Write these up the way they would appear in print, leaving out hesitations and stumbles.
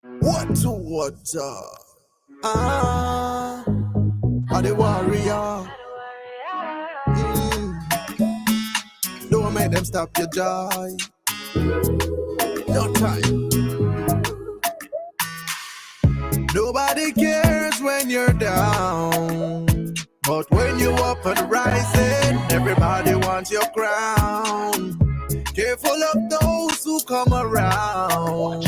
What to what? Ah, are the warrior. Don't make them stop your joy. No time. Nobody cares when you're down, but when you up and rising, everybody wants your crown. Careful of those who come around.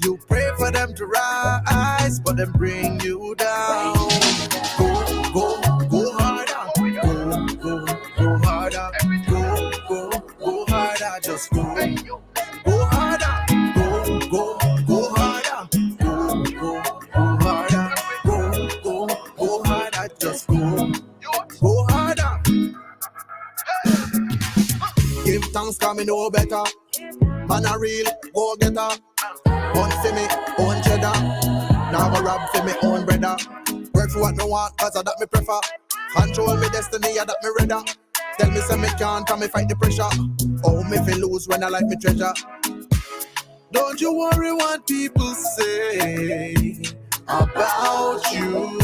You pray for them to rise, but them bring you down. Go harder. Go harder. Go harder. Just go harder. Go harder. Go harder. Go harder. Just go harder. Give thanks, cause me know better. Man a real go-getter. Hunt for me, own cheddar. Now go rob for me, own brother. Work for what me want, cause that me prefer. Control me destiny, that me rather. Tell me say me can't, and me fight the pressure. Oh, me feel lose when I like me treasure. Don't you worry what people say about you.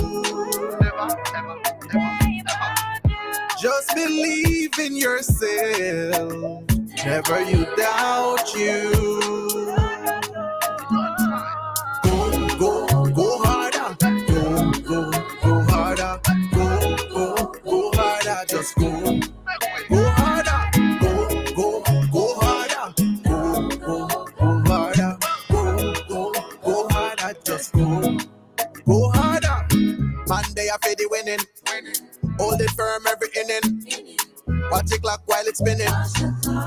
Just believe in yourself. Never you doubt you. Go harder. Go harder. Go harder. Just go harder. Go harder. Go harder. Go harder. Just go harder. Monday I feel the winning. Hold it firm every inning. Watch the clock while it's spinning.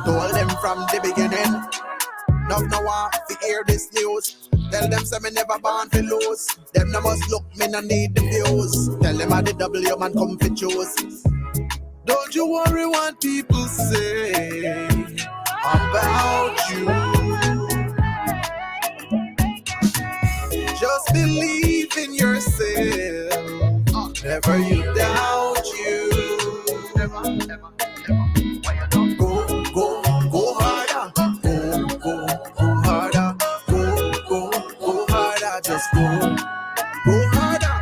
Told them from the beginning. Now want to hear this news. Tell them say me never born to lose. Them no must look, me no need the views. Tell them how the W man come for choose. Don't you worry what people say about you. Just believe in yourself. Never you doubt you. Go harder. Go harder. Go harder. Just go harder.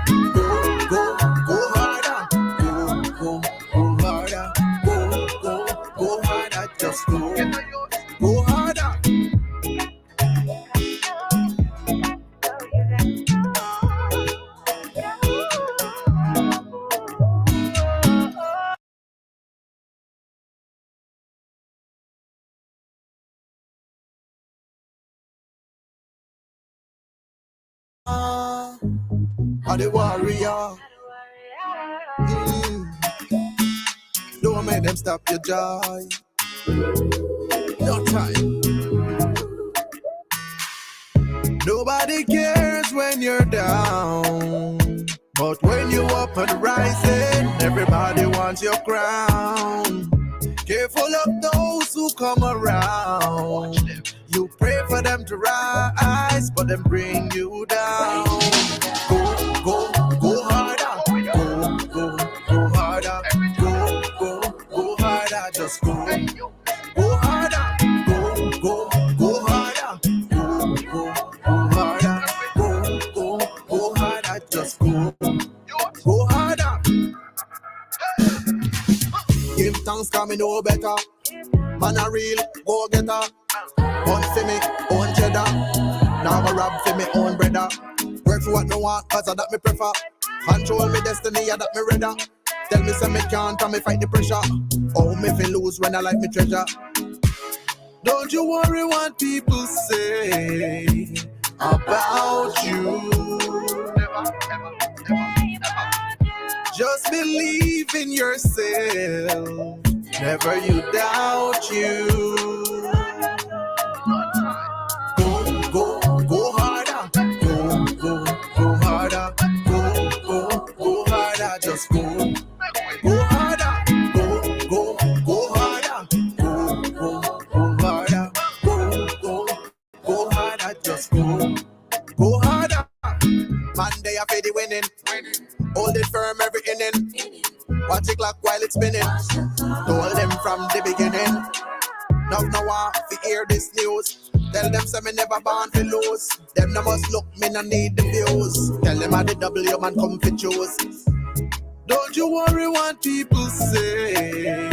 Go harder. Go harder. Go harder. Just go harder. Are the warrior. Don't make them stop your joy. No time. Nobody cares when you're down, but when you up and rising, everybody wants your crown. Careful of those who come around. You pray for them to rise, but them bring you down. Go harder. Go harder. Go harder. Just go harder. Go harder. Go harder. Go harder. Just go harder. Give thanks, cause me know better. Man a real go-getter. Hunt for me, own cheddar. Now go rob for me, own brother. Work for what me want, cause that me prefer. Control me destiny, that me rather. Tell me say me can't, and me fight the pressure. Oh, me feel lose when I like me treasure. Don't you worry what people say about you. Just believe in yourself. Never you doubt you. Go harder. Go harder. Go harder. Just go harder. Go harder. Go harder. Go harder. Just go harder. Monday I feel the winning. Hold it firm every inning. Watch the clock while it's spinning. Told them from the beginning. Now want to hear this news. Tell them say me never born to lose. Them no must look, me no need the views. Tell them how the W man come for choose. Don't you worry what people say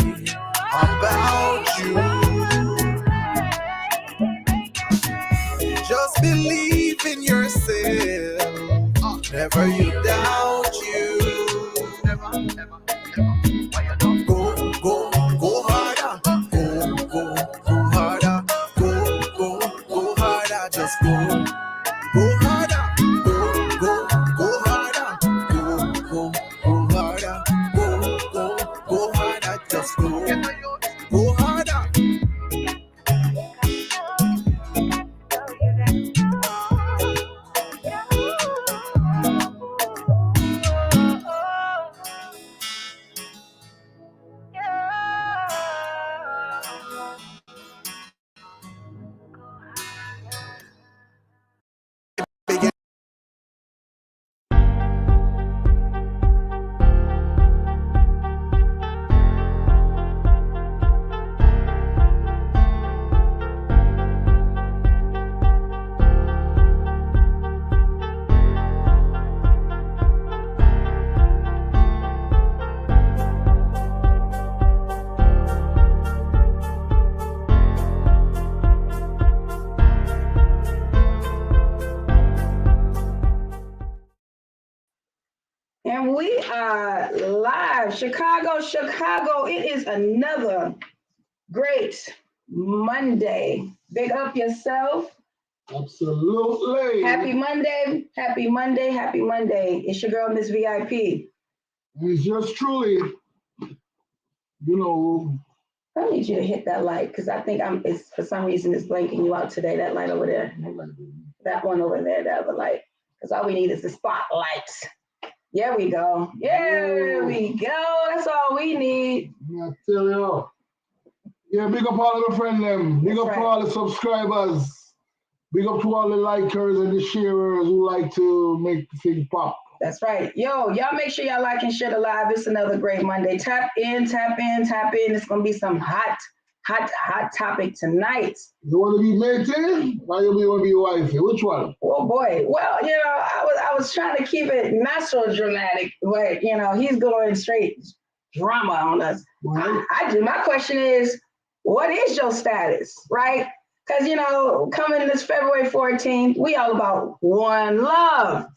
about you. Just believe in yourself. Never you doubt you. Go harder. Go harder. Go harder. Just go harder. Go harder. Go harder. Go harder. Just go harder. And we are live, Chicago. It is another great Monday. Big up yourself. Absolutely. Happy Monday. It's your girl, Miss VIP. It's just truly, I need you to hit that light because I think it's for some reason it's blinking you out today. That light over there. That one over there, that other light. Because all we need is the spotlights. There we go. That's all we need. I tell you. Yeah, big up all of the friends them. Big up to all the subscribers. Big up to all the likers and the sharers who like to make the thing pop. That's right. Yo, y'all make sure y'all like and share the live. It's another great Monday. Tap in. It's going to be some hot topic tonight. You want to be matey or you want to be wifey? Which one? Oh boy. Well, I was trying to keep it not so dramatic, but he's going straight drama on us. Right. My question is, what is your status, right? Because coming this February 14th, we all about one love.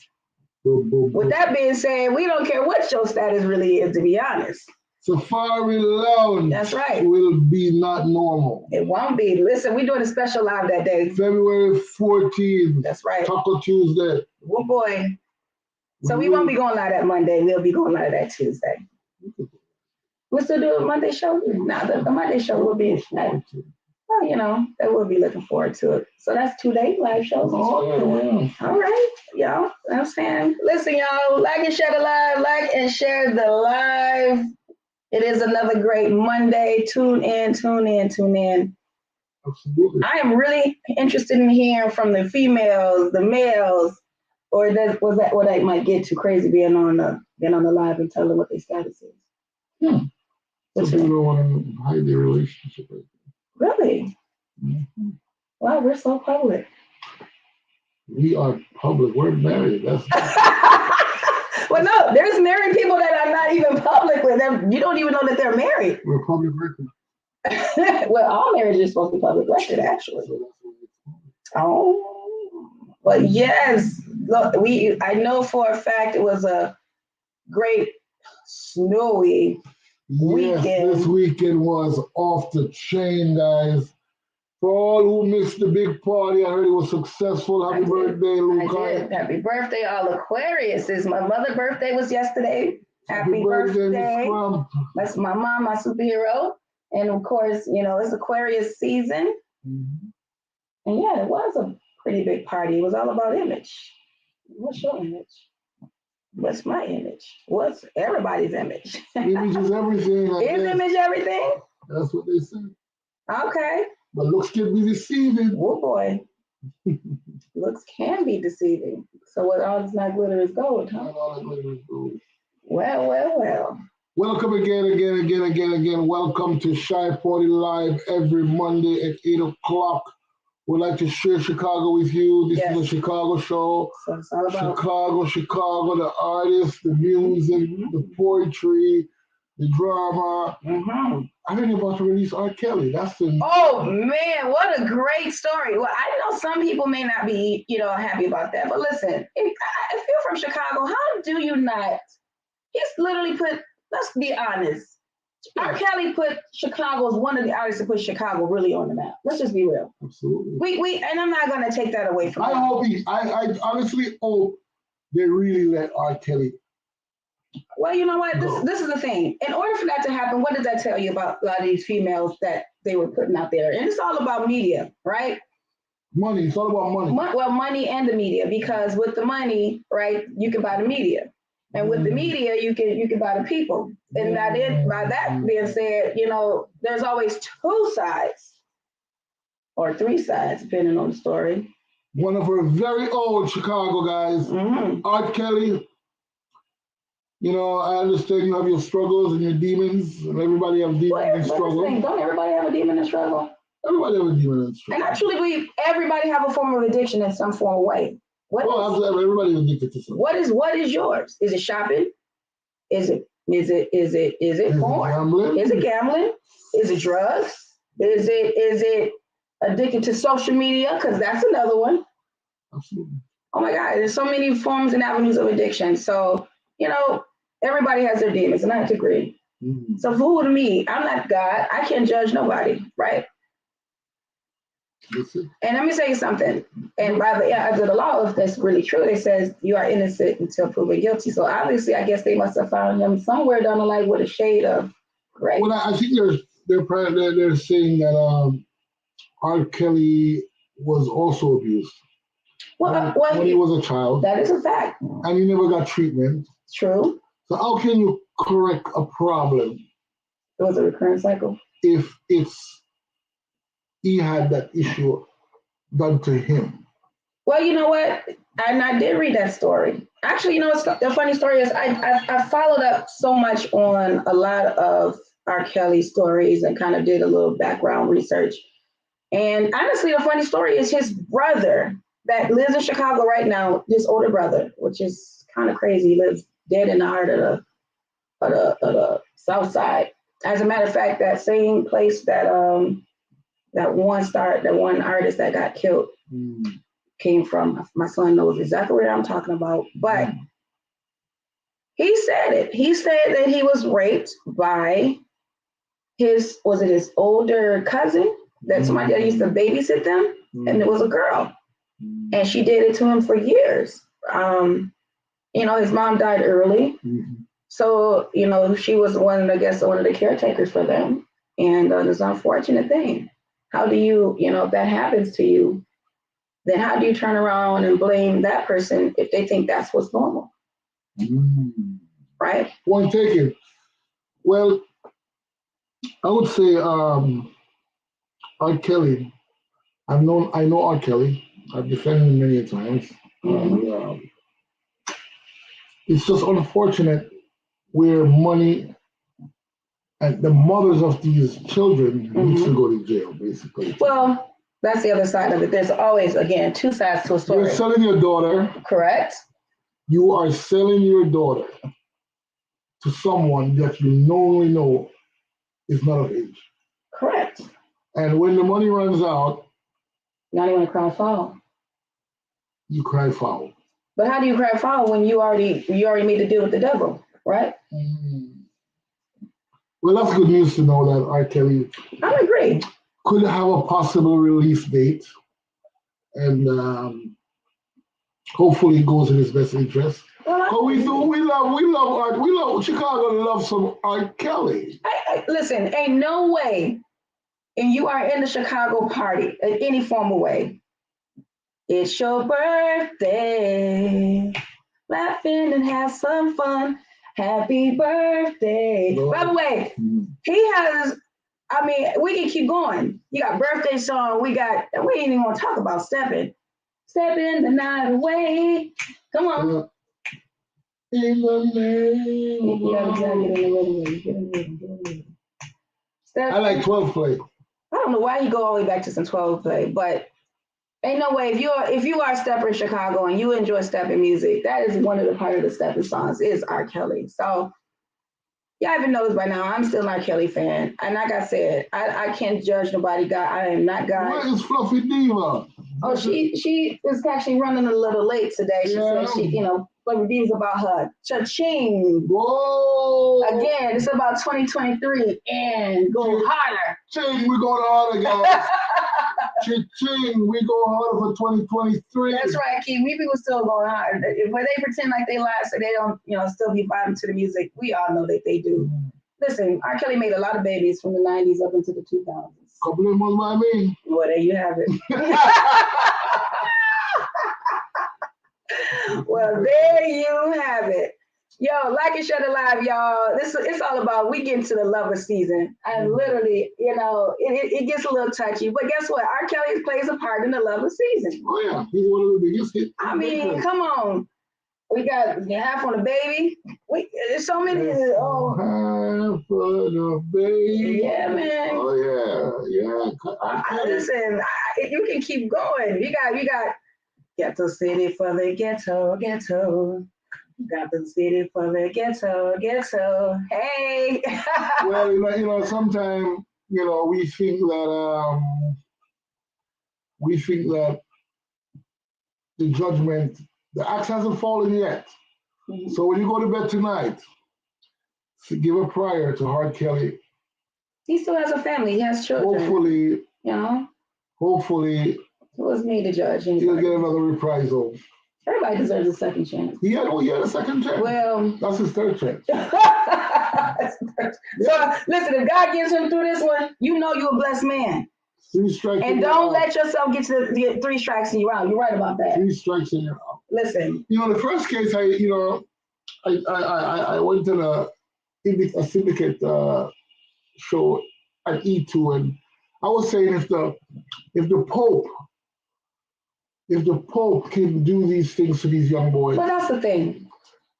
With that being said, we don't care what your status really is, to be honest. Safari Lounge. That's right. Will be not normal. It won't be. Listen, we're doing a special live that day. February 14th. That's right. Taco Tuesday. Oh boy. So we won't be going live that Monday. We'll be going live that Tuesday. We'll still do a Monday show? No, the Monday show will be they will be looking forward to it. So that's 2 days live shows. Oh, yeah. All right, y'all. You know what I'm saying? Listen, y'all, like and share the live. It is another great Monday. Tune in. Absolutely. I am really interested in hearing from the females, the males, or was that what I might get too crazy being on the live and telling what their status is? Some people don't want to hide their relationship. Really? Mm-hmm. Wow, we're so public. We are public. We're married. That's well, no, there's married people that are not even public with them. You don't even know that they're married. We're public record. Well, all marriages are supposed to be public record, actually. Oh, but yes, look, I know for a fact it was a great snowy weekend. This weekend was off the chain, guys. For all who missed the big party, I heard it was successful. Happy birthday, Luca. I did. Happy birthday, all Aquariuses. My mother's birthday was yesterday. Happy birthday. That's my mom, my superhero. And of course, it's Aquarius season. Mm-hmm. And yeah, it was a pretty big party. It was all about image. What's your image? What's my image? What's everybody's image? Image is everything. Is image everything? That's what they say. Okay. But looks can be deceiving. Oh boy. Looks can be deceiving. So what all is not glitter is gold, huh? Not all that glitter is gold. Well. Welcome again. Welcome to Shy Party Live every Monday at 8 o'clock, would like to share Chicago with you. This Yes. is a Chicago show. So it's all about Chicago, the artists, the music, the poetry, the drama. I heard about to release R. Kelly. That's the Oh man, what a great story. Well, I know some people may not be, happy about that, but listen, if you're from Chicago, how do you not? He's literally put. Let's be honest. R. Kelly put Chicago as one of the artists that put Chicago really on the map. Let's just be real. Absolutely. We and I'm not gonna take that away from him. I honestly hope they really let R. Kelly. Well, you know what? This is the thing. In order for that to happen, what did that tell you about a lot of these females that they were putting out there? And it's all about media, right? Money. It's all about money. Money and the media, because with the money, right, you can buy the media. And with the media, you can buy the people. And by that being said, there's always two sides or three sides, depending on the story. One of our very old Chicago guys, R. Kelly. I understand you have your struggles and your demons, and everybody have demons and struggles. Don't everybody have a demon and struggle? Everybody have a demon and struggle. And I truly believe everybody have a form of addiction in some form of way. Everybody's addicted to something. What is yours? Is it shopping? Is it porn? Gambling? Is it gambling? Is it drugs? Is it addicted to social media? Because that's another one. Absolutely. Oh my God, there's so many forms and avenues of addiction. So, everybody has their demons, and I have to agree. So who to me? I'm not God. I can't judge nobody, right? And let me tell you something. And by the law, if that's really true, it says you are innocent until proven guilty. So obviously, I guess they must have found him somewhere down the line with a shade of gray. Well, I think they're saying that R. Kelly was also abused. When he was a child. That is a fact. And he never got treatment. True. So how can you correct a problem? It was a recurring cycle. If he had that issue done to him. Well, you know what? And I did read that story. Actually, the funny story is I followed up so much on a lot of R. Kelly stories and kind of did a little background research. And honestly, the funny story is his brother that lives in Chicago right now, his older brother, which is kind of crazy, lives dead in the heart of the South Side. As a matter of fact, that same place that one artist that got killed came from. My son knows exactly what I'm talking about. But he said it. He said that he was raped by his older cousin, that somebody that used to babysit them, and it was a girl. And she did it to him for years. His mom died early. So, she was one of the caretakers for them. And it's an unfortunate thing. How do you, if that happens to you, then how do you turn around and blame that person if they think that's what's normal? Right? Point taken. Well, I would say R. Kelly. I know R. Kelly. I've defended him many times. It's just unfortunate where money and the mothers of these children need to go to jail, basically. Well, that's the other side of it. There's always, again, two sides to a story. You're selling your daughter. Correct. You are selling your daughter to someone that you normally know is not of age. Correct. And when the money runs out, now you want to cry foul. You cry foul. But how do you cry foul when you already made the deal with the devil, right? Well, that's good news to know that R. Kelly I agree. Could have a possible release date, and hopefully it goes in his best interest. Well, we love Chicago loves some R. Kelly. Listen, ain't no way, and you are in the Chicago party in any form of way. It's your birthday. Laughing and have some fun. Happy birthday. Lord. By the way, he has, we can keep going. You got birthday song. We ain't even gonna talk about stepping the night away. Come on. In the name of get in the rhythm. I like 12 play. I don't know why you go all the way back to some 12 play, but Ain't no way if you are a stepper in Chicago and you enjoy stepping music, that is one of the part of the stepping songs is R. Kelly. So y'all even knows by now I'm still an R. Kelly fan. And like I said, I can't judge nobody. God, I am not God. Where is Fluffy Diva? Oh, she was actually running a little late today. She said Fluffy Diva's about her cha-ching. Whoa! Again, it's about 2023 and go harder. Ching, we going harder, guys. Ching, we go harder for 2023. That's right, Keith. We people still going hard. When they pretend like they lie so they don't, still be vibing to the music, we all know that they do. Listen, R. Kelly made a lot of babies from the 90s up into the 2000s. Couple of them was by me. Well, there you have it. Well, there you have it. Yo, like and share the live, y'all. It's all about we get into the lover season. And literally, it gets a little touchy. But guess what? R. Kelly plays a part in the lover season. Oh yeah, he's one of the biggest hits. I mean, come on. We got half on the baby. There's so many. Half on the baby. Yeah, man. Oh yeah. Listen, you can keep going. You got Ghetto City for the ghetto. Got the city for the ghetto. Hey. Well, sometimes we think that the judgment, the axe hasn't fallen yet. Mm-hmm. So when you go to bed tonight, give a prayer to R. Kelly. He still has a family. He has children. Hopefully. Who is me to judge? He'll get another reprisal. Everybody deserves a second chance. He had a second chance. Well, that's his third chance. So listen, if God gives him through this one, you're a blessed man. 3 strikes. And don't let yourself get to the 3 strikes and you're out. You're right about that. 3 strikes and you're out. Listen. The first case I went to a syndicate show at E2, and I was saying if the Pope can do these things to these young boys. Well, that's the thing.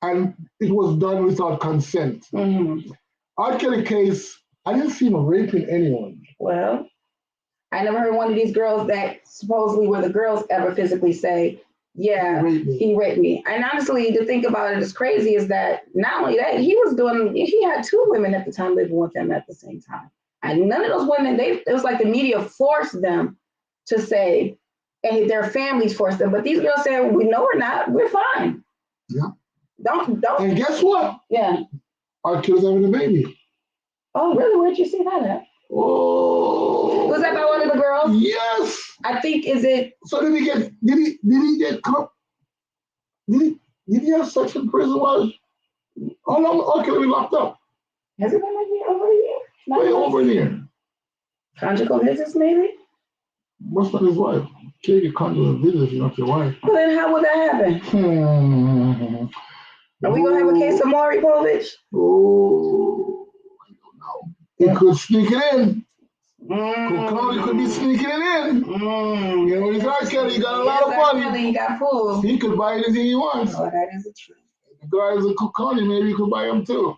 And it was done without consent. Mm-hmm. R. Kelly case, I didn't see him raping anyone. Well, I never heard one of these girls that supposedly were the girls ever physically say, yeah, he raped me. And honestly, to think about it is crazy is that not only that, he had 2 women at the time living with him at the same time. And none of those women, it was like the media forced them to say, and their families forced them. But these girls said, "We know we're not. We're fine." Yeah. Don't. And guess what? Yeah. R. Kelly's having a baby. Oh, really? Where'd you see that at? Oh. Was that by one of the girls? Yes. I think is it. So did he get caught? Did he have sex in prison? How long R. Kelly been locked up? Has it been like over a year? Way over a year. Conjugal visits, maybe. What's not his wife? Can't get conjugal visits if you're not your wife. Well, then how would that happen? Are we gonna have a case of Maury Povich? Oh, I don't know. He could sneak it in. Cook could be sneaking it in. He's R. Kelly. He got a lot of money. He got pulled. He could buy anything he wants. Oh, that is the truth. The guys in Cook County, maybe he could buy them too.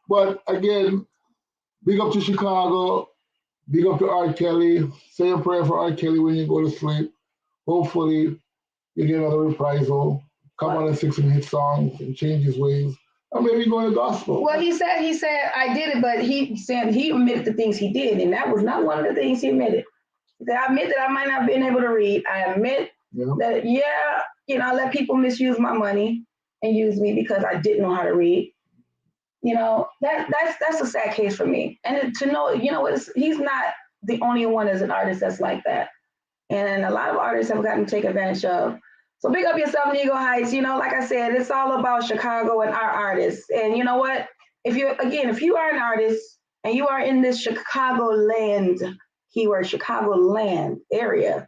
But again, big up to Chicago. Big up to R. Kelly. Say a prayer for R. Kelly when you go to sleep. Hopefully, you get another reprisal. Come on and sing some hit songs and change his ways. Or maybe go into gospel. Well, he said I did it, but he said he admitted the things he did, and that was not one of the things he admitted. He said, I admit that I might not have been able to read. I admit that I let people misuse my money and use me because I didn't know how to read. That's a sad case for me. And to know, he's not the only one as an artist that's like that. And a lot of artists have gotten taken advantage of. So big up yourself, Negro Heights. Like I said, it's all about Chicago and our artists. And you know what? If you are an artist and you are in this Chicagoland, keyword Chicagoland area,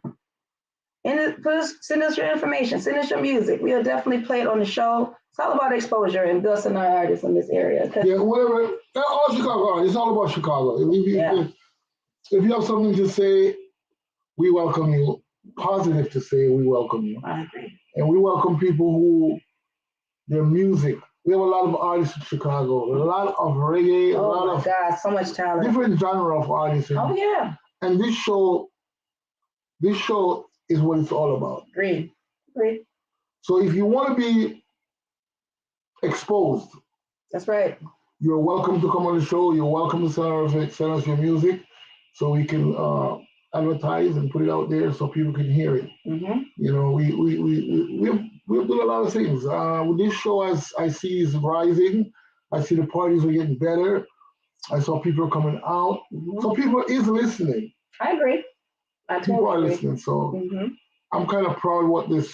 and send us your information, send us your music. We'll definitely play it on the show. It's all about exposure and building our artists in this area. Yeah, whatever. All Chicago artists. It's all about Chicago. If you have something to say, we welcome you. Positive to say, we welcome you. I agree. And we welcome people who, their music. We have a lot of artists in Chicago. A lot of reggae. Oh my God, so much talent. Different genre of artists. Oh yeah. And this show this show is what it's all about. Agreed. So if you want to be exposed, that's right. You're welcome to come on the show. You're welcome to send us your music so we can advertise and put it out there so people can hear it. Mm-hmm. You know, we've done a lot of things. With this show, as I see, is rising. I see the parties are getting better. I saw people coming out. Mm-hmm. So people is listening. I agree. People are listening. So I'm kind of proud of what this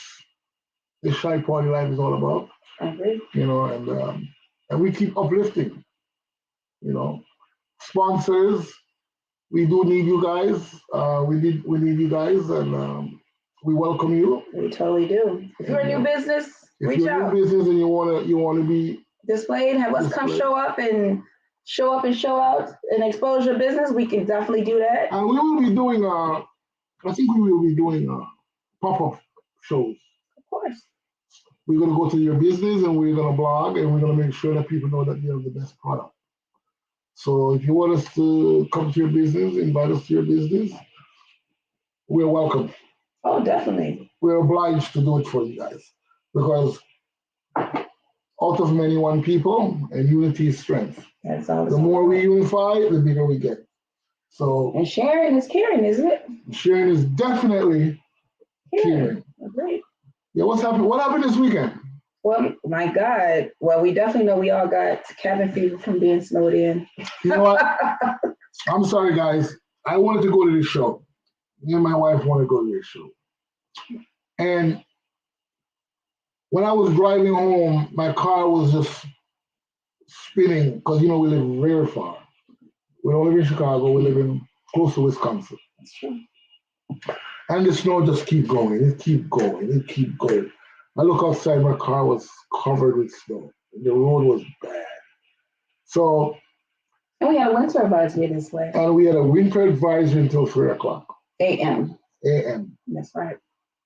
Shy Party Life is all about. I agree. You know, and we keep uplifting. You know, sponsors. We do need you guys. We need you guys, and we welcome you. We totally do. If you're a new business, reach out. If you're a new business and you wanna be displayed, have us come show up and show out and expose your business, we can definitely do that. And we will be doing I think we will be doing pop-up shows. Of course. We're gonna go to your business and we're gonna blog and we're gonna make sure that people know that you have the best product. So if you want us to come to your business, invite us to your business, we're welcome. Oh, definitely. We're obliged to do it for you guys because out of many, one people, and unity is strength. That's all. The more we unify, the bigger we get. So. And sharing is caring, isn't it? Sharing is definitely caring. Agreed. Yeah, what's happening? What happened this weekend? Well, my God. Well, we definitely know we all got cabin fever from being snowed in. You know what? I'm sorry, guys. I wanted to go to this show. Me and my wife wanted to go to this show. And when I was driving home, my car was just spinning because, you know, we live very far. We don't live in Chicago. We live in close to Wisconsin. That's true. And the snow just keep going. It keep going. I look outside, my car was covered with snow. The road was bad. So. And we had a winter advisory this way. And we had a winter advisory until 3 o'clock. A.M. That's right.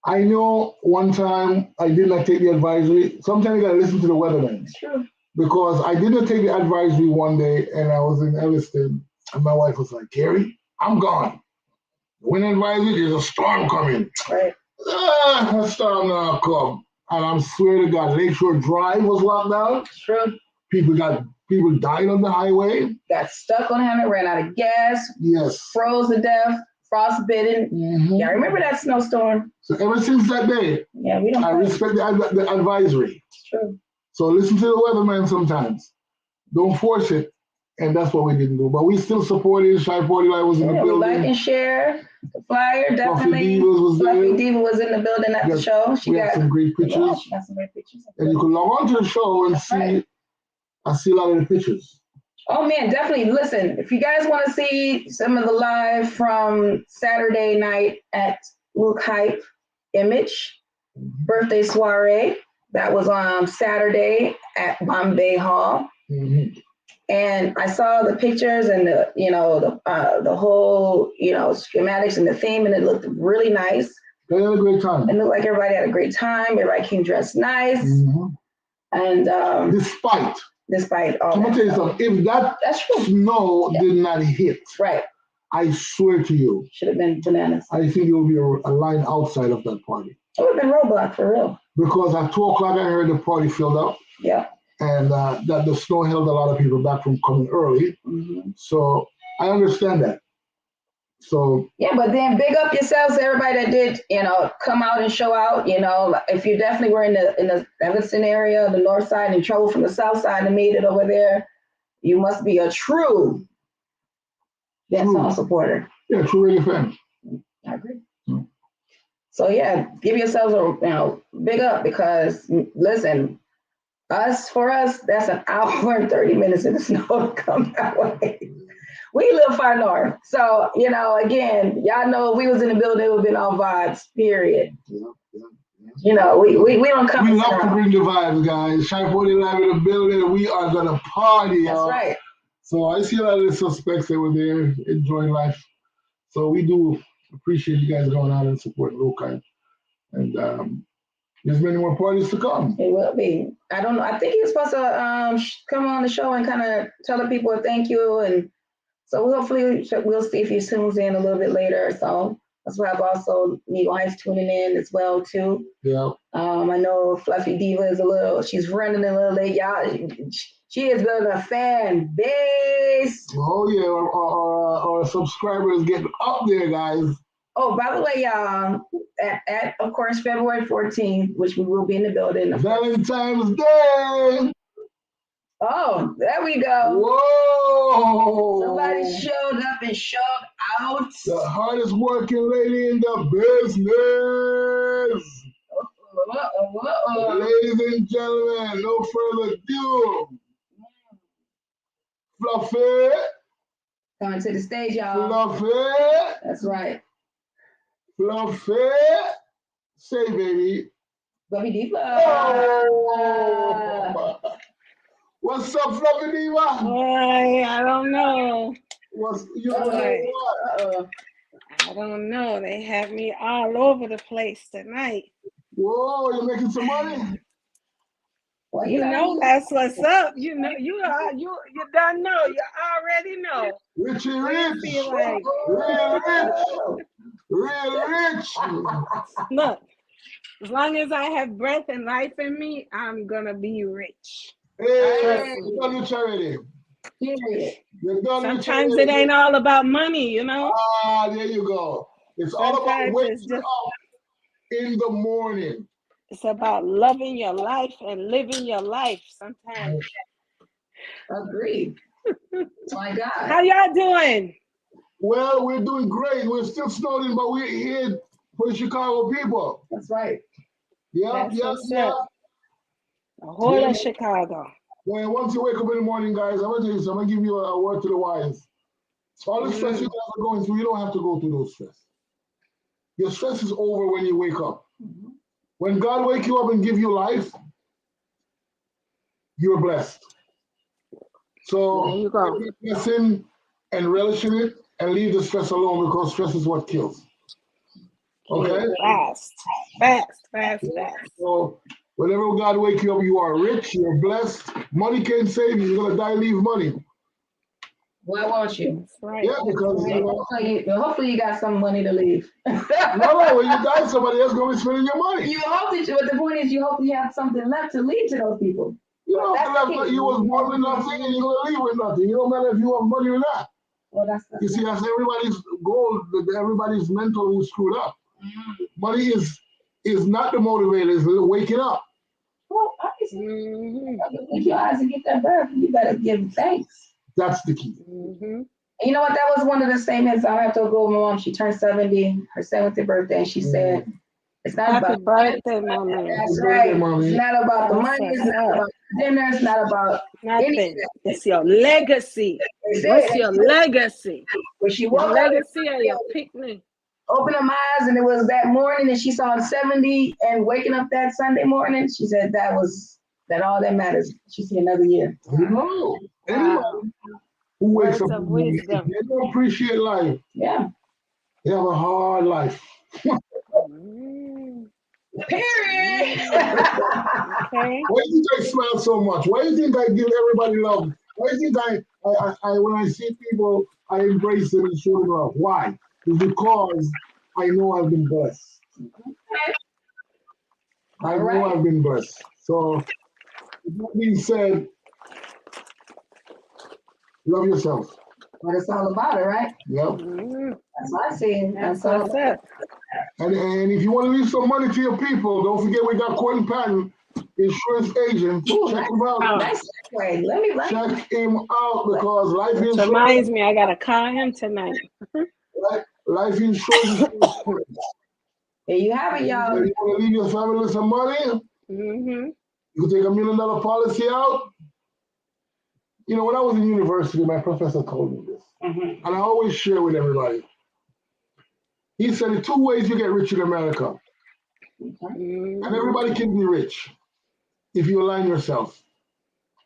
I know one time I did not take the advisory. Sometimes you gotta listen to the weatherman. It's true. Because I did not take the advisory one day and I was in Elliston and my wife was like, Gary, I'm gone. Wind advisory, there's a storm coming. Right. A storm now come. And I'm swear to God, Lakeshore Drive was locked down. True. People died on the highway. Got stuck on him, ran out of gas. Yes. Froze to death, frostbitten. Mm-hmm. Yeah, I remember that snowstorm. So ever since that day, I respect the advisory. It's true. So listen to the weatherman sometimes. Don't force it. And that's what we didn't do. But we still supported. Shy Party Life was in the building. Like and share the flyer, definitely. Fluffy Diva was in the building at the show. We got some great pictures. And you can log on to the show and see. I see a lot of the pictures. Oh man, definitely. Listen, if you guys want to see some of the live from Saturday night at Luke Hype Image birthday soiree, that was on Saturday at Bombay Hall. Mm-hmm. And I saw the pictures and the whole, schematics and the theme, and it looked really nice. They had a great time. It looked like everybody had a great time. Everybody came dressed nice. Mm-hmm. And despite all I'm gonna tell you something. If that snow did not hit, right, I swear to you, should have been bananas. I think there will be a line outside of that party. It would have been roadblock for real. Because at 2 o'clock I heard the party filled up. Yeah. And that the snow held a lot of people back from coming early. Mm-hmm. So I understand that. So yeah, but then big up yourselves, everybody that did, come out and show out. If you definitely were in the Evanston area, the north side, and traveled from the south side and made it over there, you must be a true song supporter. Yeah, true reggae fan. I agree. Mm-hmm. So yeah, give yourselves a big up because listen. For us, that's an hour and 30 minutes in the snow to come that way. We live far north. So, again, y'all know if we was in the building, it would have been all vibes, period. Yeah. We don't come. We love to bring the vibes, guys. Shy Party Live in the building. We are going to party, y'all. That's right. So I see a lot of the suspects that were there enjoying life. So we do appreciate you guys going out and supporting local. And there's many more parties to come. It will be. I don't know. I think he's supposed to come on the show and kind of tell the people thank you. And so hopefully we'll see if he tunes in a little bit later or so. That's why I've also Neil Heights tuning in as well too. Yeah. I know Fluffy Diva is she's running a little late, y'all. She is building a fan base. Oh yeah, our subscribers getting up there, guys. Oh, by the way, y'all, at of course February 14th, which we will be in the building. Valentine's Day. Oh, there we go. Whoa! Somebody showed up and showed out. The hardest working lady in the business. Ladies and gentlemen, no further ado. Fluffy. Coming to the stage, y'all. Fluffy. That's right. Fluffy. Say, baby. Fluffy Diva. Oh. What's up, Fluffy Diva? I don't know. What's you? I don't know. They have me all over the place tonight. Whoa, you're making some money? Well, You know that's what's up. You know you done know. You already know. Richie What Rich. you feel like? Real rich. Real rich. Look, as long as I have breath and life in me, I'm gonna be rich. Hey, you're done with charity. Period. You're done with Sometimes charity. it ain't all about money, you know. Ah, there you go. It's all about Sometimes waking it's just up in the morning. it's about loving your life and living your life. Sometimes. Agreed. My God. How y'all doing? Well, we're doing great. We're still snowing, but we're here for the Chicago people. That's right. Yeah, That's what's yeah. up. The whole of Chicago. Well, once you wake up in the morning, guys, I'm gonna tell you something. I'm gonna give you a word to the wise. So all the stress you guys are going through, you don't have to go through those stress. Your stress is over when you wake up. When God wake you up and give you life, you're blessed. So There you go. take the blessing and relish in it and leave the stress alone because stress is what kills. Okay? Fast. So whenever God wake you up, you are rich, you're blessed. Money can't save you. You're gonna die, leave money. Why won't you? That's right. Yeah, because Hopefully you got some money to leave. no, when you die, somebody else gonna be spending your money. You hope that but the point is you hope you have something left to leave to those people. You know, you was born with nothing and you're gonna leave with nothing. You don't matter if you have money or not. Well, that's You see, that's everybody's goal, everybody's mental who's screwed up. Money is not the motivator, it's waking up. Well, obviously, if your eyes and get that birth, you better give thanks. That's the key. And you know what? That was one of the statements I have to go with my mom. She turned 70, her 70th birthday, and she said, "It's not Happy about birthday, mommy." That's right. Mommy. It's not about the money. It's not about dinner. It's not about nothing. It's your legacy. What's your legacy? When she Your woke up, legacy or your picnic? opened her eyes, and it was that morning, and she saw 70 and waking up that Sunday morning. She said that all that matters. She see another year. No. Anybody who wakes Words up of in the morning, wisdom. if they don't appreciate life. Yeah. They have a hard life. Period. Okay. Why do you think I smile so much? Why do you think I give everybody love? Why do you think I when I see people, I embrace them and show them love? Why? It's because I know I've been blessed. I know I've been blessed. So, with that being said, love yourself. What it's all about, it, right? Yep. That's what I see. That's what's up. And if you want to leave some money to your people, don't forget we got Quentin Patton, insurance agent. Check him out. Nice segue. Let me check him out because life insurance reminds me I gotta call him tonight. Life insurance. There you have it, y'all. If you want to leave your family some money, you can take $1 million policy out. You know, when I was in university, my professor told me this, and I always share with everybody. He said, "The 2 ways you get rich in America, and everybody can be rich if you align yourself.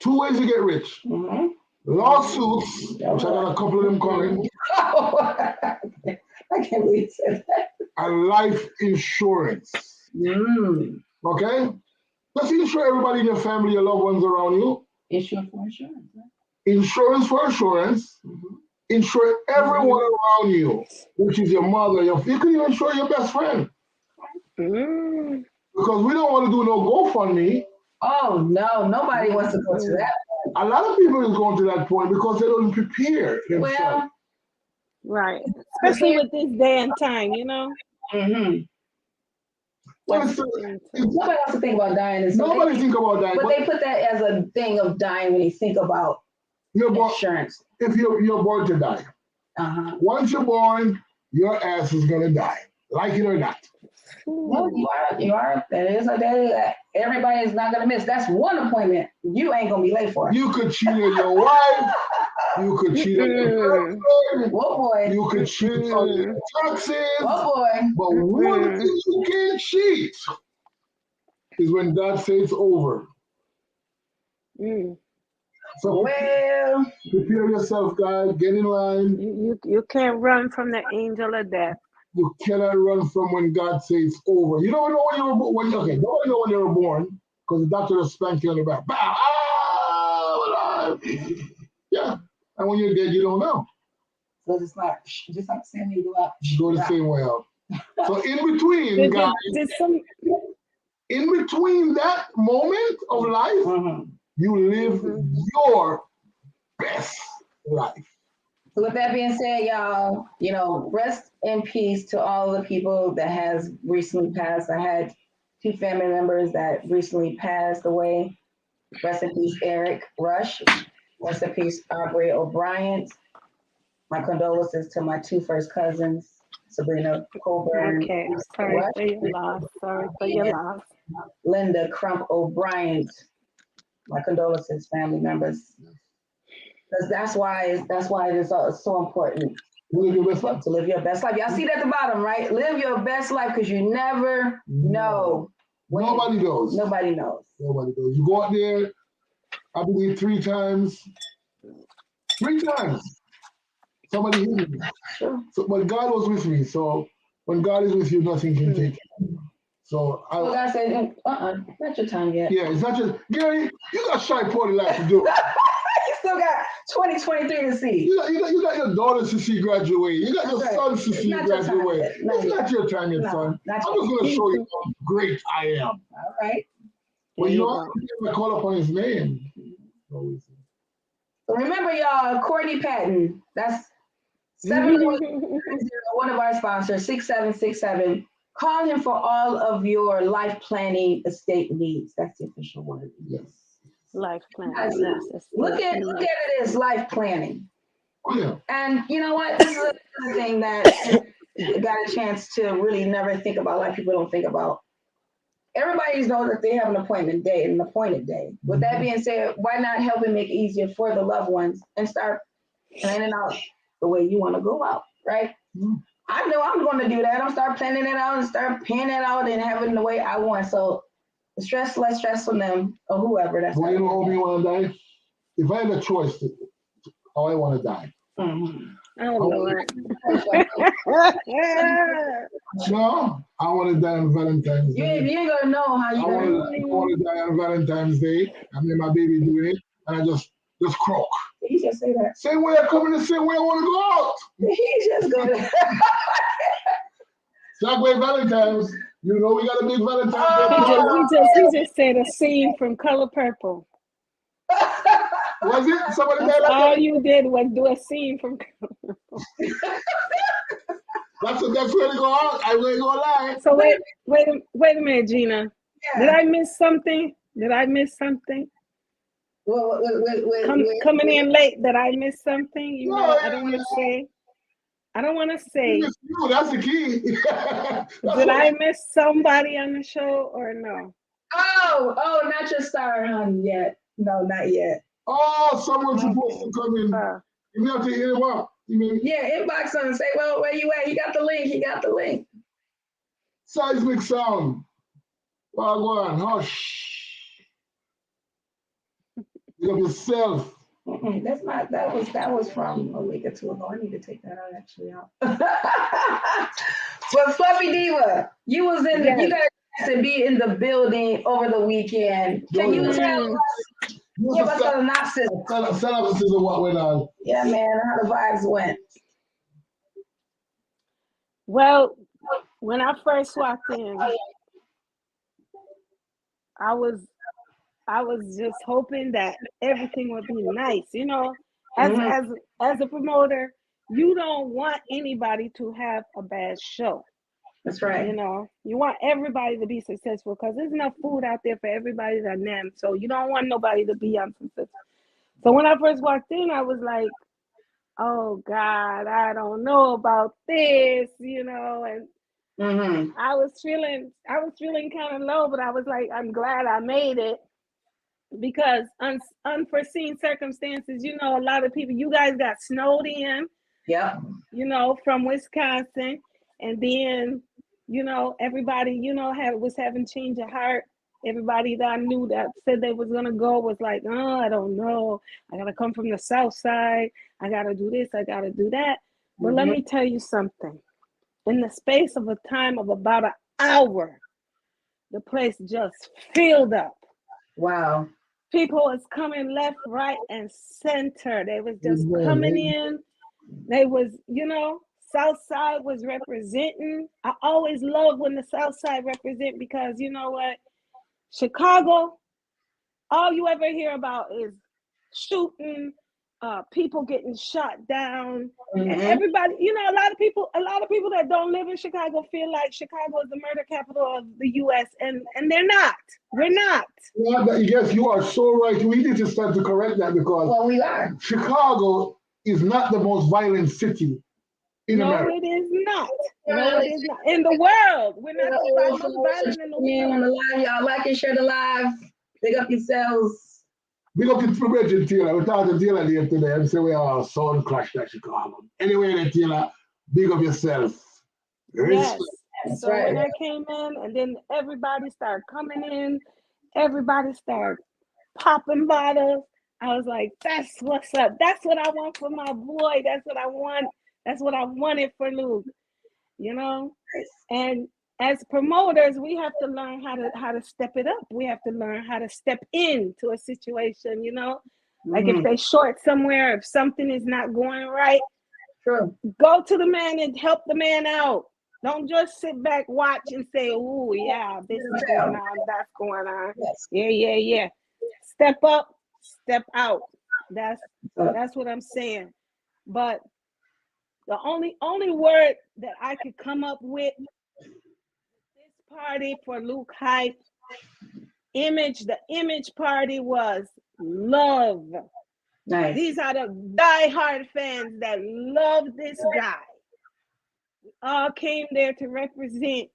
2 ways you get rich: lawsuits, which I got a couple of them coming, I can't believe you said that. And life insurance. Okay, just insure everybody in your family, your loved ones around you. Insurance for insurance. Insurance for insurance, insure everyone around you, which is your mother, you can even insure your best friend. Mm. Because we don't want to do no GoFundMe. Oh no, nobody wants to go to that. A lot of people is going to that point because they don't prepare themselves. Well, right. Especially with this day and time, you know. Mm-hmm. Well, Nobody wants to think about dying. Nobody think about dying. But they put that as a thing of dying when you think about insurance. If you're born to die. Once you're born, your ass is going to die. Like it or not. No, you are. That is a day that everybody is not going to miss. That's one appointment you ain't going to be late for. You could cheat on your wife. You could cheat on your girlfriend. Oh boy. You could cheat on your taxes. Oh boy. But one thing you can't cheat is when God says it's over. So prepare yourself, guys. Get in line. You can't run from the angel of death. You cannot run from when God says it's over. You don't know when you were born. Nobody know when you were born because the doctor will spank you on the back. Yeah. And when you're dead, you don't know. So it's like just like saying you go out. Go the same way out. So in between, guys, in between that moment of life, you live your best life. So with that being said, y'all, rest in peace to all the people that has recently passed. I had 2 family members that recently passed away. Rest in peace, Eric Rush. Rest in peace, Aubrey O'Brien. My condolences to my 2 first cousins, Sabrina Colburn. Okay, sorry for your loss. Sorry for your loss. Linda Crump O'Brien. My condolences, family members. Because that's why it is so important to live your best life. Y'all see that at the bottom, right? Live your best life because you never know. Nobody knows. Nobody knows. Nobody knows. You go out there, I believe 3 times. 3 times. Somebody hit me. Sure. So, but God was with me. So when God is with you, nothing can take you. So God said, not your time yet. Yeah, it's not just Gary. You got shy party life to do. You still got 2023 to see. You got your daughters to see graduate. You got your sons to see graduate. It's not your time yet, son. I'm just gonna show you how great I am. All right. Well, you know, I call upon his name. So remember, y'all, Courtney Patton. That's 710, one of our sponsors, 6767. Call him for all of your life planning estate needs. That's the official word. Yes. Life planning. Yes. Look at it as life planning. Oh, yeah. And you know what? This is a thing that I got a chance to really never think about, like people don't think about. Everybody knows that they have an appointed day. With that being said, why not help and make it easier for the loved ones and start planning out the way you want to go out, right? I know I'm going to do that. I'm start planning it out and start paying it out and having the way I want. So less stress on them or whoever. That's why you know me want to die? If I had a choice, how I want to die. Oh Lord. No, I want to die on Valentine's Day. You ain't gonna know how you want to die on Valentine's Day. I mean, my baby doing it, and I just croak. He just say that. Same way I come in the same way I want to go out. He just go. Sagway Valentine's. You know we got a big Valentine's Day. He just said a scene from Color Purple. Was it? Somebody That's all you did was do a scene from Color Purple. That's where they go out. I ain't gonna lie. So wait a minute, Gina. Yeah. Did I miss something? Coming in late, did I miss something? You know, I don't want to say. You, that's the key. Did I miss somebody on the show or no? Oh, not your star, honey, yet. No, not yet. Oh, someone's supposed to come in. You have to hit him up. Yeah, inbox him and say, well, where you at? He got the link. Seismic sound. Well, go on, hush. You have yourself. That's not. That was from a week or 2 ago. I need to take that out actually out. But Fluffy Diva, you was in the. You got to be in the building over the weekend. Can you tell us Give us a synopsis. Synopsis of what went on. Yeah, man, how the vibes went. Well, when I first walked in, I was just hoping that everything would be nice. You know, as a promoter, you don't want anybody to have a bad show. That's right. You know, you want everybody to be successful because there's enough food out there for everybody to name. So you don't want nobody to be unsuccessful. So when I first walked in, I was like, oh God, I don't know about this, you know, and I was feeling kind of low, but I was like, I'm glad I made it because unforeseen circumstances, you know, a lot of people, you guys got snowed in, you know, from Wisconsin, and then, you know, everybody, you know, was having change of heart. Everybody that I knew that said they was gonna go was like, oh, I don't know. I gotta come from the south side. I gotta do this. I gotta do that. But let me tell you something. In the space of a time of about an hour, the place just filled up. Wow. People was coming left, right, and center. They was just coming in. They was, you know, South Side was representing. I always love when the South Side represent because you know what? Chicago, all you ever hear about is shooting, people getting shot down. And everybody, you know, a lot of people that don't live in Chicago feel like Chicago is the murder capital of the US, and they're not. We're not. Yeah, yes, you are so right. We need to start to correct that because we are. Chicago is not the most violent city in America. No, it is not. No, it is not. In the world, we're not the most violent in the world. On the live, y'all like and share the live. Big up yourselves. Big up to Bridget Taylor. We talked to Taylor here today and say we are sound clash at Chicago. Anyway, Taylor, big up yourself. Yes. So right. When I came in, and then everybody started coming in, everybody started popping bottles. I was like, that's what's up. That's what I want for my boy. That's what I want. That's what I wanted for Luke. You know? And as promoters, we have to learn how to step it up. We have to learn how to step into a situation, you know? Like if they short somewhere, if something is not going right, go to the man and help the man out. Don't just sit back, watch, and say, oh, yeah, this is going on, that's going on. Yeah. Step up, step out. That's what I'm saying. But the only word that I could come up with this party for Luke Hype, the image party was love. Nice. These are the diehard fans that love this guy. We all came there to represent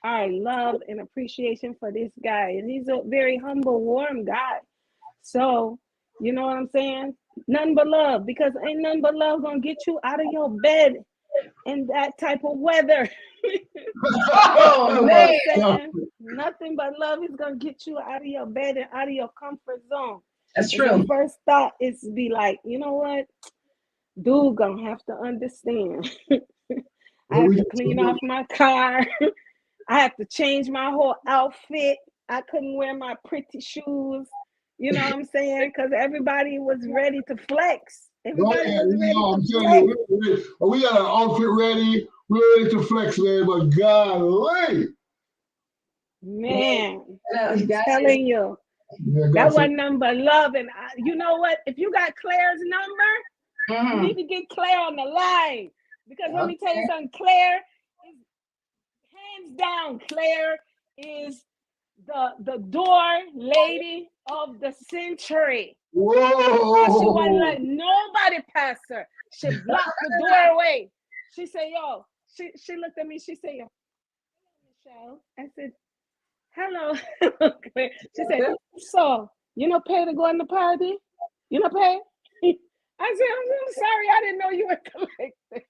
our love and appreciation for this guy. And he's a very humble, warm guy. So, you know what I'm saying? Nothing but love, because ain't nothing but love gonna get you out of your bed in that type of weather. Oh, man. Nothing but love is gonna get you out of your bed and out of your comfort zone. That's true. The first thought is to be like, you know what? Dude gonna have to understand. I have to clean off my car. I have to change my whole outfit. I couldn't wear my pretty shoes. You know what I'm saying? Because everybody was ready to flex. Everybody was ready to flex. We got an outfit ready. We're ready to flex, man. But golly. Man, I'm telling you. That wasn't nothing but love. And you know what? If you got Claire's number, you need to get Claire on the line. Because let me tell you something, Claire is hands down. Claire is the door lady of the century. Whoa. She wasn't let nobody pass her. She blocked the doorway. She said, yo, she looked at me, she said, yo, hello, Michelle. I said, hello. She said, so, you know pay to go in the party? You know pay? I said, I'm sorry, I didn't know you were collecting.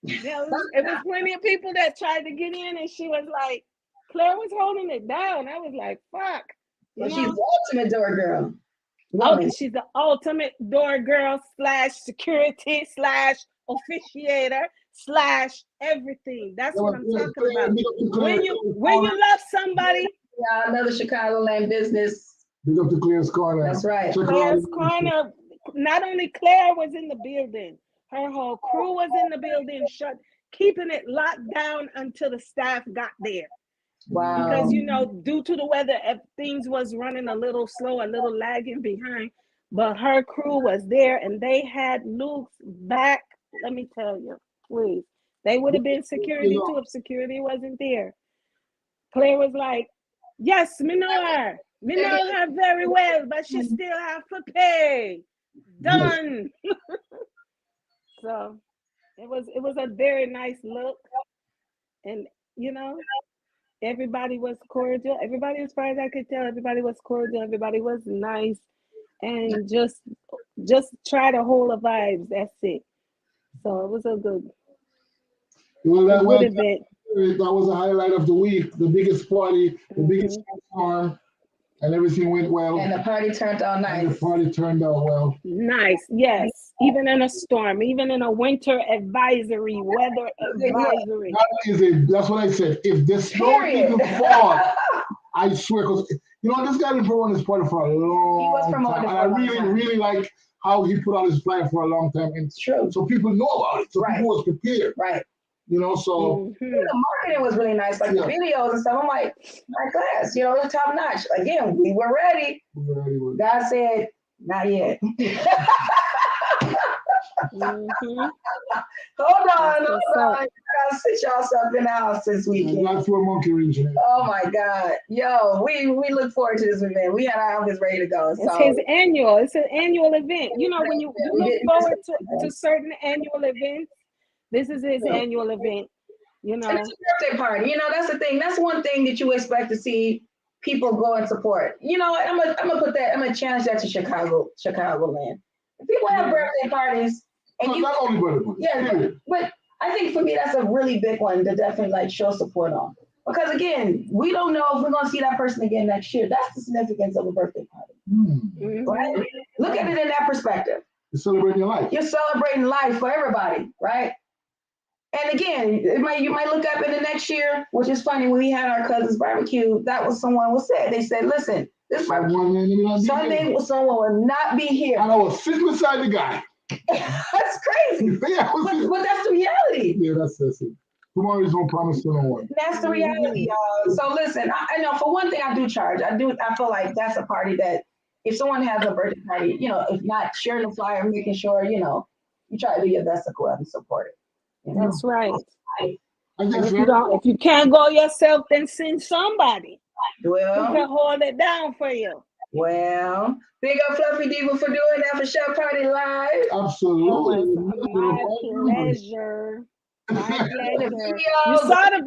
It was plenty of people that tried to get in, and she was like, Claire was holding it down. I was like, fuck. Well, she's the ultimate door girl. Oh, she's the ultimate door girl / security / officiator / everything. That's what I'm talking about. When you love somebody. Yeah, another Chicagoland business Big up to Claire's Corner. That's right. Claire's Corner. Not only Claire was in the building, her whole crew was in the building, keeping it locked down until the staff got there. Wow. Because, you know, due to the weather, things was running a little slow, a little lagging behind. But her crew was there, and they had Luke's back. Let me tell you, please. They would have been security too if security wasn't there. Claire was like, yes, me know her. Me know her very well, but she still have to pay. Done. So it was a very nice look. And, you know, everybody was cordial. Everybody, as far as I could tell, everybody was cordial. Everybody was nice. And just try to hold the vibes. That's it. So it was a good, good event. That was a highlight of the week. The biggest party, the biggest storm, and everything went well. And the party turned out nice. And the party turned out well. Nice, yes. Even in a storm, even in a winter advisory, weather advisory. That's what I said. If the snow didn't fall, I swear, because you know this guy been promoting this party for a long time, and I really like how he put out his plan for a long time. And it's true. So people know about it. So people was prepared. Right. You know, so the marketing was really nice, like the videos and stuff. I'm like, my class, you know, it was top notch. Again, we were ready. God said, not yet. Hold on. You gotta sit y'all stuff in the house this weekend. Not for a monkey region. Oh my God. Yo, we look forward to this event. We had our outfits ready to go. So. It's an annual event. You know, when you look forward to certain annual events, this is his annual event, you know. And it's a birthday party. You know, that's the thing. That's one thing that you expect to see people go and support. You know, I'm gonna challenge that to Chicagoland. If people have birthday parties, and not only birthday parties. But I think for me that's a really big one to definitely like show support on. Because again, we don't know if we're gonna see that person again next year. That's the significance of a birthday party. Right? Look at it in that perspective. You're celebrating your life. You're celebrating life for everybody, right? And again, you might look up in the next year, which is funny. When we had our cousin's barbecue, that was someone was said. They said, "Listen, this Sunday, someone will not be here." And I was sitting beside the guy. That's crazy. But that's the reality. Yeah, that's it. Tomorrow is no promise to no one. That's the reality, y'all. So listen, I know for one thing, I do charge. I feel like that's a party that if someone has a birthday party, you know, if not sharing the flyer, making sure, you know, you try to do your best to go out and support it. You know? That's right. And if you can't go yourself, then send somebody. Well, who can hold it down for you. Well, big up Fluffy Diva for doing that for Chef Party Live. Absolutely. My pleasure. My pleasure. You saw the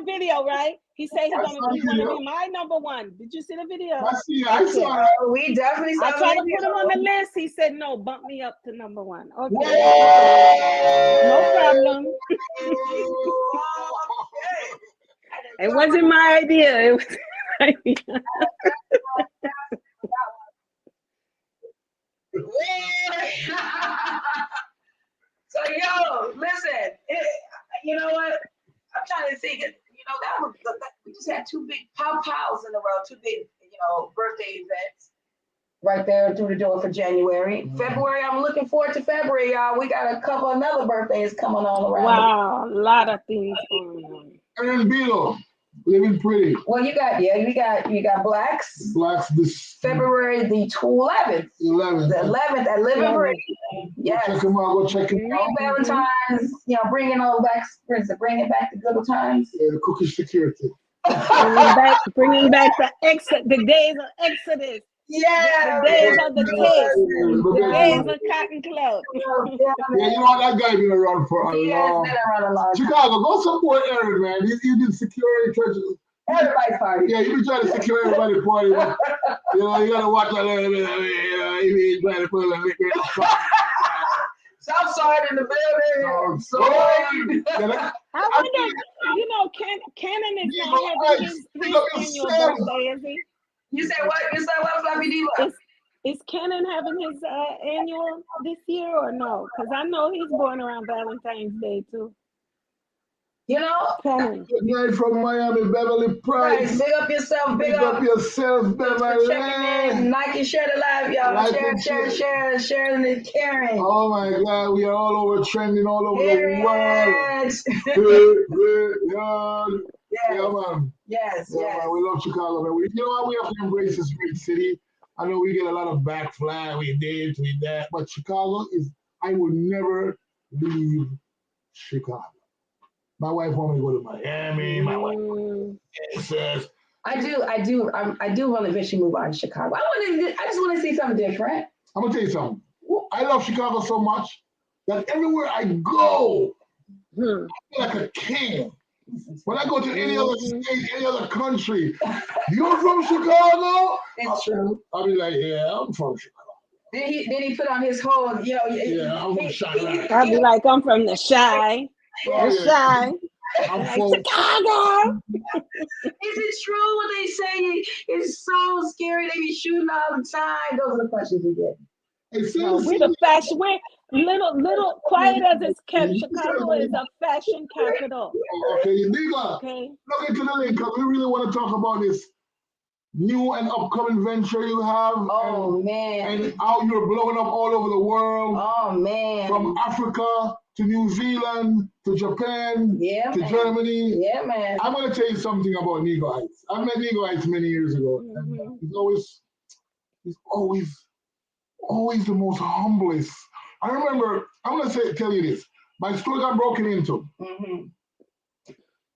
video, right? He said he's gonna be my number one. Did you see the video? I saw it. We definitely saw it. I tried to put him on the list. He said no, bump me up to number one. Okay. No problem. It wasn't my idea. It was my idea. So yo, listen. You know what? I'm trying to think. You know, we just had two big pows in a row, two big, you know, birthday events right there through the door for January. Mm-hmm. February, I'm looking forward to February, y'all. We got a couple another birthdays coming on around. Wow, a lot of things going on. And Bill, living pretty. Well, you got Blacks. Blacks this February the 11th. The 11th at Living Pretty. Yes. Check them out. Go check them out. Valentines, you know, bringing it back to good old times. Yeah, the cookie security. bringing back the days of Exodus. Yeah, the days of the kids, the days of Cotton Club. Yeah, you know that guy been around for a long time. Chicago, go support Aaron, man. He's been securing churches. Everybody's party. Yeah, you been trying to secure everybody's party. You know, you gotta watch a little bit of it. You been trying to put a liquor. Southside in the building. I wonder, you know, Cannon is not having his annual birthday, is he? You said what? Fluffy Diva? Is Cannon having his annual this year or no? Because I know he's born around Valentine's Day too. You know? Good night from Miami, Beverly Price. Right, big up yourself, big up yourself, Beverly. Checking in. Like and share the live, y'all. Like share, sharing and caring. Oh my God, we are all over trending all over the world. Yeah, man. Yes. Man, we love Chicago, man. You know what? We have to embrace this great city. I know we get a lot of backfly, we that, but Chicago is, I will never leave Chicago. My wife wants me to go to Miami. My wife says, I do want to eventually move on to Chicago. I just want to see something different. I'm gonna tell you something. I love Chicago so much that everywhere I go, I feel like a king. When I go to any other state, any other country, you're from Chicago? It's true. I'll be like, yeah, I'm from Chicago. Then he put on his whole, Yeah, I'm from Chicago. I'll be like, I'm from the Shy. I'm from Chicago. Is it true what they say? It's so scary. They be shooting all the time. Those are the questions we get. We're the fashion. We're little quiet as it's kept. Chicago is a fashion capital. Okay, Nigga. Okay. Look into the link because we really want to talk about this new and upcoming venture you have. Oh, man. And how you're blowing up all over the world. Oh, man. From Africa to New Zealand to Japan to Germany. Yeah, man. I'm going to tell you something about Nego Heights. I met Nego Heights many years ago. And he's always the most humblest. I remember, I'm going to tell you this. My store got broken into.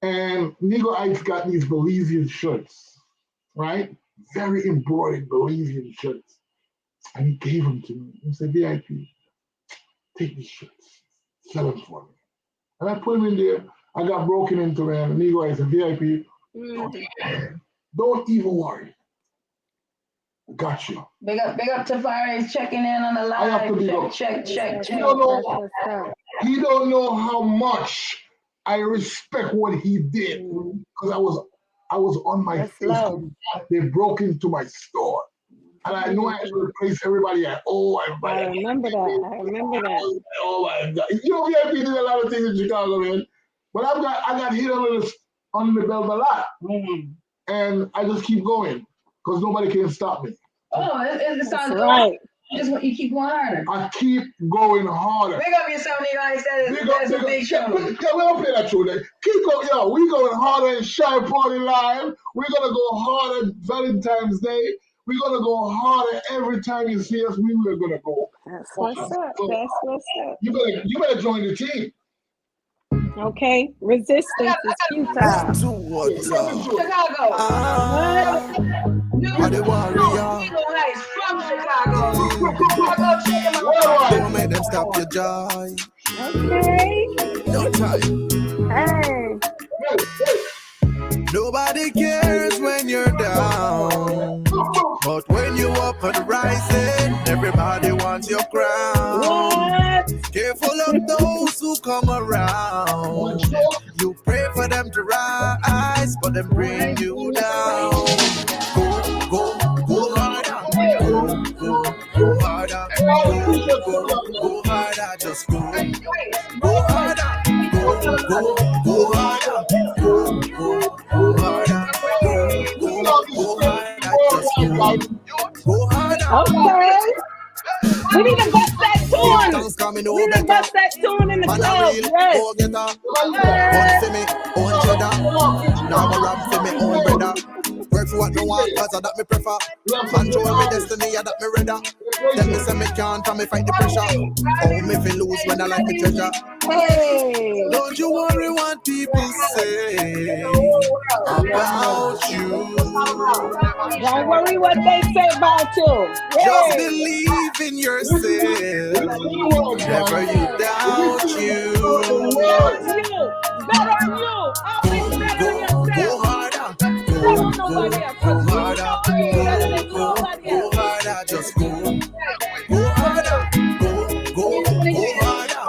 And Nego Heights got these Belizean shirts, right? Very embroidered Belizean shirts. And he gave them to me. He said, VIP, take these shirts, sell them for me. And I put them in there. I got broken into, man. And Nego Heights said, VIP, don't even worry. Got you. Big up Tafari's checking in on the live. I have to be check. He don't know how much I respect what he did because I was on my face. They broke into my store, and I know I had to replace everybody at I remember that. Oh my God! You know, VIP did a lot of things in Chicago, man. But I got hit on the belt a lot, and I just keep going because nobody can stop me. Oh, it sounds right. You keep going harder. I keep going harder. Big up yourself, Nego. I said it's a big show. We don't play that tune. Keep going, yo. We going harder in Shy Party Live. We're gonna go harder Valentine's Day. We're gonna go harder every time you see us. We are gonna go. That's what's up. That's what's up. You better join the team. Okay, resistance is futile. Chicago. The warrior. From Chicago. Don't make them stop your joy. Okay. Don't try. Hey. Nobody cares when you're down, but when you up and rising, everybody wants your crown. What? Careful of those who come around. You pray for them to rise, but them bring you down. Go harder. Go harder. Go harder. Just go harder. Go harder. Go harder. Go harder. Just go harder. Okay. We need to bust that tune. We need to bust that tune in the club. Yes. Work for what no want, cause I that me prefer. Control my destiny, I that me rather. Tell me say me can't, and me fight the pressure. Oh, me feel lose when I like me treasure. Hey. Don't you worry what people say about you. Don't worry what they say about you. Hey. Just believe in yourself. Never you doubt you. Better on you. Always better on yourself. Go harder. Go harder. Just go. Go harder. Go harder.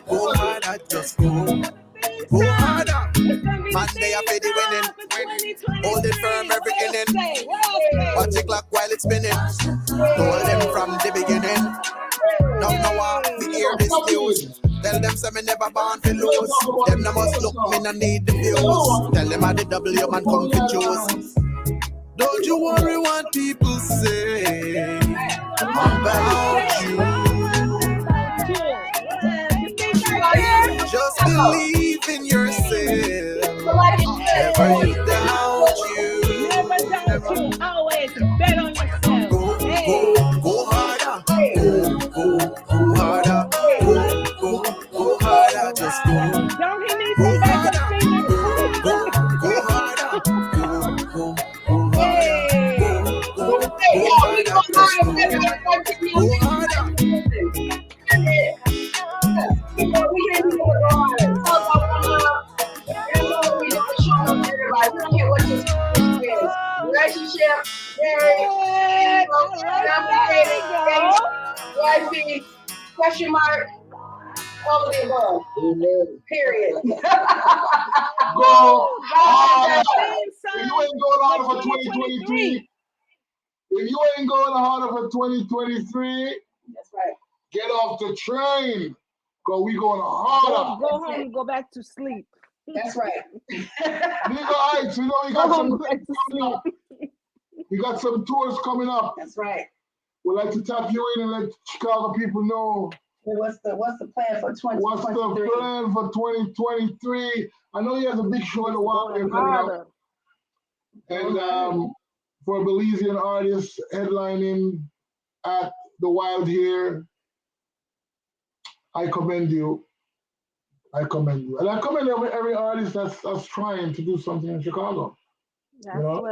Go harder. Just go. Go harder. Monday I pay the winning. Hold it firm every inning. Watch the clock while it's spinning. Hold them from the beginning. Now we hear this news. Tell them say me never born to lose. Them no must look, me no need the views. Tell them I the W man come to choose. Don't you worry what people say about you. Just believe in yourself. Never you doubt you. Never doubt you. Always bet on yourself. Go harder. Go harder. Go harder. Just go. Don't he need some backup singers? Go harder. Go harder. Relationship, wifey, question mark, all of the above. Period. Go harder. If you ain't going harder for 2023, if you ain't going harder for 2023, that's right. Get off the train. Cause we going harder. Go home and go back to sleep. That's right. Legal Heights, you know, you got some you got some tours coming up. That's right. We'd like to tap you in and let Chicago people know. What's the plan for 2023? What's the plan for 2023? I know you have a big show in the Wild here coming up. And for Belizean artists headlining at the Wild here, I commend you. And I commend every artist that's trying to do something in Chicago. You know?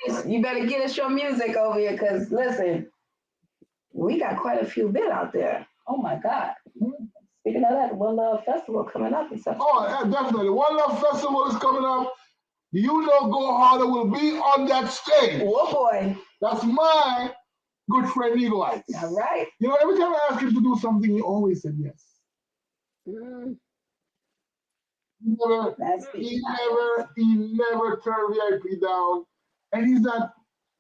Artists, you better get us your music over here, because listen, we got quite a few bit out there. Oh my God. Speaking of that, One Love Festival coming up and stuff. Oh, yeah, definitely. One Love Festival is coming up. You know Go Harder will be on that stage. Oh boy. That's my good friend Eagle Eyes. All right. You know, every time I ask him to do something, he always said yes. He never turned VIP down. And he's not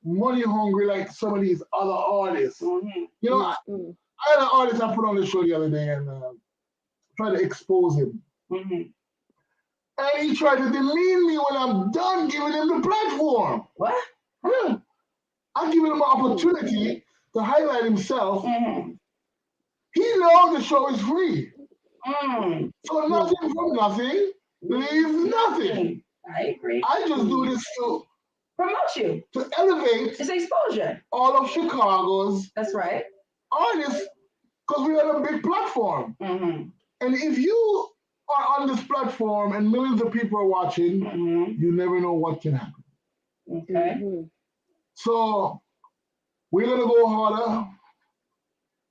money hungry like some of these other artists. You know, I had an artist I put on the show the other day and tried to expose him. And he tried to demean me when I'm done giving him the platform. What? Yeah. I'm giving him an opportunity to highlight himself. He knows the show is free. So nothing from nothing leaves nothing. I agree. I just do this to promote you, to elevate it's exposure. All of Chicago's that's right artists, because we're on a big platform. And if you are on this platform and millions of people are watching, you never know what can happen. Okay. So we're gonna go harder.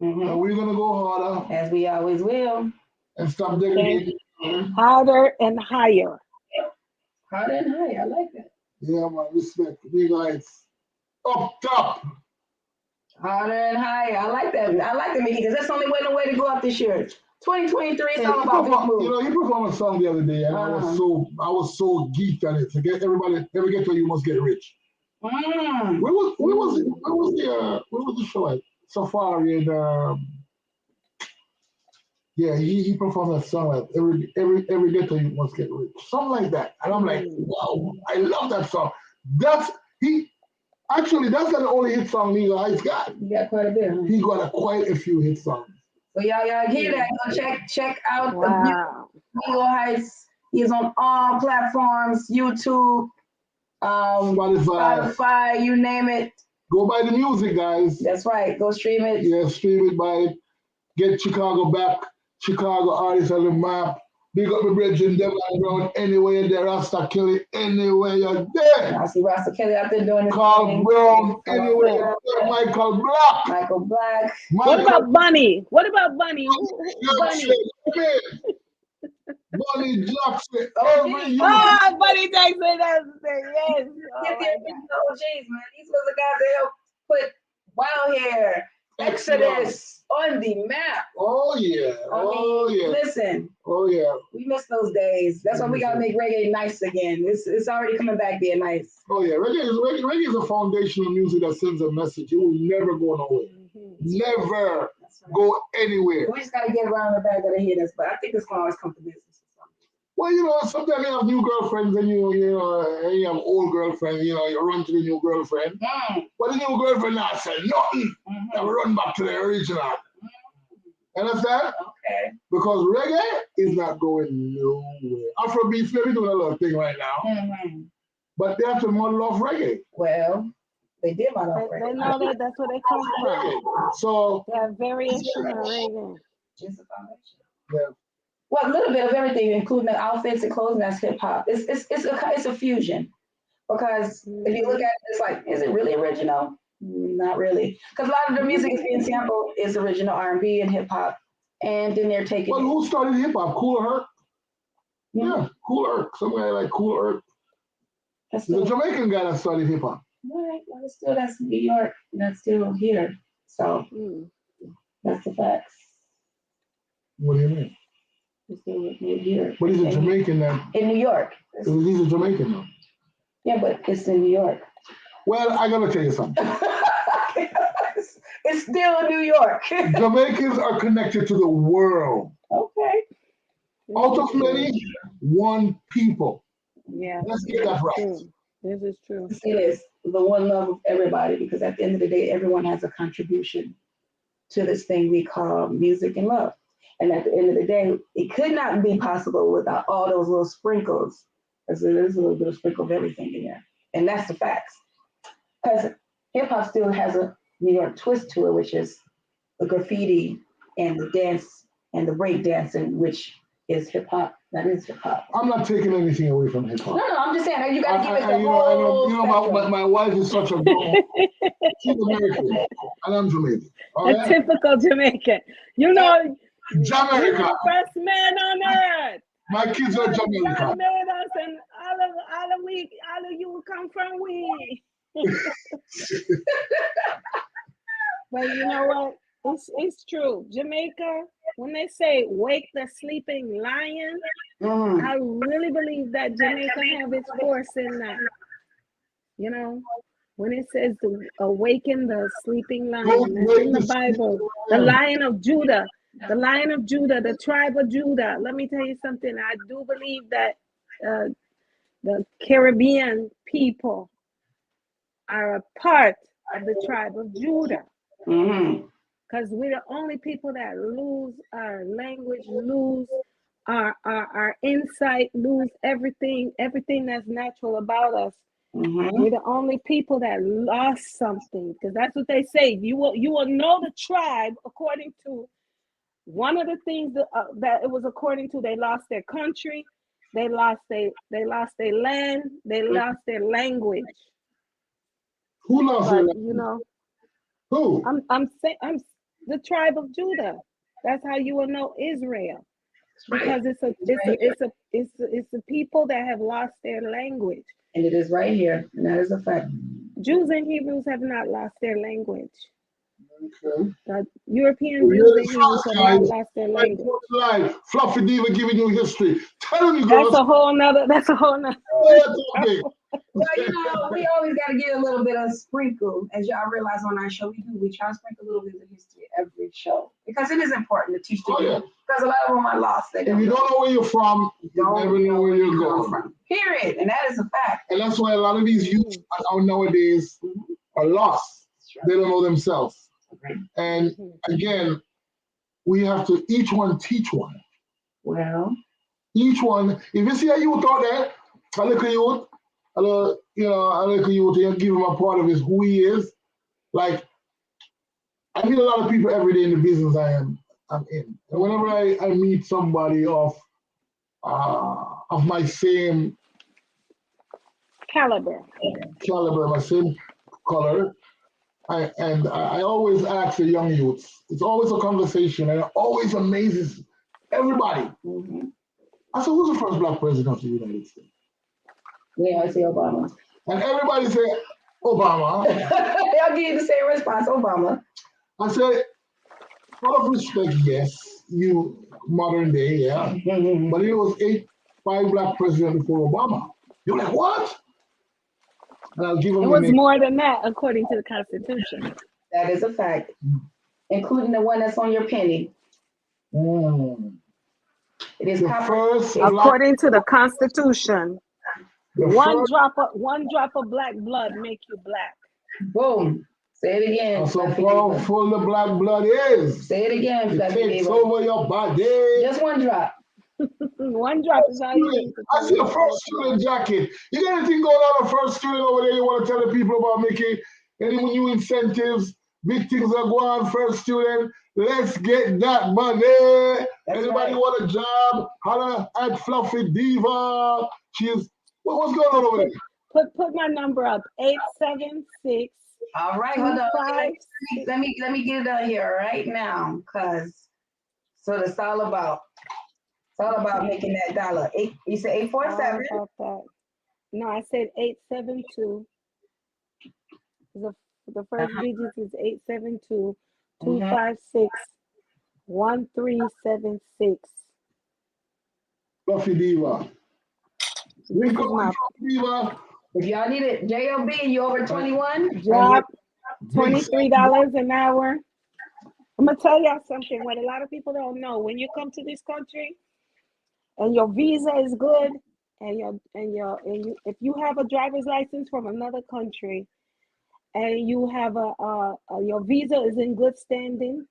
And we're gonna go harder. As we always will. And stop digging harder and higher. Harder and higher. I like that. Yeah, man, respect. Big lights. Up top. Harder and higher. I like that. I like that, Mickey, because that's the only way to go up this year. 2023 is all about big moves. You know, he performed a song the other day, and I was so geeked on it. To get everybody, every ghetto you must get rich. Where was the show at? Safari and yeah, he performed that song like every ghetto you must get rich, something like that. And I'm like, wow, I love that song. That's not the only hit song Legal Heights got. He got quite a bit. Huh? He got quite a few hit songs. So y'all hear that? Go check out the Legal Heights. He's on all platforms, YouTube, Spotify, you name it. Go buy the music, guys. That's right. Go stream it. Yeah, stream it, buy it. Get Chicago back. Chicago artists on the map. Big up the bridge in Devon Brown. Anywhere you're there, Rasta Kelly. Anywhere you're there. I see Rasta Kelly out there doing his Carl Brown. Anywhere you're there. Michael Black. What about Bunny? Bunny. Bunny Jackson. Bunny Jackson. That's the thing. Yes. Get the OGs, man. These were the guys that helped put Wild Hair, Exodus on the map. Oh yeah. Listen. Oh yeah. We miss those days. That's why we gotta make reggae nice again. It's already coming back being nice. Oh yeah, reggae is a foundational music that sends a message. It will never go nowhere. Never. go anywhere. We just gotta get around the back of the head, but I think it's gonna always come to business. Well, you know, sometimes you have new girlfriends and you have old girlfriends, you run to the new girlfriend. But the new girlfriend not say nothing. And run back to the original. Understand? Okay. Because reggae is not going nowhere. Afrobeats, maybe doing a little thing right now. But they have to model off reggae. Well, they did model off reggae. They know that that's where they come from. So they have variation of reggae. Just a foundation. Yeah. Well, a little bit of everything, including the outfits and clothing. That's hip hop. It's a fusion, because if you look at it, it's like, is it really original? Not really, because a lot of the music is being sampled is original R&B and hip hop, and then they're taking. Well, who started hip hop? Kool Herc. Yeah, Kool Herc. Somebody like Kool Herc. That's the Jamaican guy that started hip hop. Right, but that's New York. That's still here. So that's the facts. What do you mean? Here. But he's a Jamaican now. In New York. He's a Jamaican now. Yeah, but it's in New York. Well, I gotta tell you something. It's still New York. Jamaicans are connected to the world. Okay. Out of many, one people. Yeah. Let's get that right. This is true. It is the one love of everybody, because at the end of the day, everyone has a contribution to this thing we call music and love. And at the end of the day, it could not be possible without all those little sprinkles, because there's a little bit of sprinkle of everything in there. And that's the facts. Because hip hop still has a New York twist to it, which is the graffiti and the dance and the break dancing, which is hip hop. That is hip hop. I'm not taking anything away from hip hop. No, I'm just saying you got to give it the whole. My wife is such a girl. She's American, and I'm Jamaican. A typical Jamaican. You know, Jamaica. You're the first man on earth. My kids are Jamaican. God made us, and all of you will come from we. But you know what? It's true. Jamaica, when they say wake the sleeping lion, I really believe that Jamaica have its force in that. You know, when it says to awaken the sleeping lion, that's in the Bible. The Lion of Judah. The Lion of Judah, the tribe of Judah. Let me tell you something. I do believe that the Caribbean people are a part of the tribe of Judah. Because we're the only people that lose our language, lose our insight, lose everything that's natural about us. We're the only people that lost something. Because that's what they say. You will know the tribe according to one of the things that it was according to. They lost their country, they lost their land, they lost their language. Who lost their language? You know, who? I'm the tribe of Judah. That's how you will know Israel, because it's a people that have lost their language. And it is right here, and that is a fact. Jews and Hebrews have not lost their language. Okay. European Jews and Hebrews have not lost their language. Fluffy Diva giving you history. Tell you girls. That's a whole nother. Well, you know, we always got to get a little bit of sprinkle. As y'all realize on our show, we try to sprinkle a little bit of history every show, because it is important to teach the people. Because a lot of them are lost. If you don't know where you're from, you never know where you're going from. Period. And that is a fact. And that's why a lot of these youth nowadays are lost. They don't know themselves. And again, we have to each one teach one. Well, each one. If you see a youth out there, a little youth, a little youth, you give him a part of his who he is. Like, I meet a lot of people every day in the business I'm in. And whenever I meet somebody of my same caliber, my same color, I always ask the young youths. It's always a conversation, and it always amazes everybody. I said, who's the first black president of the United States? Yeah, I say Obama. And everybody say, Obama. I'll give you the same response, Obama. I said, out of respect, yes, you modern day, yeah. But it was 5 black presidents before Obama. You're like, what? And I'll give them. It was more than that, according to the Constitution. That is a fact. including the one that's on your penny. It is according to the Constitution. One drop of black blood make you black. Boom. Say it again. That's how powerful the black blood is. Say it again. It takes over your body. Just one drop. One drop is all you need. I see a first student jacket. You got anything going on a first student over there you want to tell the people about making any new incentives? Big things are going on first student. Let's get that money. Anybody want a job? Holla at Fluffy Diva. What's going on over there? Put my number up. 876. All right, hold on. Let me get it out here right now, cause so it's all about making that dollar. You said 847. No, I said 872. The first digit is 872 256 1376. Fluffy Diva. If y'all need it, JOB, you over 21? Job, $23 an hour. I'm gonna tell y'all something. What a lot of people don't know: when you come to this country, and your visa is good, and if you have a driver's license from another country, and you have your visa is in good standing,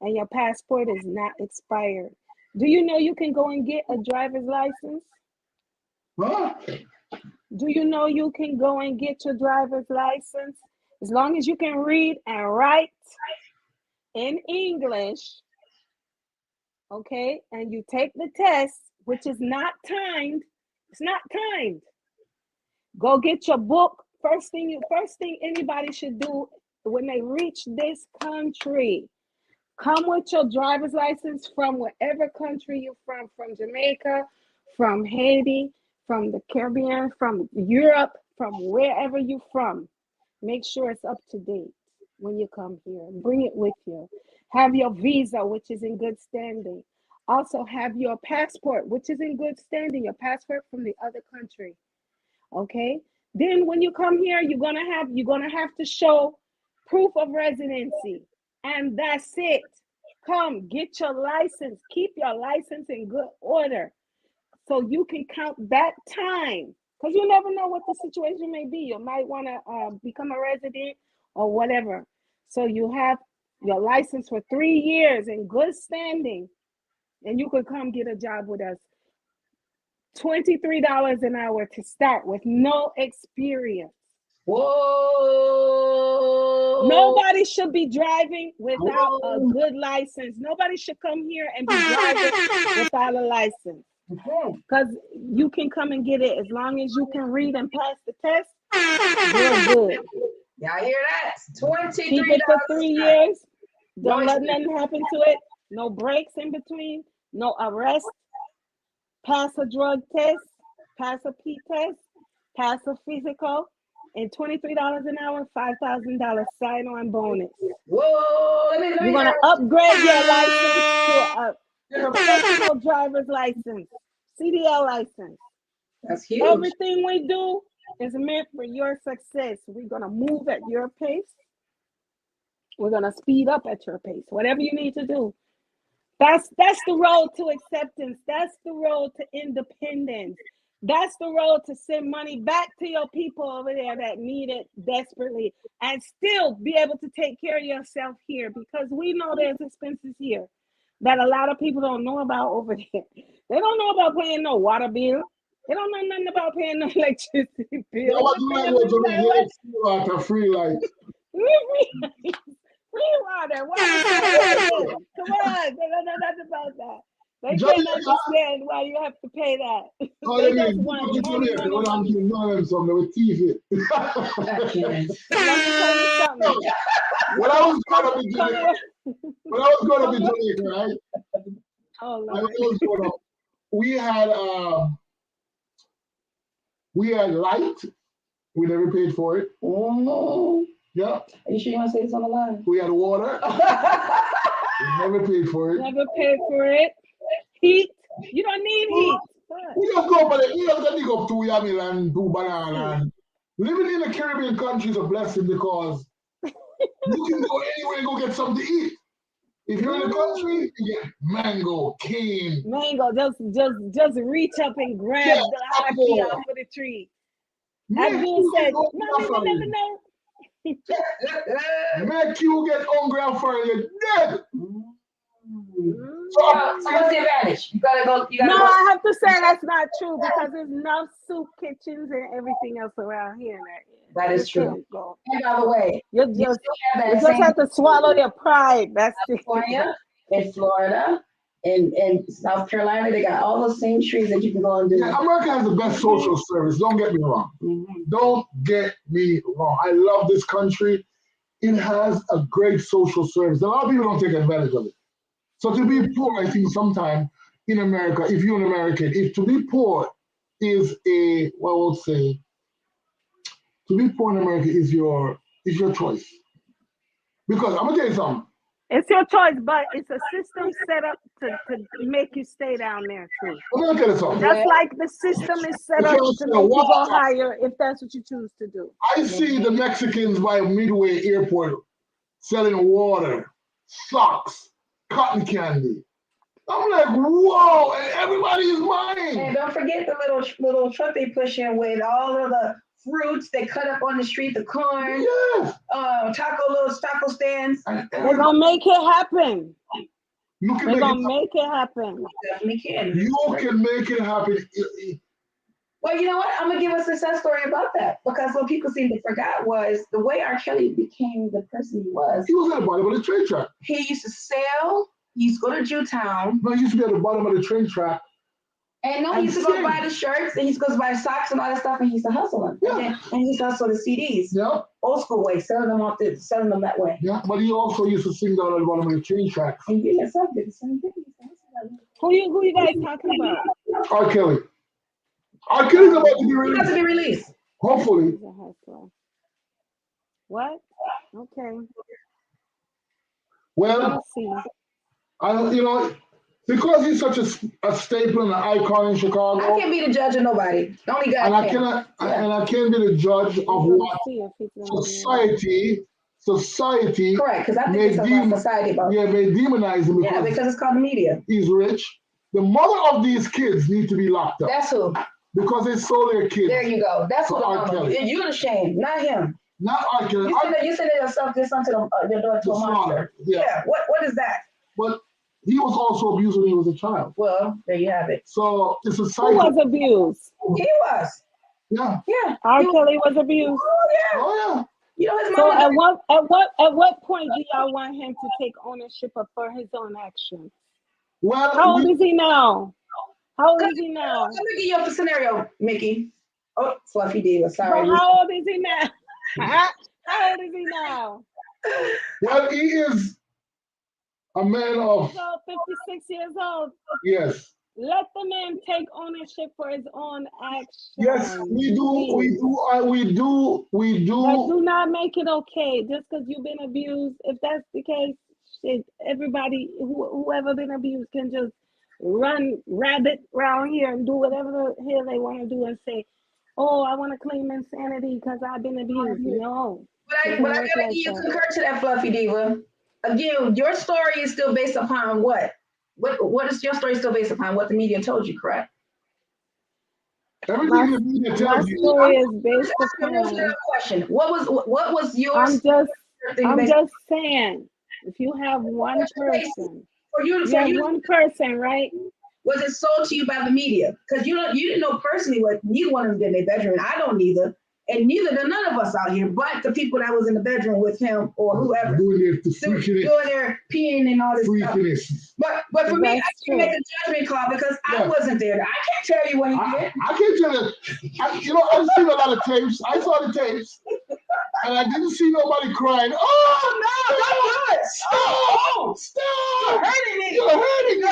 and your passport is not expired. Do you know you can go and get a driver's license? Huh? Do you know you can go and get your driver's license as long as you can read and write in English, okay? And you take the test, which is not timed. It's not timed. Go get your book. First thing anybody should do when they reach this country, come with your driver's license from whatever country you're from Jamaica, from Haiti, from the Caribbean, from Europe, from wherever you're from. Make sure it's up to date when you come here. Bring it with you. Have your visa, which is in good standing. Also have your passport, which is in good standing, your passport from the other country. Okay? Then when you come here, you're gonna have to show proof of residency. And that's it. Come get your license. Keep your license in good order, so you can count that time, because you never know what the situation may be. You might want to become a resident or whatever. So you have your license for 3 years in good standing, and you could come get a job with us. $23 an hour to start with no experience. Whoa! Nobody should be driving without a good license. Nobody should come here and be driving without a license. Because you can come and get it as long as you can read and pass the test. You're good. Y'all hear that? $23. Keep it for 3 years. Don't let nothing happen to it. No breaks in between. No arrest. Pass a drug test. Pass a P test. Pass a physical. And $23 an hour, $5,000 sign-on bonus. Whoa! You're gonna upgrade your license to a professional driver's license, CDL license. That's huge. Everything we do is meant for your success. We're gonna move at your pace. We're gonna speed up at your pace. Whatever you need to do. That's the road to acceptance. That's the road to independence. That's the road to send money back to your people over there that need it desperately, and still be able to take care of yourself here, because we know there's expenses here that a lot of people don't know about over there. They don't know about paying no water bill. They don't know nothing about paying no electricity bill. Free light. Free water. Come on. They don't know nothing about that. They can't understand why you have to pay that. They just want money. With TV. Let me tell you something. When I was going to be Jamaica, right? Oh, Lord. We had light. We never paid for it. Oh. Yeah. Are you sure you want to say this on the line? We had water. We never paid for it. Never paid for it. Heat. You don't need heat. We just go for it. We just dig up 2 yamil and 2 banana. Living in the Caribbean country is a blessing, because you can go anywhere and go get something to eat. If you're in the country, you get mango, cane. Mango, just reach up and grab the hockey off of the tree. Abdul said, "Mommy, you never know." Make you get hungry and for you dead. So what's the advantage? You gotta go. I have to say that's not true because there's enough soup kitchens and everything else around here. That is true. And by the way, you just have to swallow your pride. That's California, in Florida, in South Carolina, they got all those same trees that you can go and do. Yeah, America has the best social service. Don't get me wrong. Don't get me wrong. I love this country. It has a great social service. A lot of people don't take advantage of it. So to be poor, I think sometimes in America, if you're an American, if to be poor is a, well, I would say, to be poor in America is your choice. Because I'm gonna tell you something. It's your choice, but it's a system set up to make you stay down there too. I'm gonna tell you something. That's like the system is set up to make you go higher if that's what you choose to do. I see the Mexicans by Midway Airport selling water, socks, cotton candy. I'm like, whoa, and everybody is mine. And don't forget the little truck they push in with all of the fruits they cut up on the street, the corn, taco stands. They're gonna make it happen. They're gonna make it happen. You definitely can. You can make it happen. Well, you know what? I'm gonna give a success story about that because what people seem to forget was the way R. Kelly became the person he was. He was at the bottom of the train track. He used to sail. He used to go to Jewtown. No, he used to be at the bottom of the train track. And no, he used to go buy the shirts and he used to go buy socks and all that stuff and he used to hustle them. Yeah. And he used to hustle the CDs. Yeah. Old school way, selling them that way. Yeah, but he also used to sing down at the bottom of the train track. And you yourself did the same thing. Who you guys talking about? R. Kelly. R. Kelly's about to be released. About to be released. Hopefully. What? Okay. Well, because he's such a staple and an icon in Chicago. I can't be the judge of nobody. Only God can. And I can't be the judge of what society. Correct, because I think it's about society about. Yeah, they demonize him because it's called the media. He's rich. The mother of these kids need to be locked up. That's who. Because they sold their kids. There you go. That's who the mama. You're ashamed, not him. Not R. Kelly. You said yourself did something to your daughter to a monster. Yeah. What is that? But he was also abused when he was a child. Well, there you have it. So it's a cycle. Who was abused? He was. Yeah. Yeah. R. Kelly was abused. Oh yeah. Oh yeah. You know his so mama. At what point do y'all want him to take ownership for his own actions? Well, how old is he now? How old is he now? Let me give you a scenario, Mickey. Oh, Fluffy Diva. Sorry. But how old is he now? How old is he now? Well, he is a man of 56 years old. Yes. Let the man take ownership for his own actions. Yes, we do. But do not make it okay just because you've been abused. If that's the case, shit, everybody whoever been abused can just run rabbit around here and do whatever the hell they want to do and say, "Oh, I want to claim insanity because I've been abused." No. But I gotta you concur to that, Fluffy Diva. Again, your story is still based upon what? What is your story still based upon? What the media told you, correct? Everything the media tells you. My story is based upon. Question: What was your? I'm just saying. If you have one person, you have one person, right? Was it sold to you by the media? Because you didn't know personally what neither one of them did in their bedroom. I don't either. And neither do none of us out here, but the people that was in the bedroom with him or whoever. Doing their peeing and all this stuff. But for me, I can make a judgment call because I wasn't there. I can't tell you what he did. I can't tell you. I've seen a lot of tapes. I saw the tapes. And I didn't see nobody crying. Oh, no. Stop. You're hurting me. You're hurting me.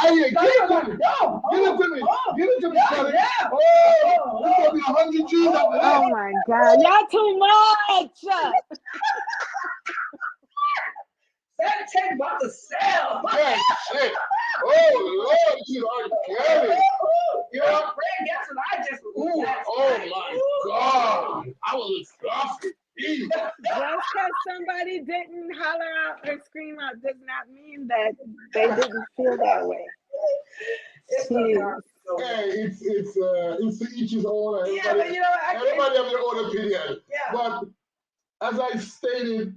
Give it to me. Give it to me, brother. Oh, there's going to be 100 G's up there. Oh, my God. Y'all too much. Take about the cell. Shit. Oh, Lord, you are Kelly. Yeah, Fred, guess what I just oh, my God. I was exhausted. Just because somebody somebody didn't holler out or scream out does not mean that they didn't feel that way. Hey, it's to each his own. Yeah, but you know what? Everybody have their own opinion. Yeah. But as I stated,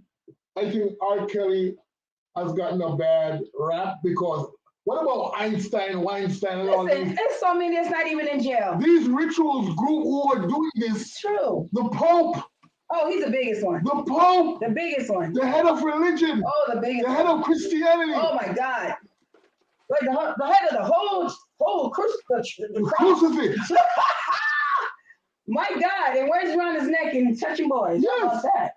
I think R. Kelly has gotten a bad rap because what about Einstein, Weinstein, and all Listen, these? there's so many that's not even in jail. These rituals group who are doing this. It's true. The Pope. Oh, he's the biggest one. The Pope. The biggest one. The head of religion. Oh, the biggest. The head of Christianity. Oh my God. Like the head of the whole crucifix. My God, and wears around his neck and touching boys. Yes. How about that?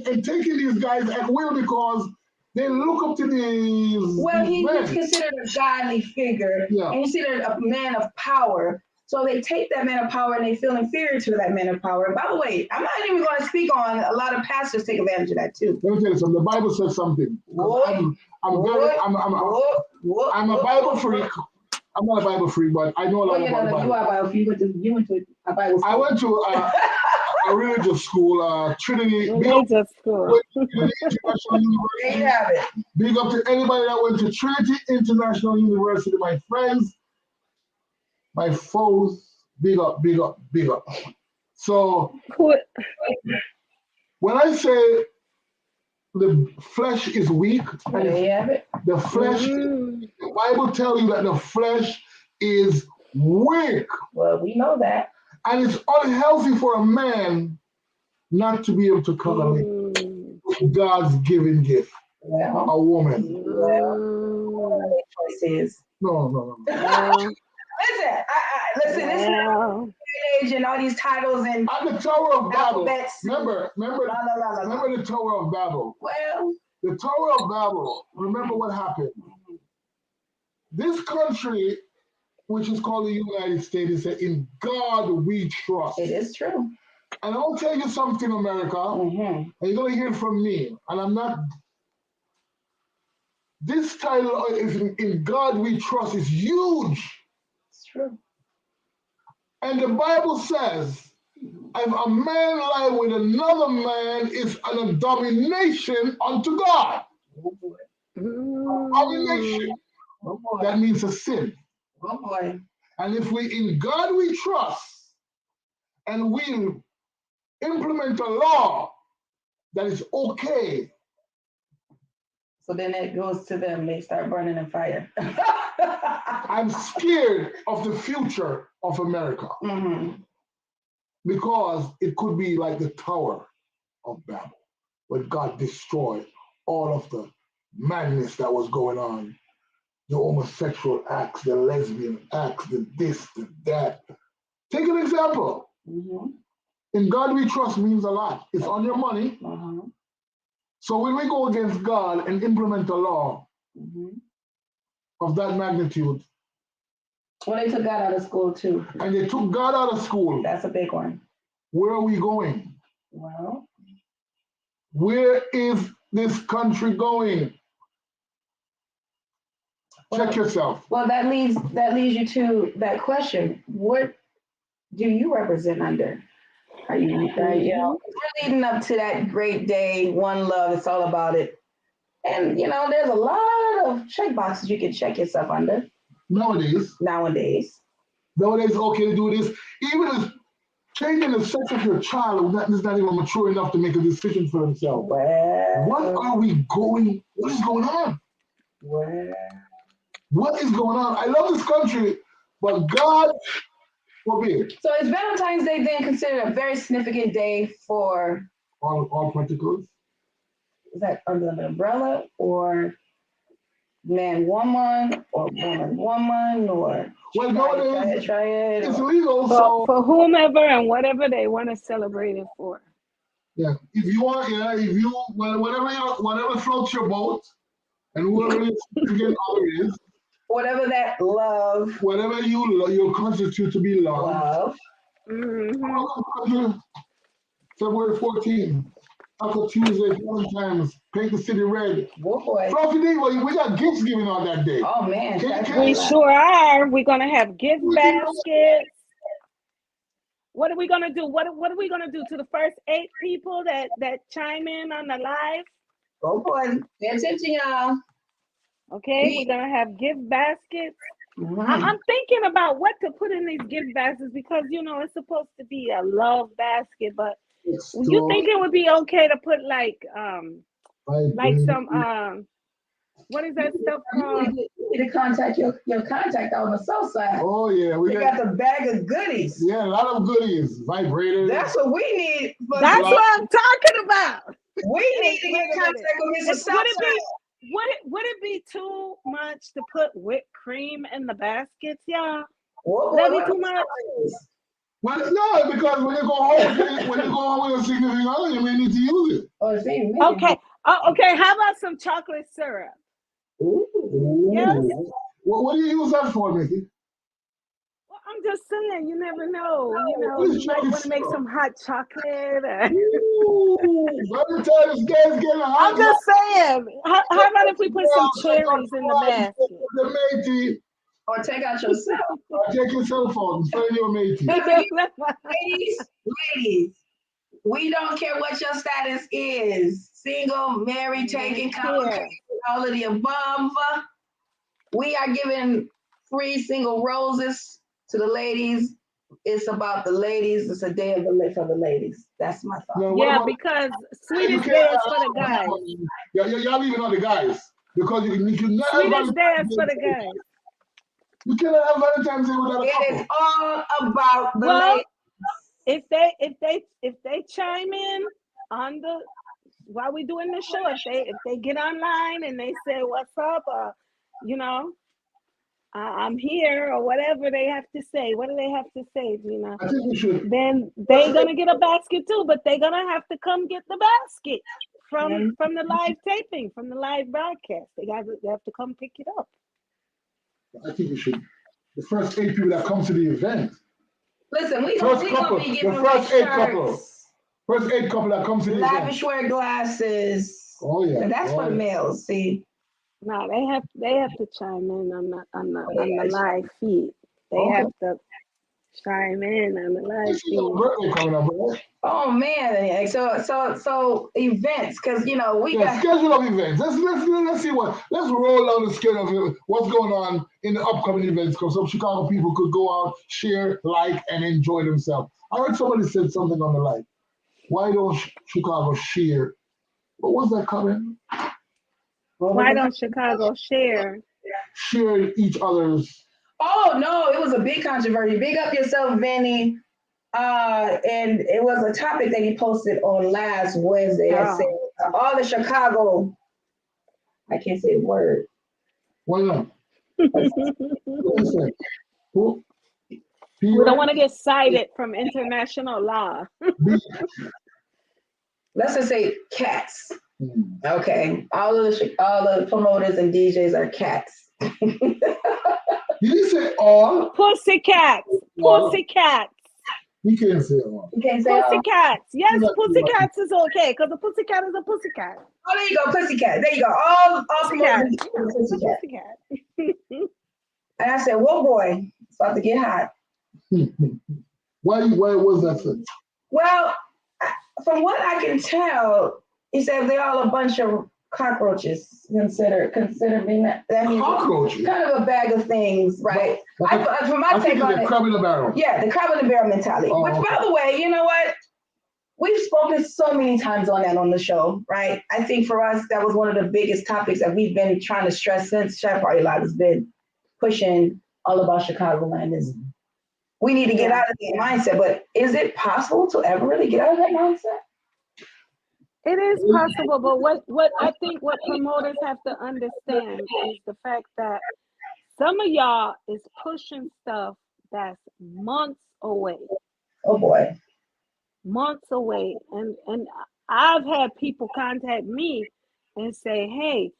And taking these guys at will because they look up to these. Well, these men. he's considered a godly figure, Yeah. and he's considered a man of power. So they take that man of power and they feel inferior to that man of power. And by the way, I'm not even going to speak on a lot of pastors take advantage of that too. Let me tell you something. The Bible says something. I'm a Bible freak. I'm not a Bible freak, but I know a lot about the Bible. You are Bible freak. You went to a Bible school. I went to a religious school, Trinity. Religious school. International University. There you have it. Big up to anybody that went to Trinity International University, my friends, my foes. Big up, big up, big up. So when I say the flesh is weak, There you have it. the flesh, the Bible tells you that the flesh is weak. Well, we know that. And it's unhealthy for a man not to be able to covenant with God's given gift. Well, A woman. well, choice is. No. Listen, this is age and all these titles and At the Tower of Babel. alphabets. Remember the Tower of Babel. Well, The Tower of Babel, remember what happened. This country, which is called the United States, is that in God we trust. it is true. And I'll tell you something, America, and you're going to hear from me, and I'm not. This title is in God we trust is huge. It's true. And the Bible says, if a man lie with another man, is an abomination unto God. Oh boy. Abomination. Oh boy. That means a sin. Oh boy. And if we in God we trust, and we implement a law that is okay. So then it goes to them. They start burning in fire. I'm scared of the future of America because it could be like the Tower of Babel, where God destroyed all of the madness that was going on, the homosexual acts, the lesbian acts, the this, the that. Take an example. In God we trust means a lot. It's on your money. So when we go against God and implement a law of that magnitude. Well, they took God out of school too. And they took God out of school. That's a big one. Where are we going? Well, where is this country going? Check yourself. Well, that leads you to that question. What do you represent under? Are you we're leading up to that great day, one love, it's all about it. And there's a lot of check boxes you can check yourself under. Nowadays, it's okay to do this. Even if changing the sex of your child is not even mature enough to make a decision for themselves. Well, what is going on? Well, what is going on? I love this country, but God forbid. So is Valentine's Day then considered a very significant day for all particles? Is that under the umbrella or man woman or woman or triad? It's legal. For whomever and whatever they want to celebrate it for. Yeah, if you want, whatever floats your boat, and whoever is again other is. Whatever that love. Whatever you constitute to be love. February 14th. Uncle Tuesday, Valentine's, paint the city red. Oh boy. Fluffy D, we got gifts giving out that day. Oh man. We sure are. We're gonna have gift baskets. What are we gonna do? What are we gonna do to the first 8 people that chime in on the live? Go for it. Pay attention, y'all. Okay, we're gonna have gift baskets. I'm thinking about what to put in these gift baskets because it's supposed to be a love basket, but you think it would be okay to put like some what is that stuff called? You need to contact your contact on the south side. Oh yeah, we got the bag of goodies. Yeah, a lot of goodies, vibrators. That's what we need. That's what I'm talking about. We need to get in contact with Mr. Southside. Would it be too much to put whipped cream in the baskets, y'all? Would that be too much? Well, it's not because when you go home with a significant other, you may need to use it. Okay. Okay. How about some chocolate syrup? Ooh. Yes. What do you use that for, Mickey? Well, I'm just saying, you never know. You might want to make some hot chocolate. Valentines guys getting hot. I'm just saying. How about if we put some cherries in the basket? The matey. Or take out yourself. Or take your cell phone. Send your matey. Ladies, we don't care what your status is. Single, married, taken, complicated, all of the above. We are giving free single roses to the ladies. It's about the ladies. It's a day of for the ladies. That's my thought. No, because sweetest day is for the guys. Y'all leaving on the guys because you never. Sweetest day is for the guys. You cannot have Valentine's Day without a couple. It is all about the ladies. If they chime in on while we doing the show, if they get online and they say what's up, I'm here or whatever they have to say. What do they have to say, Gina? I think we should. Then they're gonna get a basket too, but they're gonna have to come get the basket from the live taping, from the live broadcast. They have to come pick it up. I think we should. The first 8 people that come to the event. Listen, we gonna be giving the first 8 shirts. First 8 couple that come to the event. Lavish wear glasses. Oh yeah. And that's for the males. See. No, they have to chime in on the live feed. They have to chime in on the live feed. Oh man! So events, because we got schedule of events. Let's see let's roll down the schedule of what's going on in the upcoming events, because some Chicago people could go out, share, like, and enjoy themselves. I heard somebody said something on the live. Why don't Chicago share? What was that comment? Why don't Chicago share? Share each other's. Oh no, it was a big controversy. Big up yourself, Vinny. And it was a topic that he posted on last Wednesday that said all the Chicago. I can't say the word. Why not? We don't want to get cited from international law. Let's just say cats. Okay, all the promoters and DJs are cats. Did you say all? Pussycats. Pussycats. You can't say all. You can't say pussycats. Yes, pussycats is okay because a pussycat is a pussycat. Oh, there you go, pussycat. There you go. All pussycat. And I said, whoa, boy, it's about to get hot. Why was that so? Well, from what I can tell, he said they're all a bunch of cockroaches. Consider being that means cockroaches. Kind of a bag of things, right? From my take on it, crab in the barrel. Yeah, the crab in the barrel mentality. Which, by the way, you know what? We've spoken so many times on that on the show, right? I think for us, that was one of the biggest topics that we've been trying to stress since Chef Party Live has been pushing all about Chicagoland. Is we need to get out of that mindset. But is it possible to ever really get out of that mindset? It is possible, but what I think what promoters have to understand is the fact that some of y'all is pushing stuff that's months away. Oh boy. Months away. And I've had people contact me and say, hey,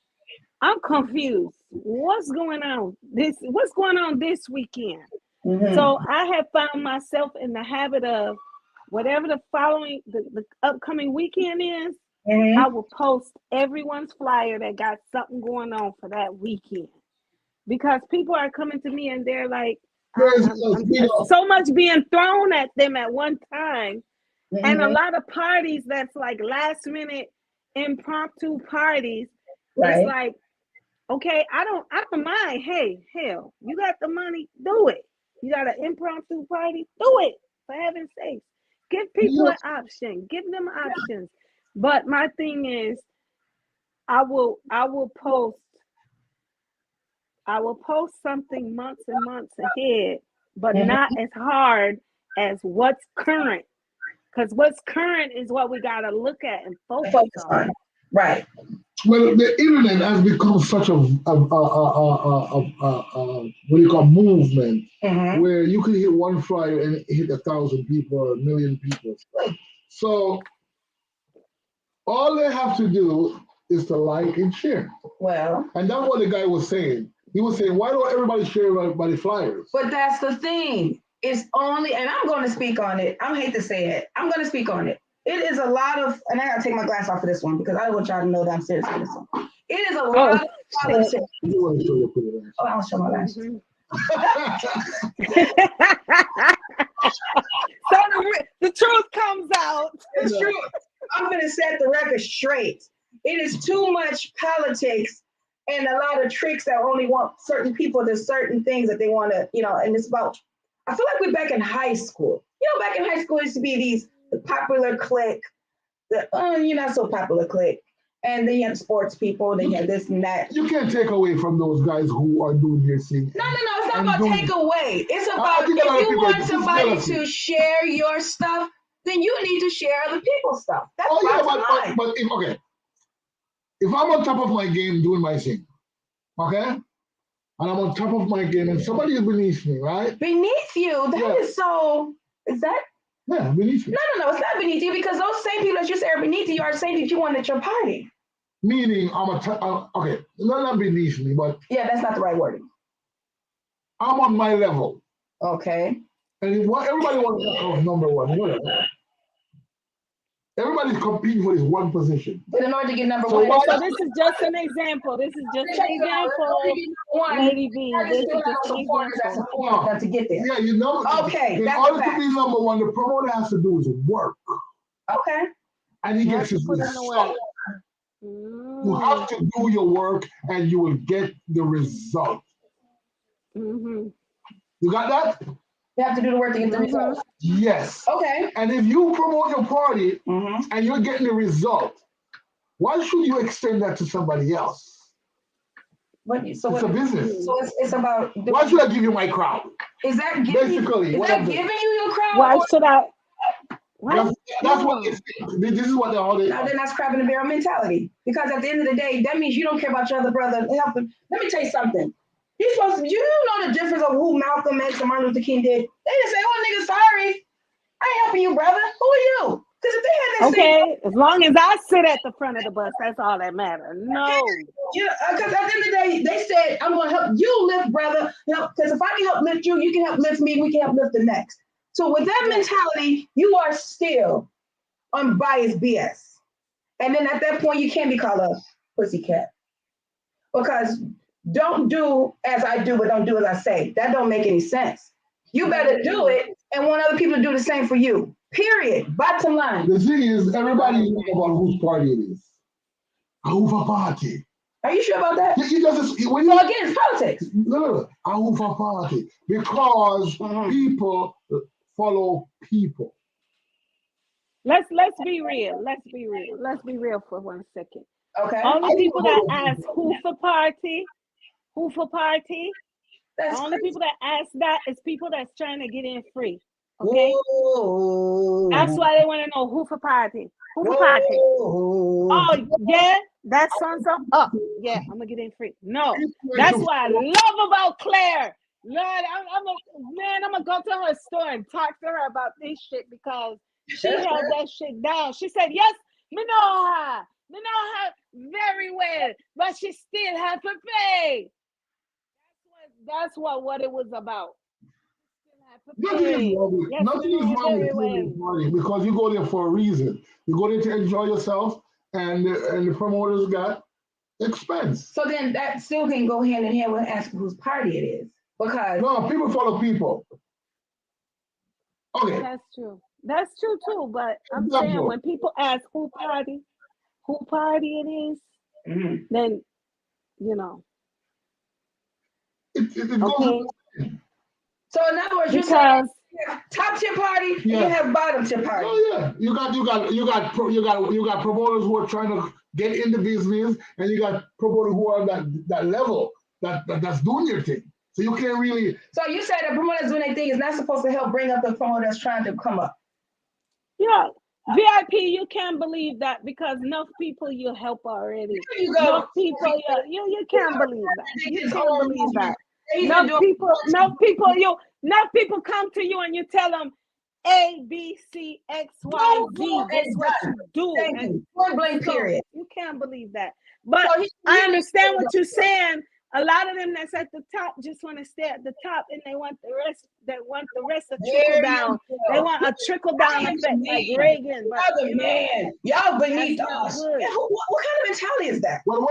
I'm confused. What's going on this weekend? Mm-hmm. So I have found myself in the habit of whatever the upcoming weekend is, I will post everyone's flyer that got something going on for that weekend. Because people are coming to me and they're like, So much being thrown at them at one time, and a lot of parties that's like last minute impromptu parties. It's like, okay, I don't mind. Hey, hell, you got the money, do it. You got an impromptu party, do it. For heaven's sake, give people an option. Give them options. But my thing is, I will post something months and months ahead, but not as hard as what's current. Because what's current is what we got to look at and focus on. Right. Well, the internet has become such a what do you call movement, where you can hit one flyer and hit 1,000 people or 1,000,000 people. So all they have to do is to like and share. Well, and that's what the guy was saying. He was saying, why don't everybody share everybody flyers? But that's the thing. It's only, and I'm going to speak on it. I hate to say it. I'm going to speak on it. It is a lot of, and I got to take my glass off for this one because I want y'all to know that I'm serious for this one. It is a lot of politics. You want to show your pretty glass? Oh, I'll show my glass. So the truth comes out. It's true. I'm going to set the record straight. It is too much politics and a lot of tricks that only want certain people to certain things that they want to, and it's about, I feel like we're back in high school. Back in high school, it used to be the popular clique, you're not so popular clique. And then you have sports people, then you have this and that. You can't take away from those guys who are doing their thing. No, it's not about take away. It's about if you want somebody to share your stuff, then you need to share other people's stuff. That's but if I'm on top of my game doing my thing, okay? And I'm on top of my game and somebody is beneath me, right? Beneath you? That is so, is that? Yeah, beneath you. No, it's not beneath you because those same people that you say are beneath you are the same people you want at your party. Meaning, okay, not beneath me, but. Yeah, that's not the right wording. I'm on my level. Okay. And everybody wants to number one, whatever. Everybody's competing for this one position. But in order to get number one. So this is just an example. Lady B. This is just an example. To get there. Yeah, Okay. In order to be number one, the promoter has to do is work. Okay. And he gets his result. You have to do your work and you will get the result. You got that? You have to do the work to get the result. Yes. Okay. And if you promote your party and you're getting the result, why should you extend that to somebody else? It's a business. So it's about. Why should I give you my crowd? Is that giving basically you your crowd? Why should I? That's what this is what they're all. Now then, that's crab in the barrel mentality. Because at the end of the day, that means you don't care about your other brother. Let me tell you something. You know the difference of who Malcolm X and Martin Luther King did. They didn't say, "Oh, nigga, sorry, I ain't helping you, brother." Who are you? Because if they had that as long as I sit at the front of the bus, that's all that matters. No. Because at the end of the day, they said, "I'm going to help you lift, brother." Because if I can help lift you, you can help lift me. We can help lift the next. So with that mentality, you are still unbiased BS. And then at that point, you can't be called a pussycat. Because don't do as I do, but don't do as I say. That don't make any sense. You better do it and want other people to do the same for you. Period. Bottom line. The thing is, everybody knows about whose party it is. A Hoover party. Are you sure about that? So again, it's politics. No. A Hoover party. Because people follow people. Let's be real. Let's be real for 1 second. Okay. Only people that ask who for party. The only people that ask that is people that's trying to get in free. Okay. Whoa. That's why they want to know who for party. Oh yeah, that's some. Yeah, I'm gonna get in free. No, that's what I love about Claire. Lord, I'm gonna go to her store and talk to her about this shit because she held that shit down. She said, "Yes, me know her very well, but she still have to pay." That's what it was about. Nothing is wrong with party because you go there for a reason. You go there to enjoy yourself, and the promoters got expense. So then that still can go hand in hand with asking whose party it is. Because no, people follow people. Okay. That's true. That's true too. But I'm saying when people ask who party it is, then you know. It Okay. So in other words, you say top tier party, and you have bottom tier party. Oh yeah, you got promoters who are trying to get in the business, and you got promoters who are that level that's doing their thing. So you can't really. So you said the promoters doing their thing is not supposed to help bring up the promoter that's trying to come up. Yeah, VIP, you can't believe that because enough people you help already. There you go. Enough people, you can't believe that. You can't believe that. Enough people come to you and you tell them A, B, C, X, Y, Z. That's what you do. Point blank, period. You can't believe that. But I understand what you're saying. A lot of them that's at the top just want to stay at the top, and they want the rest. They want the rest to trickle down. They want a trickle down effect like Reagan. But man, y'all beneath us. Yeah, what kind of mentality is that? Well,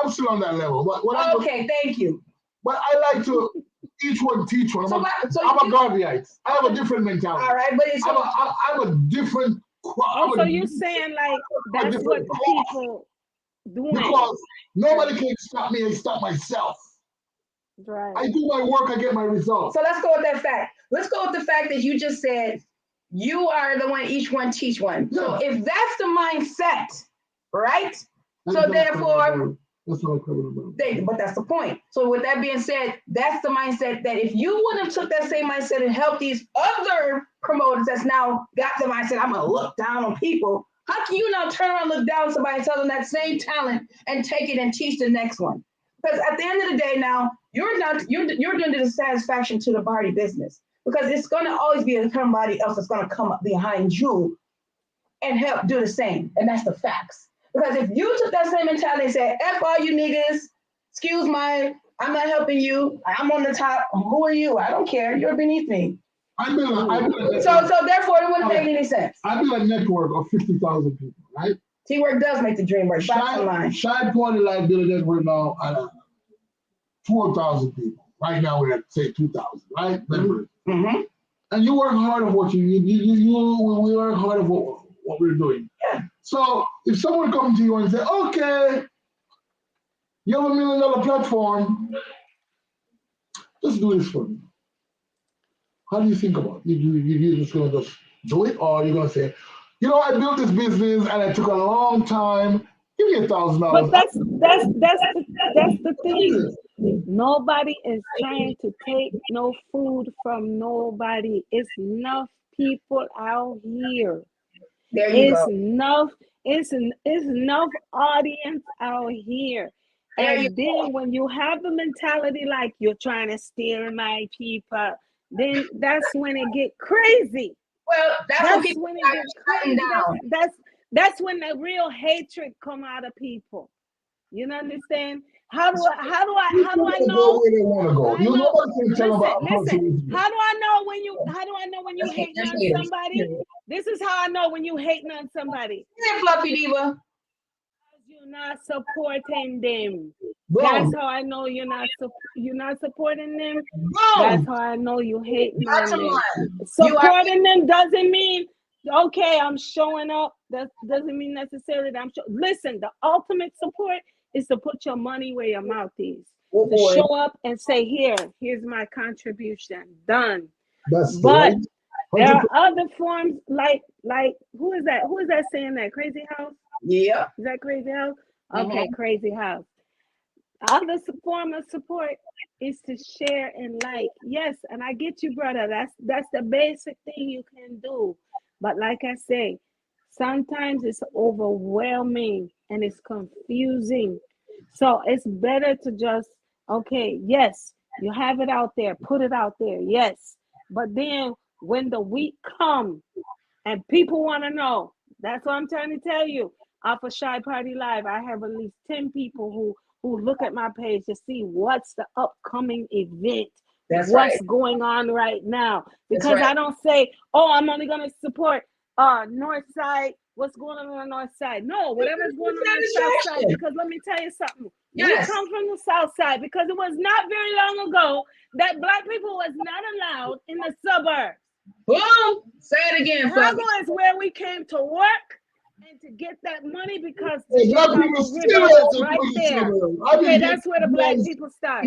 I'm still on that level. But thank you. But I like to each one teach one. I'm a Garveyite. I have a different mentality. All right, but it's I'm a different. So you're saying like that's what people doing? Because nobody can stop me and stop myself. Right. I do my work, I get my results. So let's go with that fact. Let's go with the fact that you just said you are the one, each one teach one. Yeah. So if that's the mindset, right? So therefore, but that's the point. So with that being said, that's the mindset that if you would have took that same mindset and helped these other promoters that's now got the mindset, I'm gonna look down on people. How can you now turn around, look down on somebody and tell them that same talent and take it and teach the next one? Because at the end of the day, now you're doing the satisfaction to the party business, because it's gonna always be somebody else that's gonna come up behind you and help do the same, and that's the facts. Because if you took that same mentality and said, F all you niggas, I'm not helping you, I'm on the top, who are you? I don't care, you're beneath me. So therefore it wouldn't make any sense. I built a network of 50,000 people, right? Teamwork does make the dream work. Shy Party Live built a network now at 4,000 people. Right now we're at say 2,000, right? Mm-hmm. And you work hard of what we work hard of what we're doing. Yeah. So if someone comes to you and say, okay, you have $1 million platform, just do this for me. How do you think about it? You just gonna just do it, or you're gonna say, I built this business and it took a long time. Give me $1,000. But that's the thing. Nobody is trying to take no food from nobody. It's enough people out here. There you go. It's enough audience out here. And then when you have the mentality like you're trying to steer my people, then that's when it get crazy. Well, that's when it gets crazy. That's when the real hatred come out of people. You know, understand? How do I know? Listen. How do I know when you hate on somebody? This is how I know when you hating on somebody. Yeah, Fluffy Diva. You're not supporting them. That's how I know you're not supporting them. That's how I know you hating on them. Supporting them doesn't mean okay, I'm showing up. That doesn't mean necessarily that I'm listen, the ultimate support is to put your money where your mouth is. To show up and say, here's my contribution. Done. But there are other forms like who is that? Who is that saying that? Crazy House? Yeah. Is that Crazy House? Okay, Crazy House. Other form of support is to share and like. Yes, and I get you, brother. That's the basic thing you can do. But like I say, sometimes it's overwhelming and it's confusing. So it's better to just, okay, yes, you have it out there, put it out there, yes. But then when the week comes and people want to know, that's what I'm trying to tell you. Off of Shy Party Live, I have at least 10 people who look at my page to see what's the upcoming event. What's going on right now. Because I don't say, I'm only going to support North Side. What's going on the North Side? No, whatever's going on the South Side. Because let me tell you something. Yes. We come from the South Side because it was not very long ago that Black people was not allowed in the suburbs. Boom! Say it again. Chicago is where we came to work and to get that money because the Hey, Black Chicago people River still was right there. Okay, here. that's where the Black people start.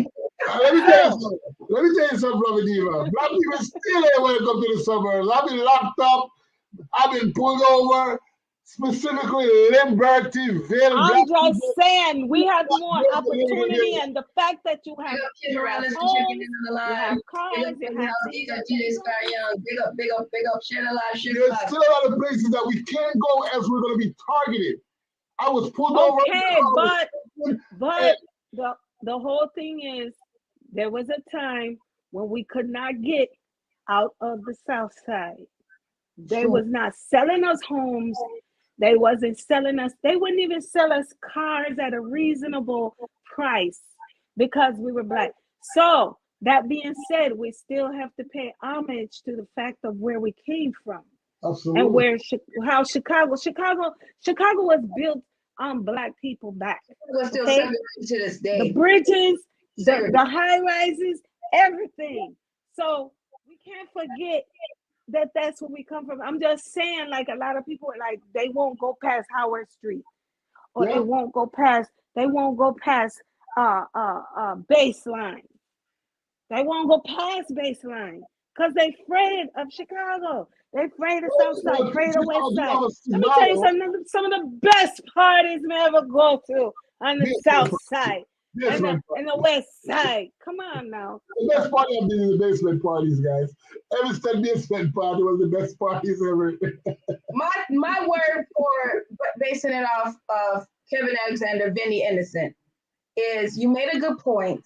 Let me tell you something, Brother Diva. Black people still here when it comes to the suburbs. I've been locked up. I've been pulled over. Specifically, Liberty, Ville. I'm just saying we have more opportunity, and the fact that you have homes, you have cars, you have big up, share the live, share There's still a lot of places that we can't go as we're going to be targeted. I was pulled over. Okay, but the whole thing is there was a time when we could not get out of the South Side. They was not selling us homes. They wasn't selling us. They wouldn't even sell us cars at a reasonable price because we were Black. So that being said, we still have to pay homage to the fact of where we came from. Absolutely. And how Chicago was built on Black people back. We're still to this day. The bridges, the high rises, everything. So we can't forget that that's where we come from. I'm just saying, like a lot of people, like they won't go past Howard Street, or they won't go past Baseline. They won't go past Baseline because they afraid of Chicago. They afraid of South Side, afraid of West Side. Let me tell you something. Some of the best parties we ever go to on the South Side. And the West Side. Come on now. The best party I've been in the basement parties, guys. Every step basement party was the best parties ever. my word for basing it off of Kevin Alexander, Vinny Innocent, is you made a good point,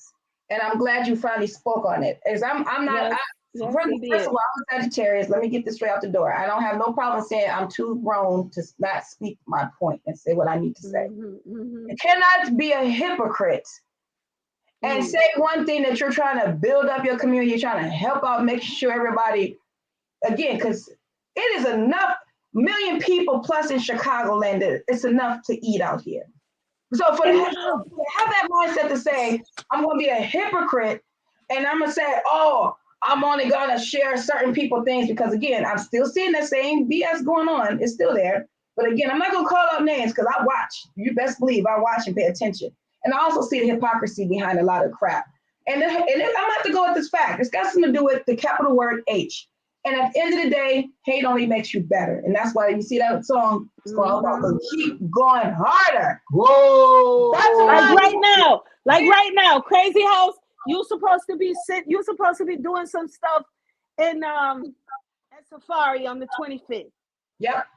and I'm glad you finally spoke on it. First of all, I'm a Sagittarius. Let me get this straight out the door. I don't have no problem saying I'm too grown to not speak my point and say what I need to say. You cannot be a hypocrite and say one thing that you're trying to build up your community, you're trying to help out, make sure everybody, again, because it is enough, million people plus in Chicagoland, it's enough to eat out here. So to have that mindset to say, I'm going to be a hypocrite and I'm going to say, oh, I'm only going to share certain people things because, again, I'm still seeing that same BS going on. It's still there. But, again, I'm not going to call out names because I watch. You best believe I watch and pay attention. And I also see the hypocrisy behind a lot of crap. And I'm going to have to go with this fact. It's got something to do with the capital word H. And at the end of the day, hate only makes you better. And that's why you see that song, it's called Keep Going Harder. Whoa! Like right now, Crazy House, you're supposed to be doing some stuff in at Safari on the 25th. Yep.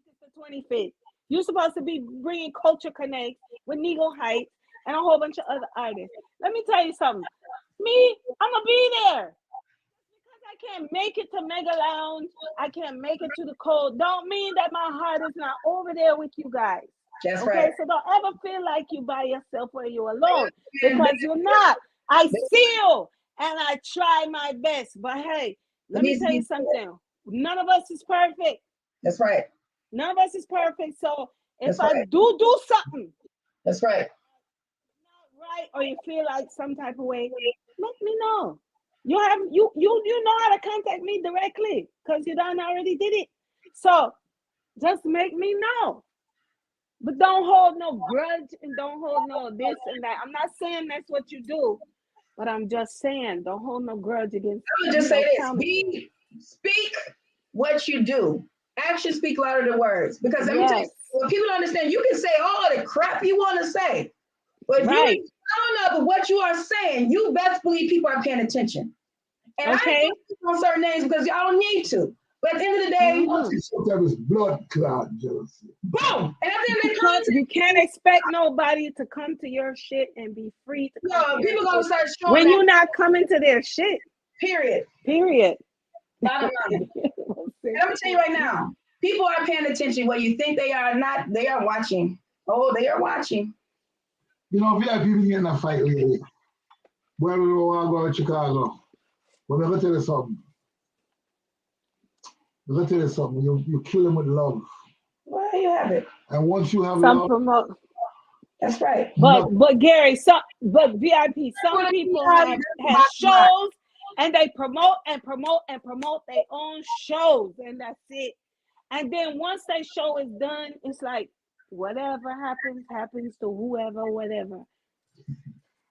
It's the 25th. You're supposed to be bringing Culture Connect with Nego Heights and a whole bunch of other artists. Let me tell you something. I'm going to be there. Because I can't make it to Mega Lounge, I can't make it to the Cold, don't mean that my heart is not over there with you guys. That's okay? Right. So don't ever feel like you by yourself or you're alone. Because you're not. I see you and I try my best. But hey, let me tell you something. None of us is perfect. That's right. None of us is perfect. So if I do something. That's right. Not right, or you feel like some type of way, let me know. You know how to contact me directly because you done already did it. So just make me know. But don't hold no grudge and don't hold no this and that. I'm not saying that's what you do, but I'm just saying don't hold no grudge against. I'm gonna just say this: speak what you do. Actions speak louder than words. Because let me tell you, when people don't understand, you can say all the crap you want to say, but if you don't know what you are saying, you best believe people are paying attention. And I ain't on certain names because y'all don't need to. But at the end of the day, sometimes blood clot jealousy. Boom! And at the end of the day, you can't expect nobody to come to your shit and be free to come. People gonna start showing when you're not coming to their shit. Period. Bottom line. And I'm gonna tell you right now, people are paying attention. Whether you think they are or not, they are watching. Oh, they are watching. You know, VIP been getting a fight lately. Where we want to go to Chicago. But I'm gonna tell you something. You kill him with love. Well, you have it. And once you have love, That's right. But Gary, but VIP, some people have shows and they promote their own shows, and that's it. And then once their show is done, it's like whatever happens to whoever, whatever.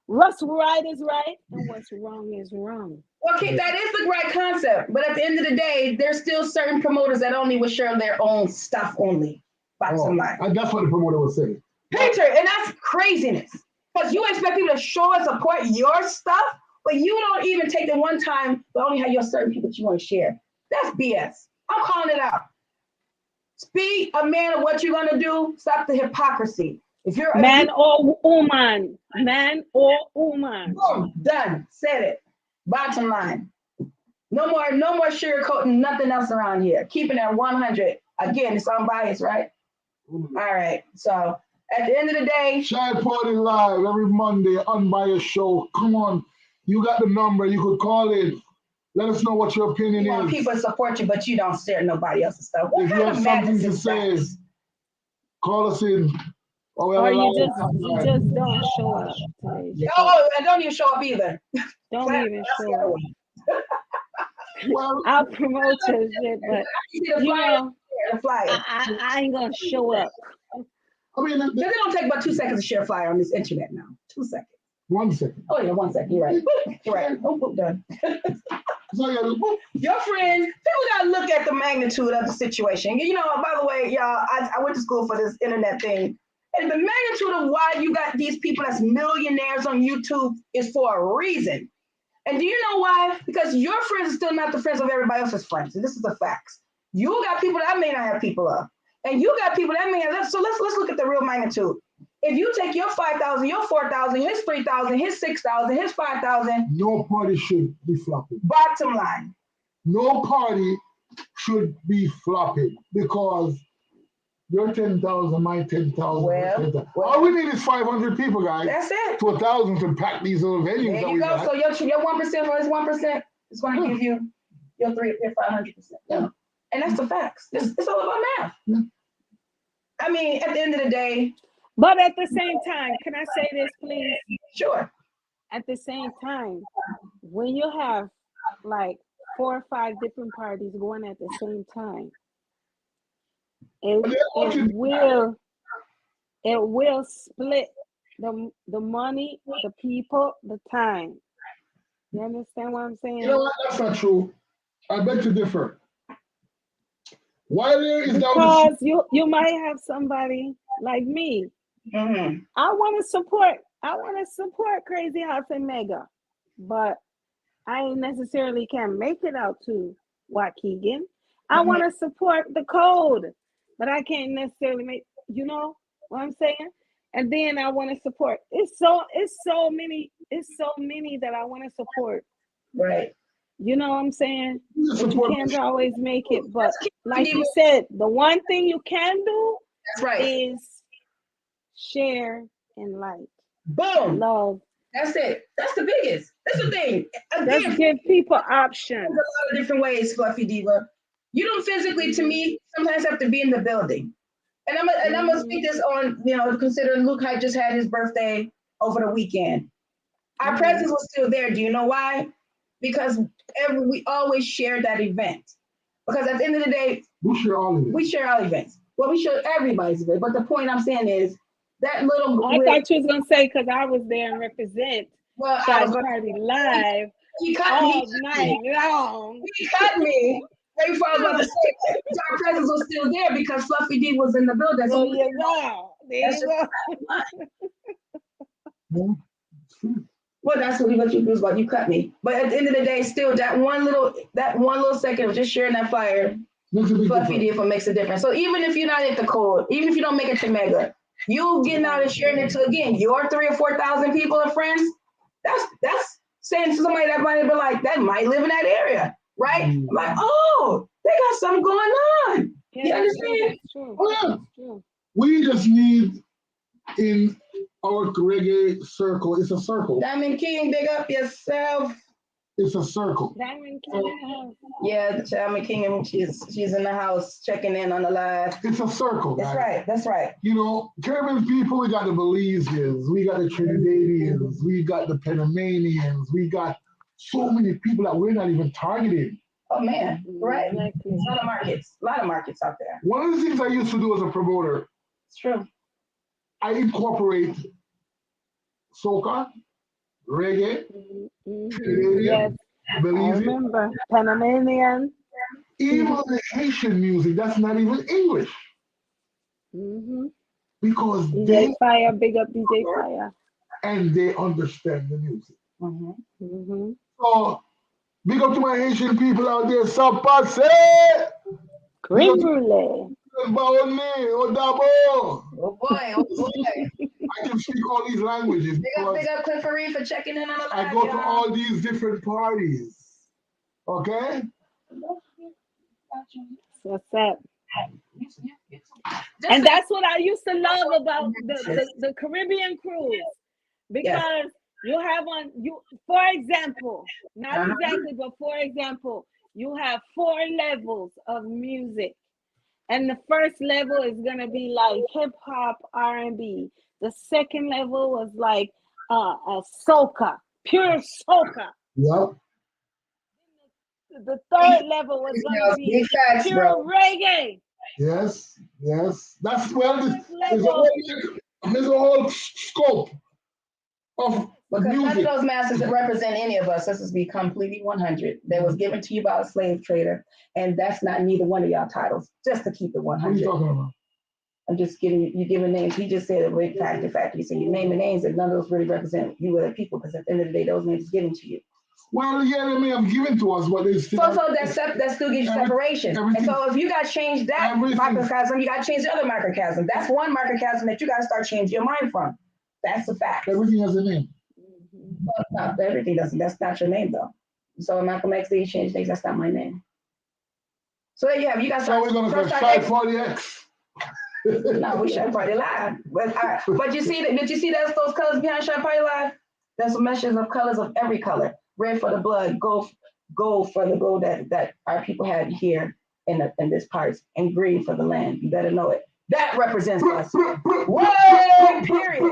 What's right is right, and what's wrong is wrong. Okay, that is the right concept, but at the end of the day, there's still certain promoters that only will share their own stuff only. Bottom line. That's what the promoter was saying. Painter, and that's craziness. Because you expect people to show and support your stuff, but you don't even take the one time, but only have your certain people that you want to share. That's BS. I'm calling it out. Speak a man of what you're gonna do. Stop the hypocrisy. If you're man or woman, boom, done. Said it. Bottom line. No more sugarcoating nothing else around here. Keeping it 100. Again, it's unbiased, right? All right. So at the end of the day, Shy Party Live every Monday, unbiased show. Come on, you got the number. You could call in. Let us know what your opinion you want is. people to support you, but you don't share nobody else's stuff. If you have something to say, call us in. Or you just don't show up today. Oh, and don't even show up either. Don't even show up. Well, I'll promote your shit, but you know, I ain't gonna show up. I mean, it don't take about 2 seconds to share a flyer on this internet now. 2 seconds. 1 second. Oh yeah, 1 second. You're right. You're right. Oh, done. Your friends, people gotta look at the magnitude of the situation. You know, by the way, y'all, I went to school for this internet thing. And the magnitude of why you got these people that's millionaires on YouTube is for a reason. And do you know why? Because your friends are still not the friends of everybody else's friends. And this is the facts. You got people that may not have people of. And you got people that may have. So let's look at the real magnitude. If you take your 5,000, your 4,000, his 3,000, his 6,000, his 5,000. No party should be flopping. Bottom line. No party should be flopping because your 10,000, my 10,000. Well, all we need is 500 people, guys. That's it. To 1,000 to pack these little venues. There you go. So your 1% for his 1% is going to give you your 500%. Yeah. And that's the facts. It's all about math. Yeah. I mean, at the end of the day. But at the same time, can I say this, please? Sure. At the same time, when you have like 4 or 5 different parties going at the same time, it will split the money, the people, the time. You understand what I'm saying? You know what? That's not true. I beg to differ. Why there is because you might have somebody like me. Mm-hmm. I want to support Crazy House and Mega, but I ain't necessarily can make it out to Waukegan. I want to support the code, but I can't necessarily make, you know what I'm saying? And then I want to support. It's so many that I want to support. Right. You know what I'm saying? But you can't always make it. But like you said, the one thing you can do is share and like. Boom. Love. That's it. That's the biggest. That's the thing. Again, let's give people options. There's a lot of different ways, Fluffy Diva. You don't physically, to me, sometimes have to be in the building. And I'm gonna speak this on, considering Luke Hyde just had his birthday over the weekend. Our presence was still there. Do you know why? Because we always share that event. Because at the end of the day, we share all events. Well, we share everybody's event. But the point I'm saying is that little. I thought you was gonna say because I was there and represent. Well, I was Party Live all night long. He cut me. Right before I was about to say it. Our presence was still there because Fluffy D was in the building. So there you go. Well, that's what you do about. You cut me. But at the end of the day, still that one little second of just sharing that flyer, Fluffy D makes a difference. So even if you're not at the code, even if you don't make it to Mega, you getting out and sharing it to your 3,000 or 4,000 people and friends. That's saying to somebody that might have been like that might live in that area. Right? I'm like, oh, they got something going on. Yeah, you understand? True. We just need in our reggae circle, it's a circle. Diamond King, big up yourself. It's a circle. Diamond King in the house. Yeah, the Diamond King, she's in the house checking in on the live. It's a circle. That's right. That's right. You know, Caribbean people, we got the Belizeans, we got the Trinidadians, we got the Panamanians, we got so many people that we're not even targeting. Oh man, right. A lot of markets out there. One of the things I used to do as a promoter, it's true. I incorporate soca, reggae, Trinidadian, Belizean. I remember Panamanian. Even the Haitian music, that's not even English. Because DJ Fire, big up DJ Fire. And they understand the music. So, big up to my Haitian people out there. Sapase! Creme brulee. Oh boy. I can speak all these languages. Big up Clifford for checking in on the live. I go to all these different parties. Okay? What's up? And that's what I used to love about the Caribbean cruise. Because you have for example, not exactly, but for example, you have 4 levels of music. And the first level is going to be like hip hop, R&B. The second level was like a soca, pure soca. Yep. The third level was going to be pure reggae. Yes. That's there's a whole scope of because music. none of those masters that represent any of us. This is be completely 100. That was given to you by a slave trader, and that's not neither one of y'all titles. Just to keep it 100. What are you talking about? I'm just giving names. He just said a big fact. He said you name the names, and none of those really represent you other people, because at the end of the day, those names is given to you. Well, yeah, they may have given to us, but they still. So that still gives you separation. And so if you got to change that microcosm, you got to change the other microcosm. That's one microcosm that you got to start changing your mind from. That's a fact. Everything has a name. Well, not everything doesn't. That's not your name, though. So Malcolm X, they changed things. That's not my name. So there you have. You got. So we're gonna go Shy Party X. No, we Shy Party Live. But you see that? Did you see those colors behind Shy Party Live? There's meshes of colors of every color. Red for the blood, gold for the gold that our people had here in this part, and green for the land. You better know it. That represents us. Whoa, period.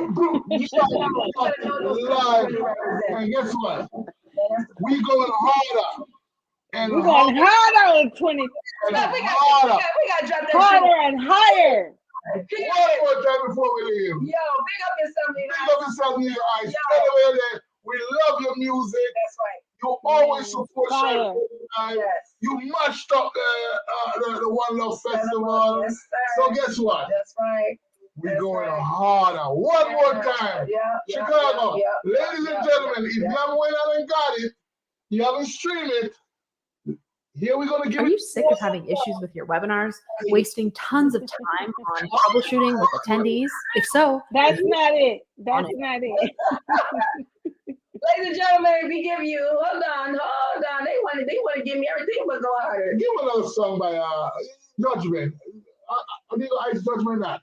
You should know those really represent. And guess what? We going harder. And we're going harder in 20. We got to drop that harder and higher. One more time before we leave. Yo, big up yourself, nigga. Big up yourself, nigga. We love your music. That's right. You always support Shy. Yes. You mashed up the One Love Festival. Yes, so guess what? That's right. We're going harder. One more time. Chicago. Ladies and gentlemen, if you haven't went out and got it, you haven't streamed it, here we're going to give Are you sick of having issues with your webinars, wasting tons of time on troubleshooting with attendees? If so, that's not it. That's not it. Ladies and gentlemen, we give you, hold on. They want to give me everything but go harder. Give another song by Judgment. Are they going to Judgment that?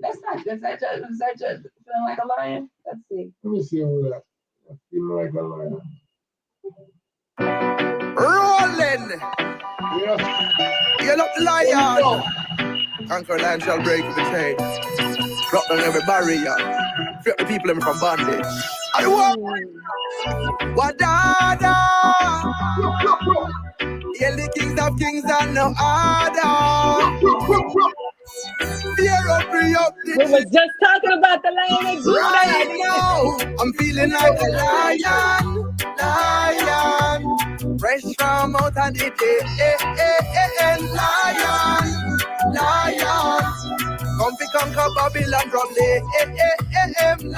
That's not, is that Feeling Like a Lion? Let's see. Let me see who that. Feeling Like a Lion. Rolling. Yes. You're not lion. Conquer land shall break the chain. Drop down every barrier. Free up the people from bondage. I want Wadada. Yeah, the kings of kings and no other. Fear of reality. We were just talking about the Lion of Judah. Right now, I'm feeling like a lion. Fresh from out of the lion. Come to conquer Babylon from the lion.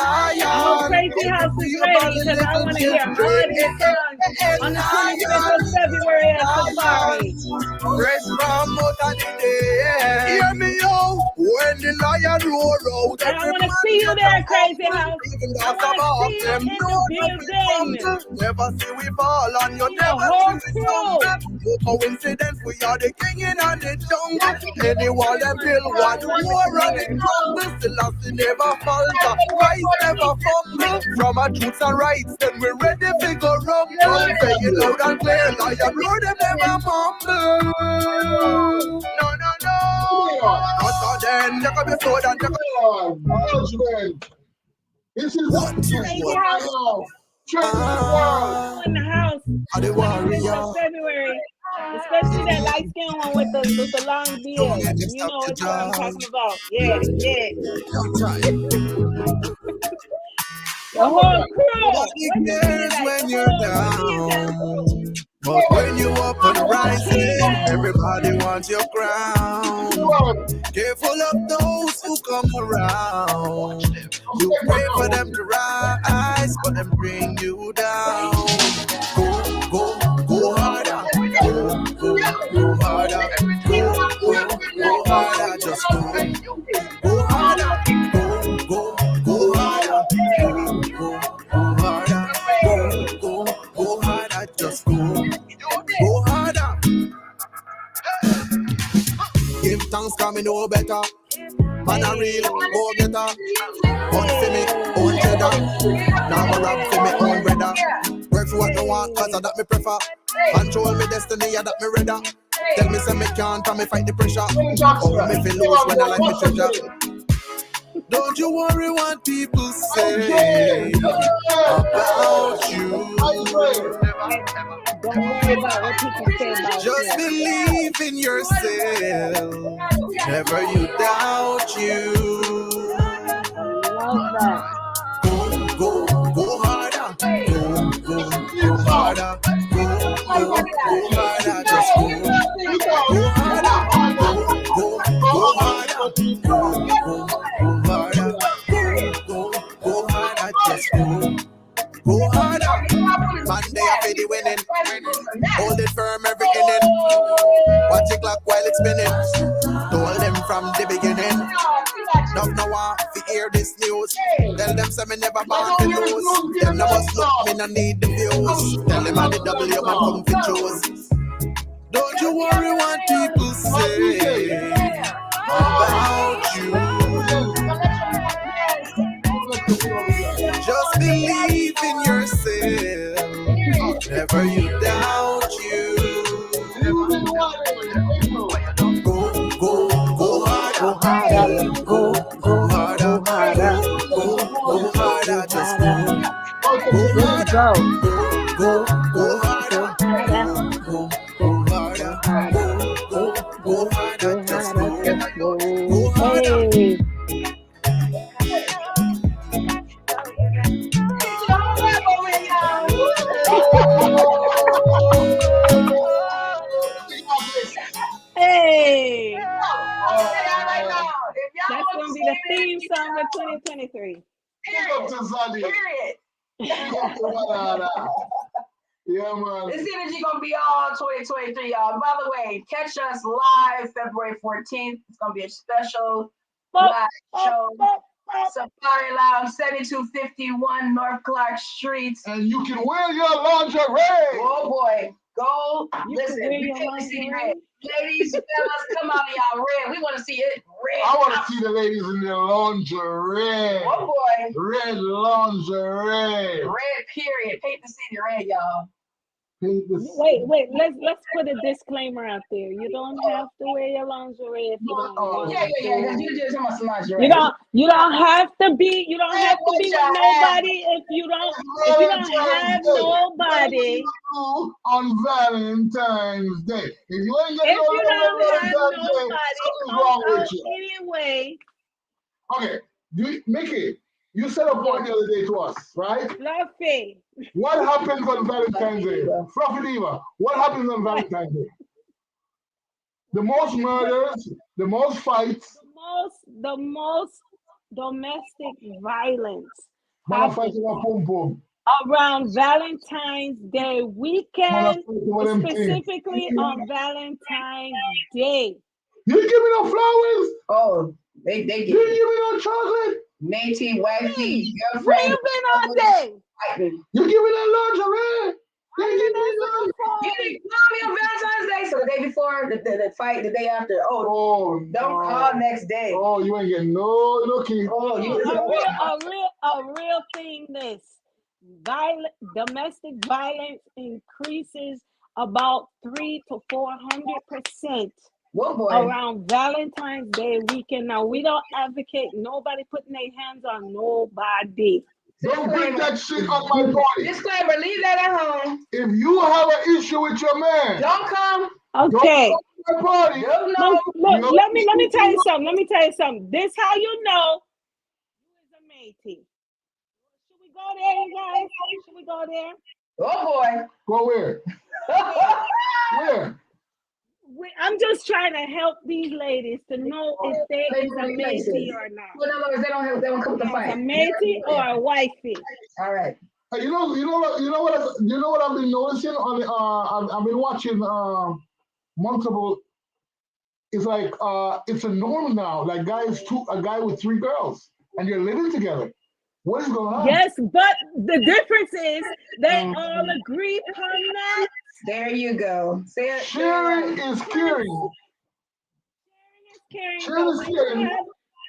Oh, Crazy House is ready because I want to hear all these songs on the 25th of February at Safari. Fresh from out of the day. Hear me out when the lion roar out. And I want to see see you there, Crazy House. Even I though some want to of see you them in know the that we building. come. Never see we fall on you, The never whole see we stumble. No coincidence, we are the king in the jungle. Any wall them build, one more and it crumbles. The last never falter, Christ never fumble. From our truths and rights, then we're ready to go rumble. Say it loud and clear, lion roar them never mumble. No, no, no. Not then, you can be sword and you Judgment. This is what you Crazy want. House. World. In the house. Are the 25th warrior. of February. Especially that light skin one with the long beard. You know what I'm talking about. Yeah, yeah. The whole crew. Nobody cares when you're down. But when you up and rising, everybody wants your crown. Careful of those who come around. You pray for them to rise, but them bring you down. Go harder. Go harder. Go harder. Just go harder. Go harder. Go harder. Go harder. Just go harder. Give thanks, cause me know better. Man a real go getter. Hunt for me, own cheddar. Now I rap for me own brother. Work for what I want, cause I that me prefer. Control me destiny, I that me reader. Tell me say me can't, and me fight the pressure. Oh, me feel lose when I like me treasure. Don't you worry what people say about you. Don't worry about what people say about you. Just believe in yourself. Never you doubt you. Love that. Go harder. Go harder. Go harder. Just go harder. Go harder. Go harder. Go harder. Just go harder. Monday I be the winning. Hold it firm every inning. Watch the clock while it's spinning. Told them from the beginning. Now I to hear this news. Tell them say me never born to lose. Them no must look, me no need the views. Tell them I the W man come to choose. Don't you worry what people say about you. Just believe in yourself. Never you doubt you. Go harder. Go harder. Go harder. Just Go. go harder. Go harder. Go harder. Just go harder. Hey. Hey. That's going to be the theme song of 2023. Period. Yeah, man. This energy gonna be all 2023, y'all. By the way, catch us live February 14th. It's gonna be a special live show. Safari Lounge, 7251 North Clark Street. And you can wear your lingerie. Oh boy, go listen. wear We your can't see lingerie? red. Ladies, fellas, come out of y'all red. We want to see it red. I want to see the ladies in their lingerie. Oh boy, Red lingerie. red period. Paint the city red, y'all. Wait, let's put a disclaimer out there. You don't have to wear your lingerie if you don't want Yeah, to. because you just talking about some lingerie. You don't have to be with nobody if you don't have nobody. On Valentine's Day. If you ain't If getting you don't have Valentine's Day, something's wrong nobody with you. anyway. Okay, Mickey, you said a point the other day to us, right? Fluffy. What happens on Valentine's Day? Fluffy Diva, what happens on Valentine's Day? The most murders, the most fights. The most domestic violence around Valentine's Day weekend, specifically on Valentine's Day. You give me no flowers? Oh, they give You give me no chocolate? matey, wifey, Where girlfriend. you been all day? Fighting. You giving that lunch already? I They didn't give me answer lunch. the phone. You didn't call me on Valentine's Day, so the day before, the fight, the day after. Oh, Oh, don't call next day. Oh, you ain't getting no key. Oh, you A real thing. This domestic violence increases about 300 to 400% what boy? around Valentine's Day weekend. Now we don't advocate nobody putting their hands on nobody. Don't bring that shit on my party. Disclaimer, leave that at home. If you have an issue with your man, Don't come. Okay. Don't come to my party. No. Look, let me tell you something. This how you know you is a matey. Should we go there, you guys? Should we go there? Oh boy. Go where? Where? I'm just trying to help these ladies to know if they is a matey or not. In other words, they don't come to fight. A matey or a wifey. All right. You know what I've been noticing on I've been watching multiple. It's like it's a norm now. Like a guy with 3 girls, and they're living together. What is going on? Yes, but the difference is they all agree upon that. There you go. Sharing is caring. Sharing is caring.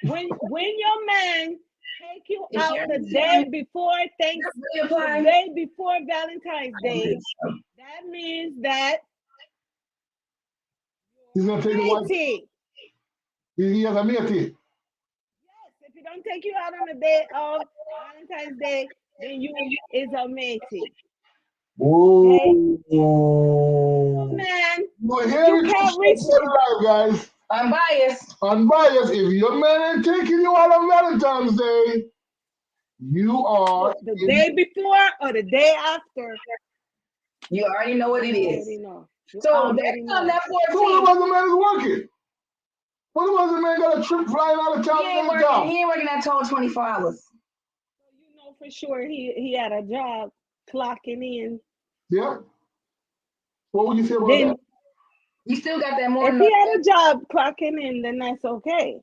When your man take you out the day before the day before Valentine's Day, that means that he's gonna take the wife. He has a matey. Yes, if he don't take you out on the day of Valentine's Day, then you is a matey. Oh, okay? Man, you can't reach life, guys. Unbiased. If your man ain't taking you out on Valentine's Day, you are the day before or the day after. You already know what it is. So next time that 14. So what about the man is working? What about the man got a trip flying out of town? He ain't working that total 24 hours. So you know for sure he had a job clocking in. Yeah. What would you say about that? You still got that more. If he had a job clocking in, then that's okay.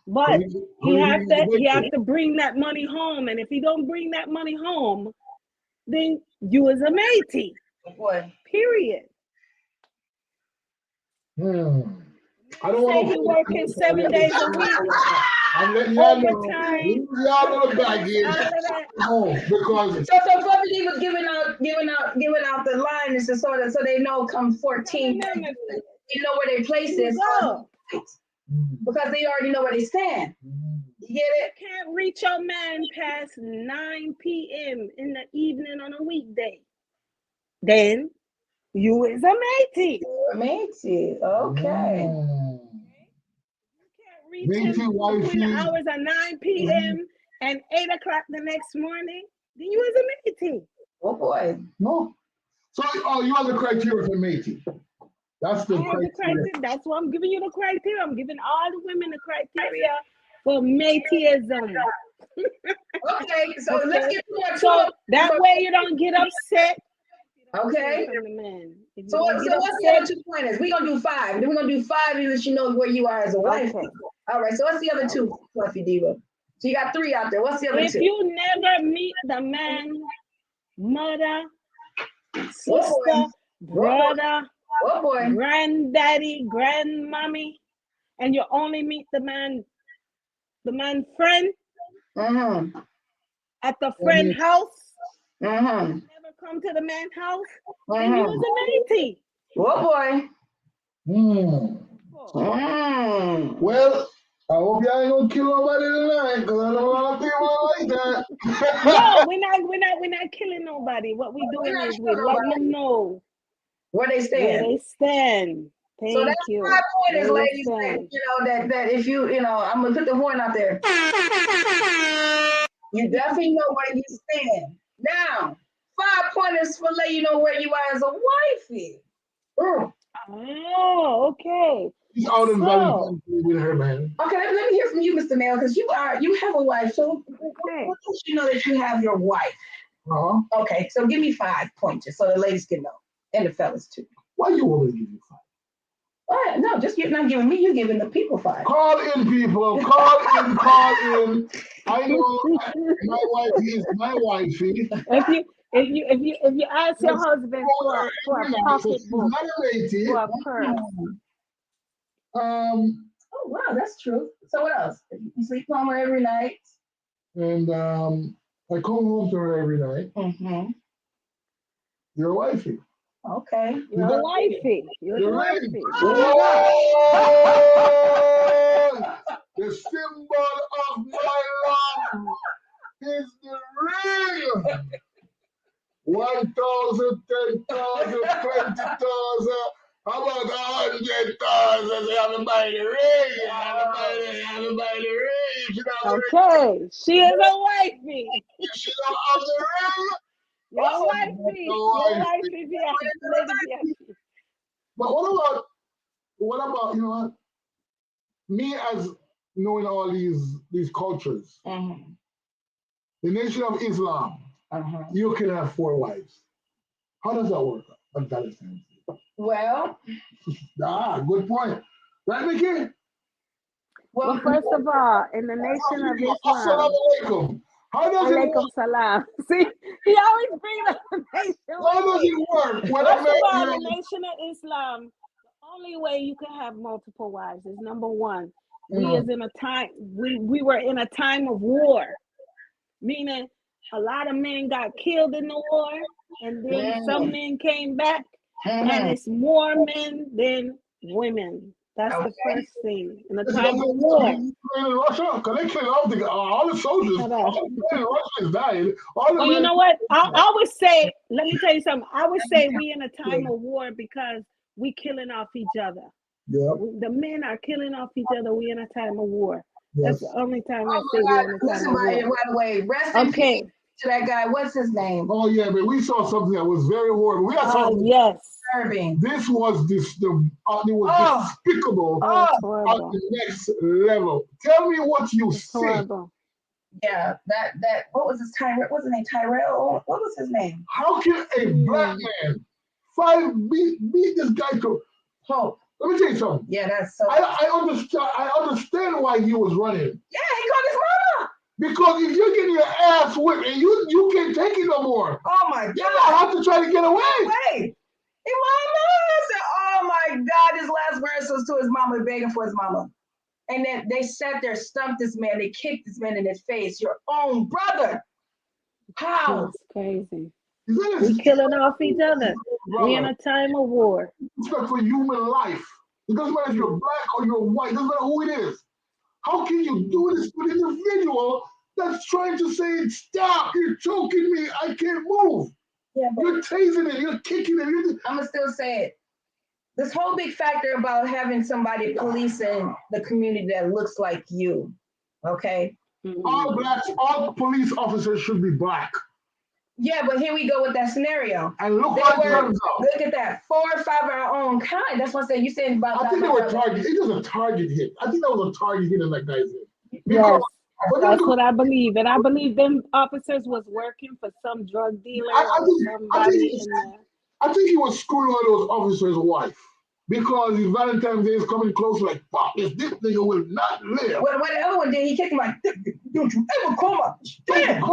But he have to bring that money home, and if he don't bring that money home, then you is a matey. What? Period. I don't want to working 7 days a week. I'm letting y'all know. Y'all know the bag is. Because so Buffy D was giving out the line is so they know come 14. You know where their place is. Because they already know where they stand. You get it? You can't reach your man past 9 p.m. in the evening on a weekday. Then you is a matey. A matey. Okay. You can't reach him between the hours of 9 p.m. and 8 o'clock the next morning. Then you is a matey. Oh boy. No. So you have the criteria for matey. That's the criteria. That's why I'm giving you the criteria. I'm giving all the women the criteria for mateyism. Okay, so let's get more. So that way you don't get upset. Okay. From the man. So what's the other 2 pointers? We're gonna do 5. Then we're gonna do 5 and let you know where you are as a wife. Okay. All right. So what's the other 2, Fluffy Diva? So you got 3 out there. What's the other 2? If you never meet the man, mother, sister, brother, granddaddy, grandmommy, and you only meet the man friend at the friend house. Never come to the man's house. Then you was a matey. Oh boy. Well, I hope y'all ain't gonna kill nobody tonight, because I know a lot of people like that. No, we're not killing nobody. What we doing is we letting them know where they stand. So that's you. 5 pointers, ladies. That if I'm gonna put the horn out there. You definitely know where you stand. Now, 5 pointers for letting you know where you are as a wifey. Oh, okay. She's out in Valentines with her man. Okay, let me hear from you, Mr. Male, because you have a wife. So what does you know that you have your wife? Okay, so give me 5 pointers so the ladies can know, and the fellas too. Why you want to give me 5? What? No, just you're not giving me. You're giving the people 5. Call in, people. Call in. Call in. I know my wife is my wifey. If you ask your husband for a pocketbook, for a purse. Oh wow, that's true. So what else? You sleep home every night. And I come home to her every night. Mm-hmm. You're a wifey. Okay. You're wifey. You're wifey. The symbol of my love is the ring. 1,000, 10,000, 20,000. How about 100,000? You have to buy the ring. You have to buy the ring. Okay, she is a wifey. She don't have the ring. Your wifey. Your wifey. But what about, you know what? Me as knowing all these cultures, the nation of Islam, you can have 4 wives. How does that work on Valentine's Day? Well, good point. Right, Mickey? Well, first of all, in the nation of Islam, how does it work? Salam. See, he always brings up the nation. How does it work? First of all, the nation of Islam, the only way you can have multiple wives is number one. We were in a time of war, meaning a lot of men got killed in the war, and then some men came back, and it's more men than women. That's the first thing. In the time of war. In Russia, because they killed all the soldiers. All the men in Russia is dying. Well, you know what? I would say, let me tell you something. I would say we in a time of war because we killing off each other. Yeah. The men are killing off each other. We in a time of war. Yes. That's the only time I say we're in a time of war. By the way, rest in peace to that guy. What's his name? Oh yeah, but we saw something that was very horrible. We had something. Yes. This was despicable on the next level. Tell me what you see. Horrible. Yeah, that what was his Tyrell? What's his name? Tyrell? What was his name? How can a black man beat this guy to Hope? Let me tell you something. Yeah, that's so. I understand why he was running. Yeah, he called his mama. Because if you're getting your ass whipped and you can't take it no more. Oh my God! You don't have to try to get away. His mama said, "Oh my God!" His last verse was to his mama, begging for his mama. And then they sat there, stumped this man, they kicked this man in his face. Your own brother. How? That's crazy. We killing off each other. We in a time of war. Respect for human life. It doesn't matter if you're black or you're white. It doesn't matter who it is. How can you do this to an individual that's trying to say, stop, you're choking me, I can't move. Yeah, you're tasing it, you're kicking it. I'm going to still say it. This whole big factor about having somebody policing the community that looks like you, okay? All police officers should be black. Yeah, but here we go with that scenario. And look what turns out. Look at that, 4 or 5 of our own kind. That's what I'm saying. You saying about. I think they were target. It was a target hit. I think that was a target hit in that guy's head. Yes, that's what I believe, and I believe them officers was working for some drug dealer I think he was screwing one of those officers' wife. Because his Valentine's Day is coming close, like, fuck, this nigga will not live. Well, what the other one did, he kicked him like, don't you ever call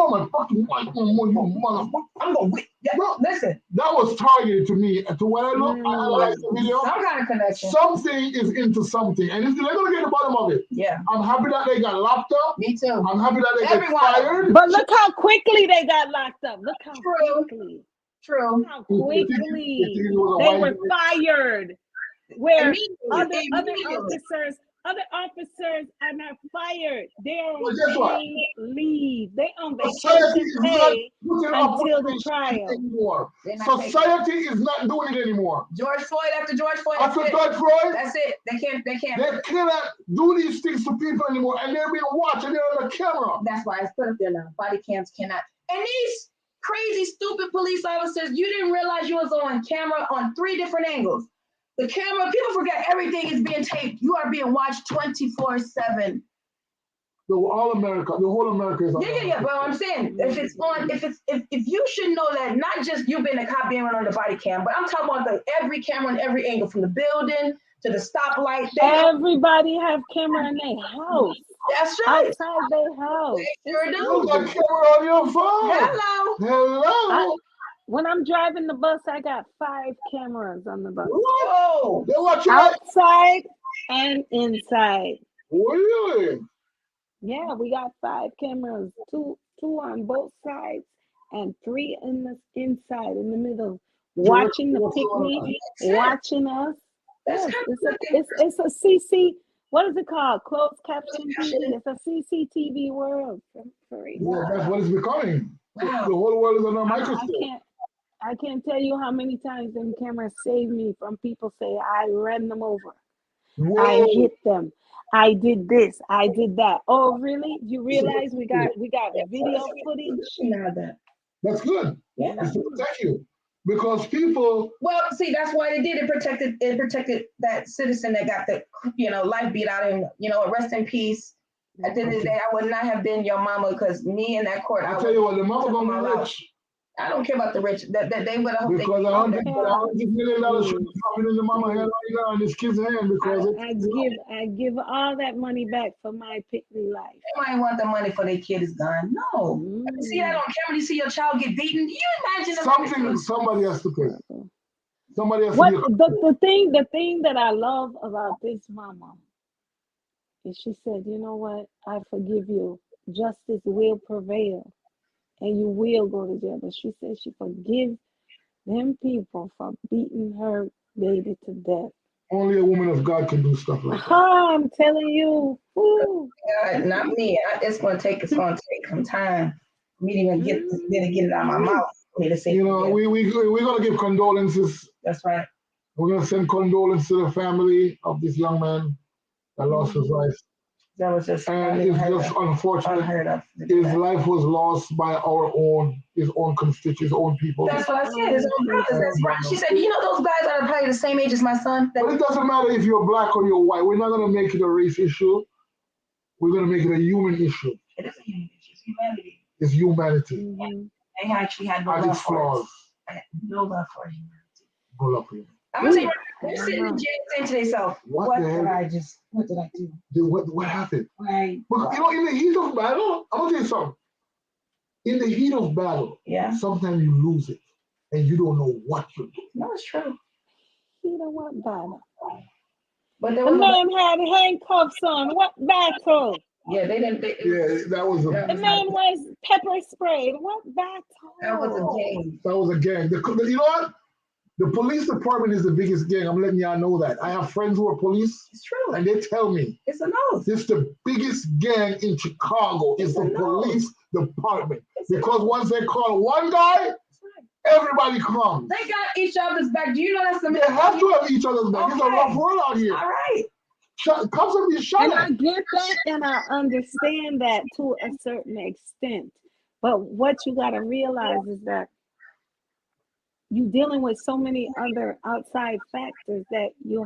my fucking wife no more, you motherfucker. I'm gonna whip. Yeah, well, listen. That was targeted to me. To when I look, I analyze the video. Some kind of connection. Something is into something. And they're gonna get the bottom of it. Yeah. I'm happy that they got locked up. Me too. I'm happy that they got fired. But look how quickly they got locked up. Look how quickly. True. Look how quickly they were fired. Where other officers are not fired. They're on leave. They on vacation pay until the trial. Anymore. Society is not doing it anymore. George Floyd after George Floyd, that's it. They can't. They cannot do these things to people anymore, and they're being watched and they're on the camera. That's why it's put up there now. Body cams cannot. And these crazy, stupid police officers, you didn't realize you was on camera on 3 different angles. The camera, people forget everything is being taped. You are being watched 24/7. all America, the whole America is on. Yeah. But I'm saying, if it's on, if you should know that, not just you being a cop being on the body cam, but I'm talking about every camera on every angle, from the building to the stoplight. Everybody have camera in their house. That's right. Outside their house. They sure do. You got camera on your phone. Hello. When I'm driving the bus, I got 5 cameras on the bus. Whoa! They watch outside and inside. Really? Yeah, we got 5 cameras, two on both sides, and 3 in the inside, in the middle, watching the picnic, watching us. Yes, it's a CC. What is it called? Closed caption TV. It's a CCTV world. Yeah, that's what it's becoming. Wow. The whole world is under a microscope. I can't tell you how many times them cameras saved me from people say I ran them over. Whoa. I hit them. I did this. I did that. Oh, really? You realize we got video footage? That's good. Yeah. It's to protect you. Because people. Well, see, that's why they did it. Protected that citizen that got the life beat out of him. Rest in peace. At the end of the day, I would not have been your mama, because me in that court. I'll tell you what, the mama gonna be rich. I don't care about the rich. That they would have. Because $100 million should be coming in the mama hand right now in this kid's hand, because I give all that money back for my Pickley life. They might want the money for their kid is gone. No. See that on camera? You see your child get beaten. Do you imagine somebody has to pay? Somebody has to pay. The thing that I love about this mama is she said, you know what? I forgive you. Justice will prevail. And you will go to jail. But she said she forgives them people for beating her baby to death. Only a woman of God can do stuff like that. I'm telling you. Woo. God, not me. It's gonna take some time for me to even get it out of my mouth. For me to say, we're gonna give condolences. That's right. We're gonna send condolences to the family of this young man that lost his life. That was just unfortunate. His life was lost by his own constituents, his own people. That's what I said. His own brothers. That's right. She said, those guys are probably the same age as my son. But it doesn't matter if you're black or you're white. We're not going to make it a race issue. We're going to make it a human issue. It is a human issue. It's humanity. It's humanity. Mm-hmm. They actually had no love for us. No love for humanity. No love for humanity. I'm gonna tell you, they're sitting in jail saying to themselves, what did I do? What happened? Right. But in the heat of battle, I'm gonna tell you something. In the heat of battle, sometimes you lose it and you don't know what you're doing. No, it's true. You know what battle? But the man had handcuffs on. What battle? Yeah, they didn't. That was the man was pepper sprayed. What battle? That was a gang. That was a gang. You know what? The police department is the biggest gang. I'm letting y'all know that. I have friends who are police. It's true. And they tell me. It's a no. This is the biggest gang in Chicago. It's the police department. Because once they call one guy, everybody comes. They got each other's back. Do you know that's the They have to have each other's back. Okay. It's a rough world out here. All right. Cops and be shot. And I get that and I understand that to a certain extent. But what you got to realize is that you're dealing with so many other outside factors that you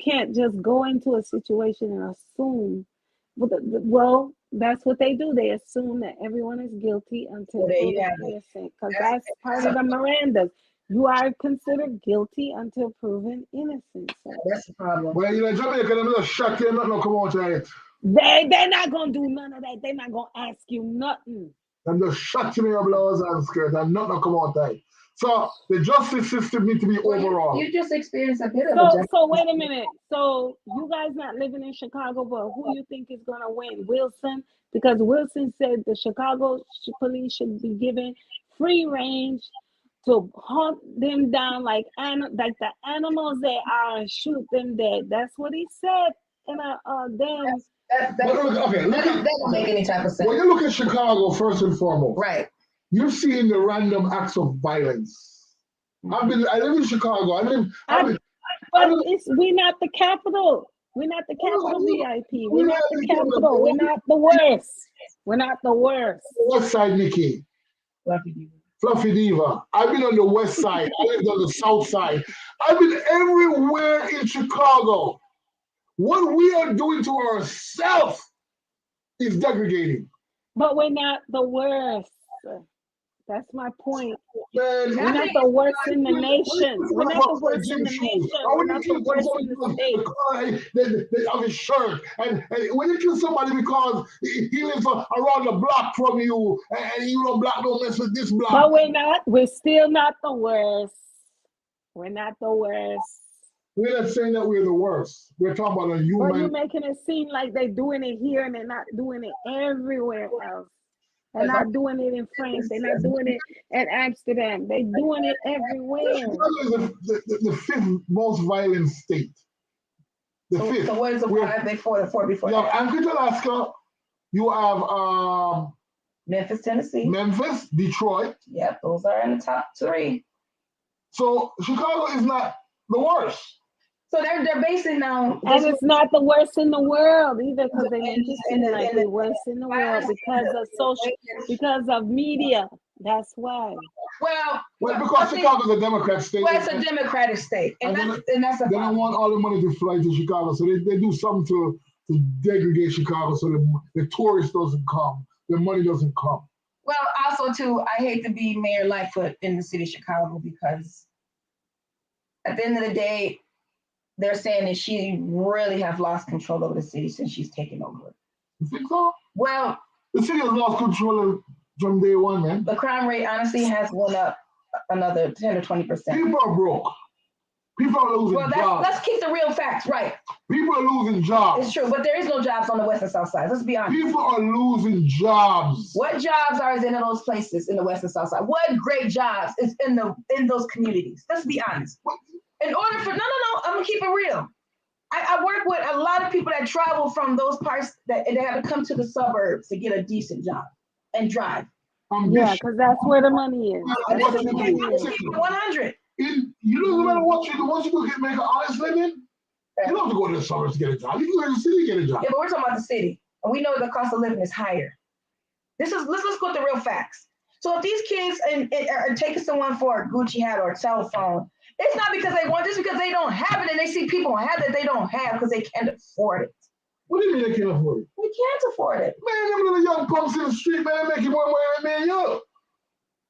can't just go into a situation and assume. Well, that's what they do. They assume that everyone is guilty until proven innocent. Because that's part of the Mirandas. You are considered guilty until proven innocent. So that's the problem. Well, Jamaica, they're not shut here, nothing come out of it. They're not going to do none of that. They're not going to ask you nothing. I'm just shutting your blouse and skirt and nothing come out there. So the justice system needs to be overall. You just experienced a bit of a So wait a minute. So you guys not living in Chicago, but who you think is going to win? Wilson? Because Wilson said the Chicago police should be given free range to hunt them down like the animals they are and shoot them dead. That's what he said in a damn. That doesn't make any type of sense. When you look at Chicago, first and foremost, right, you're seeing the random acts of violence. I live in Chicago. We're not the capital. We're not the capital VIP. We're not the capital. We're not the worst. We're not the worst. West side, Nikki. Fluffy Diva. I've been on the west side. I lived on the south side. I've been everywhere in Chicago. What we are doing to ourselves is degrading. But we're not the worst. That's my point. Man, We're not the worst in the nation. We're not the worst in the nation. We're not the worst in the state. Of his shirt. And when you kill somebody because he lives around the block from you, and you know black don't mess with this block. But we're not. We're still not the worst. We're not the worst. We're not saying that we're the worst. We're talking about a human. But you're making it seem like they're doing it here and they're not doing it everywhere else. They're not doing it in France. They're not doing it in Amsterdam. They're doing it everywhere. Chicago is the fifth most violent state. The fifth. So what is the one before You have Anchorage, Alaska. You have Memphis, Tennessee. Memphis, Detroit. Yep, those are in the top 3. So Chicago is not the worst. So they're basing now, and it's not the worst in the world either, because they make it seem like the worst in the world because of media. That's why. Well, because Chicago's a Democrat state. Well, it's a Democratic state, and that's a they don't want all the money to fly to Chicago, so they do something to degrade Chicago, so the tourist doesn't come, the money doesn't come. Well, also too, I hate to be Mayor Lightfoot in the city of Chicago, because at the end of the day, they're saying that she really have lost control over the city since she's taken over. You think so? Well, the city has lost control from day one, man. The crime rate honestly has went up another 10 or 20%. People are broke. People are losing jobs. Let's keep the real facts right. People are losing jobs. It's true, but there is no jobs on the west and south side. Let's be honest. People are losing jobs. What jobs are in those places in the west and south side? What great jobs is in those communities? Let's be honest. In order for I'm gonna keep it real. I work with a lot of people that travel from those parts that they have to come to the suburbs to get a decent job and drive. Yeah, because that's where the money is. 100. You don't matter what you do. Once you make an honest living, you don't have to go to the suburbs to get a job. You can go to the city to get a job. Yeah, but we're talking about the city, and we know the cost of living is higher. Let's go with the real facts. So if these kids are taking someone for a Gucci hat or a cell phone, it's not because they want this, because they don't have it, and they see people have that they don't have because they can't afford it. What do you mean they can't afford it? They can't afford it. Man, them little young punks in the street, man, they make you more money than you.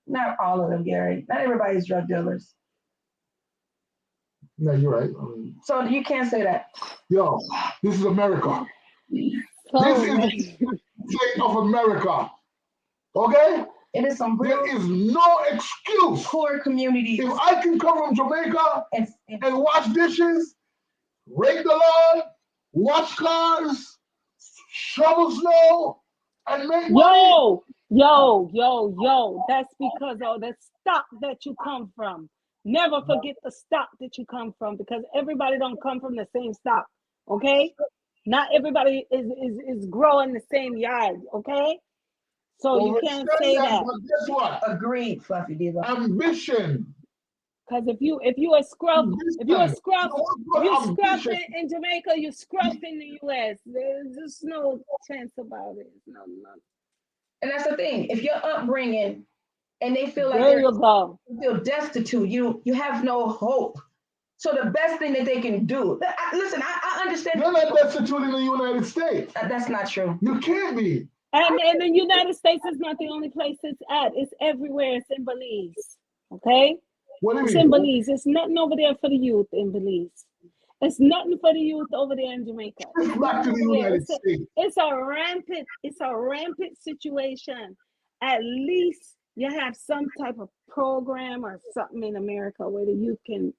Not all of them, Gary. Not everybody's drug dealers. No, you're right. So you can't say that. Yo, this is America. This is the state of America. Okay? It is there is no excuse. Poor communities. If I can come from Jamaica and wash dishes, rake the lawn, wash cars, shovel snow, and make money. Yo, that's because of the stock that you come from. Never forget the stock that you come from, because everybody don't come from the same stock, okay? Not everybody is growing the same yard, okay? So you can't say that. But guess what? Agreed, Fluffy Diva. Ambition. Because if you a scrub in Jamaica, you scrub in the US. There's just no chance about it. No. And that's the thing. If your upbringing and they feel like you feel destitute, you have no hope. So the best thing that they can do, listen, I understand. You're not destitute in the United States. That's not true. You can't be. And the United States is not the only place it's at. It's everywhere. It's in Belize. Okay? What do you mean? It's in Belize. It's nothing over there for the youth in Belize. It's nothing for the youth over there in Jamaica. It's back to the United States. It's a rampant situation. At least you have some type of program or something in America where the youth can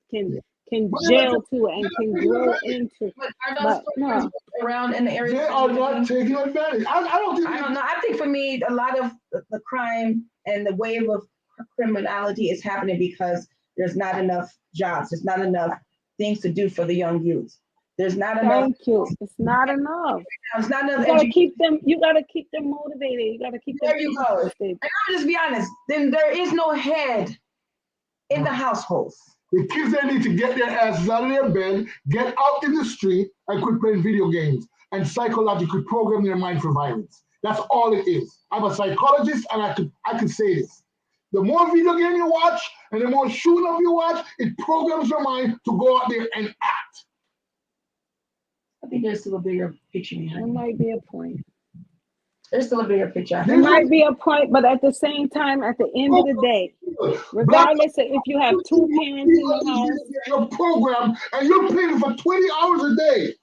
gel to and can grow into. But are those programs around in the area? They are not taking advantage. I don't know. I think for me, a lot of the crime and the wave of criminality is happening because there's not enough jobs. There's not enough things to do for the young youth. There's not enough. Thank you. It's not enough. It's not enough. You gotta keep them motivated. You gotta keep them. There you go. And I'll just be honest. Then there is no head in the households. The kids, they need to get their asses out of their bed, get out in the street, and quit playing video games and psychologically program their mind for violence. That's all it is. I'm a psychologist, and I could say this. The more video game you watch and the more shooting up you watch, it programs your mind to go out there and act. I think there's still a bigger picture behind it. Might be a point. There's still a bigger picture. There might be a point, but at the same time, at the end of the day, regardless of if you have two parents in the house, your program, and you're paying for 20 hours a day.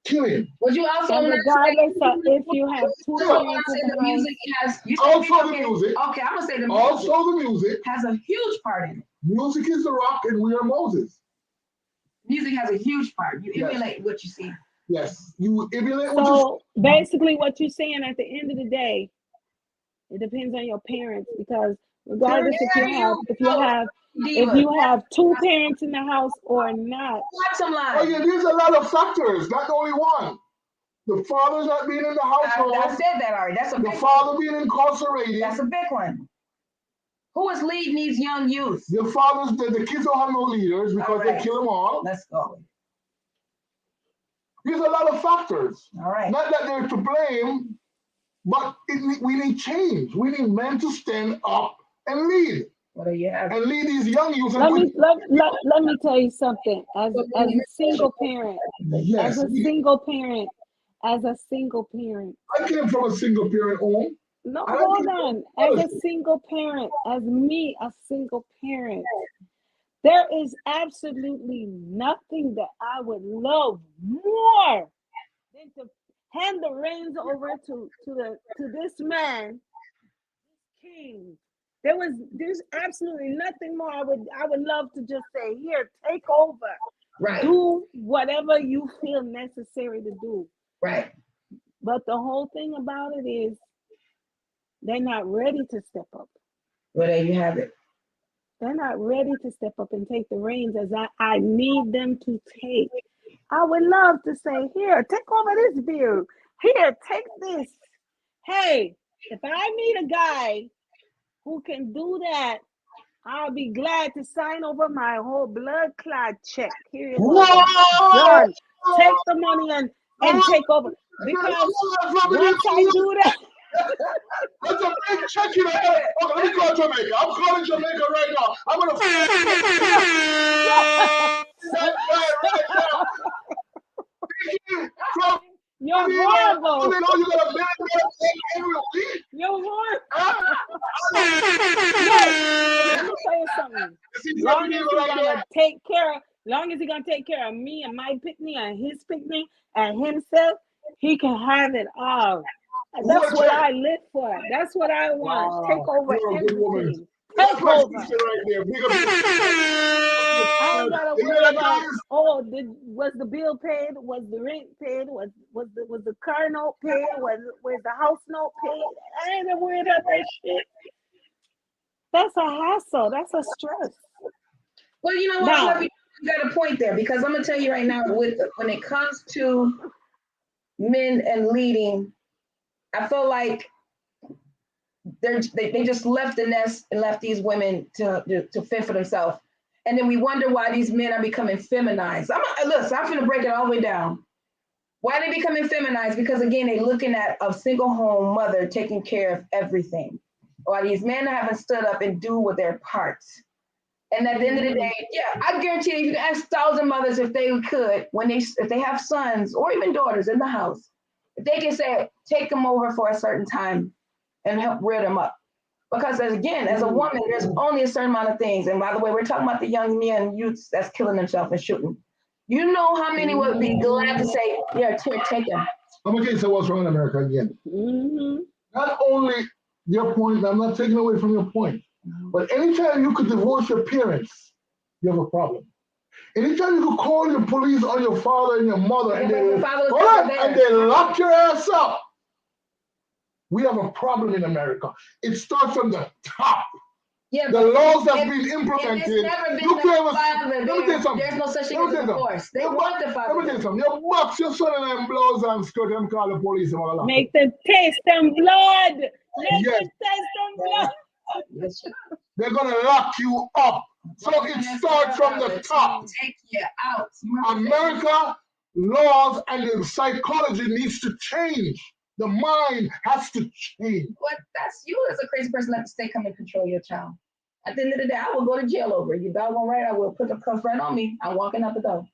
Killing. Would you also and regardless of if you have two parents in the house, music has also the music. Okay, I'm gonna say the music. Also the music has a huge part in it. Music is the rock, and we are Moses. Music has a huge part. You emulate what you see. Yes, you emulate. So basically, what you're saying at the end of the day, it depends on your parents, because regardless if you have two parents in the house or not. Oh yeah, there's a lot of factors, not only one. The father's not being in the household. I said that already. That's a big father being incarcerated. That's a big one. Who is leading these young youth? The fathers, the kids don't have no leaders because they kill them all. Let's go. There's a lot of factors. All right. Not that they're to blame, but we need change. We need men to stand up and lead. What do you have? And lead these young youth. Let me tell you something. As a single parent, yes. as a single parent. I came from a single parent home. No, hold on. As a single parent, as me, a single parent, there is absolutely nothing that I would love more than to hand the reins over to this man, king. There's absolutely nothing more I would love to just say, here, take over. Right. Do whatever you feel necessary to do. Right. But the whole thing about it is they're not ready to step up. Well, there you have it. They're not ready to step up and take the reins as I need them to take. I would love to say, here, take over this bill. Here, take this. Hey, if I meet a guy who can do that, I'll be glad to sign over my whole blood clot check. Here you go. Done. Take the money and take over. Because once I do that, that's a big check in the head. Okay, let me call Jamaica. I'm calling Jamaica right now. I'm gonna that guy right now. You're horrible. You know you got a man every week. You're horrible. Let me tell you something. Long as he's gonna take care of me and my picnic and his picnic and himself, he can have it all. That's what I live for. That's what I want. Wow. Take over everything. Take over. I ain't gotta worry about. Was the bill paid? Was the rent paid? Was the car note paid? Was the house note paid? I ain't gonna worry about that shit. That's a hassle. That's a stress. Well, you know what? You got a point there, because I'm gonna tell you right now, when it comes to men and leading, I feel like they just left the nest and left these women to fend for themselves. And then we wonder why these men are becoming feminized. I'm gonna break it all the way down. Why they becoming feminized? Because again, they're looking at a single home mother taking care of everything, while these men haven't stood up and do with their parts. And at the end of the day, yeah, I guarantee you can ask 1,000 mothers if they could, if they have sons or even daughters in the house, if they can say, take them over for a certain time and help rear them up. Because as a woman, there's only a certain amount of things. And by the way, we're talking about the young men, youths that's killing themselves and shooting. You know how many would be glad to say, yeah, take them. I'm going to tell you what's wrong in America again. Mm-hmm. Not only your point, I'm not taking away from your point, but anytime you could divorce your parents, you have a problem. Anytime you could call the police on your father and your mother and they lock your ass up, we have a problem in America. It starts from the top. Yeah, the laws that's been implemented. There's no such thing as divorce. They want the father. Let me tell you something. You box your son in them blows and skirt and call the police and all that. Make them taste them blood. Make them taste them blood. Yes. They're gonna lock you up. So it starts from the top. Take you out. America laws and the psychology needs to change. The mind has to change. But that's you as a crazy person let the state come and control your child. At the end of the day, I will go to jail over it. You doggone right, I will put the cuffs right on me. I'm walking out the door.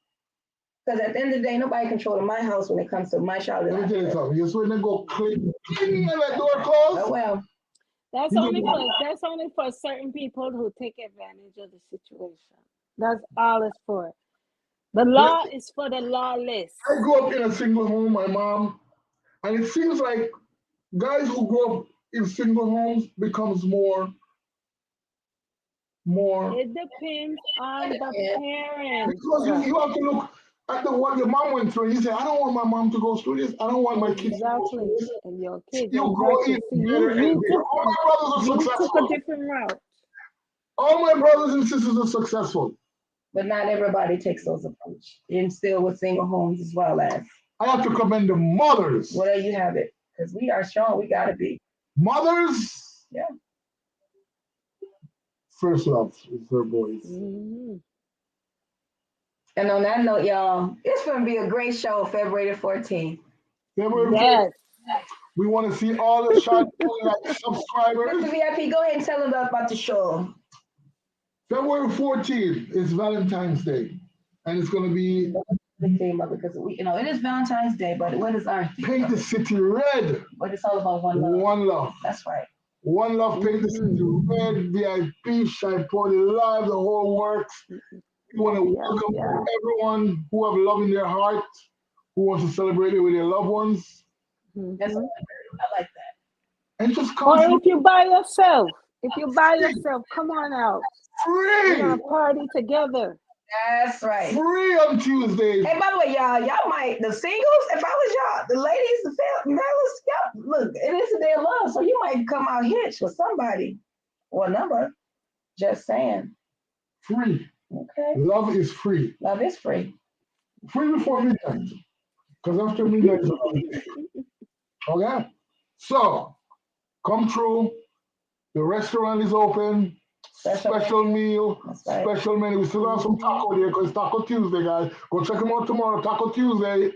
Because at the end of the day, nobody controlling my house when it comes to my child. Let me tell you something. You when they go clean and that door closed. Oh well. That's only for certain people who take advantage of the situation. That's all it's for. The law is for the lawless. I grew up in a single home, my mom, and it seems like guys who grow up in single homes becomes more. It depends on the parents. Because you have to look at what your mom went through. And you say, I don't want my mom to go through this. I don't want my kids to go through this. And your kids, you grow in all my brothers are successful. Took a different route. All my brothers and sisters are successful. But not everybody takes those approach. And still with single homes as well as. I have to commend the mothers. Well, there you have it. Because we are strong. We got to be. Mothers. Yeah. First love is their boys. Mm-hmm. And on that note, y'all, it's going to be a great show February the 14th. February 14th. We want to see all the shot subscribers. Mr. VIP, go ahead and tell them about the show. February 14th is Valentine's Day. And it's going to be the theme of it because it is Valentine's Day, but what is our theme? Paint the city red. But it's all about one love. One love. That's right. One love, paint the city red, VIP, Shy Party Live, the whole works. We want to welcome everyone who have love in their heart, who wants to celebrate it with their loved ones. That's what I like that. And just come. Or if you by yourself, come on out. Free. We're gonna party together. That's right. Free on Tuesday. Hey, by the way, y'all might, the singles, if I was y'all, the ladies, the fellas, y'all, look, it is a day of love, so you might come out hitched with somebody or a number. Just saying. Free. Okay. Love is free. Love is free. Free before midnight. Because after midnight is a holiday. Okay? So, come through. The restaurant is open. Special meal, special menu. We still have some taco there because it's Taco Tuesday, guys. Go check them out tomorrow, Taco Tuesday.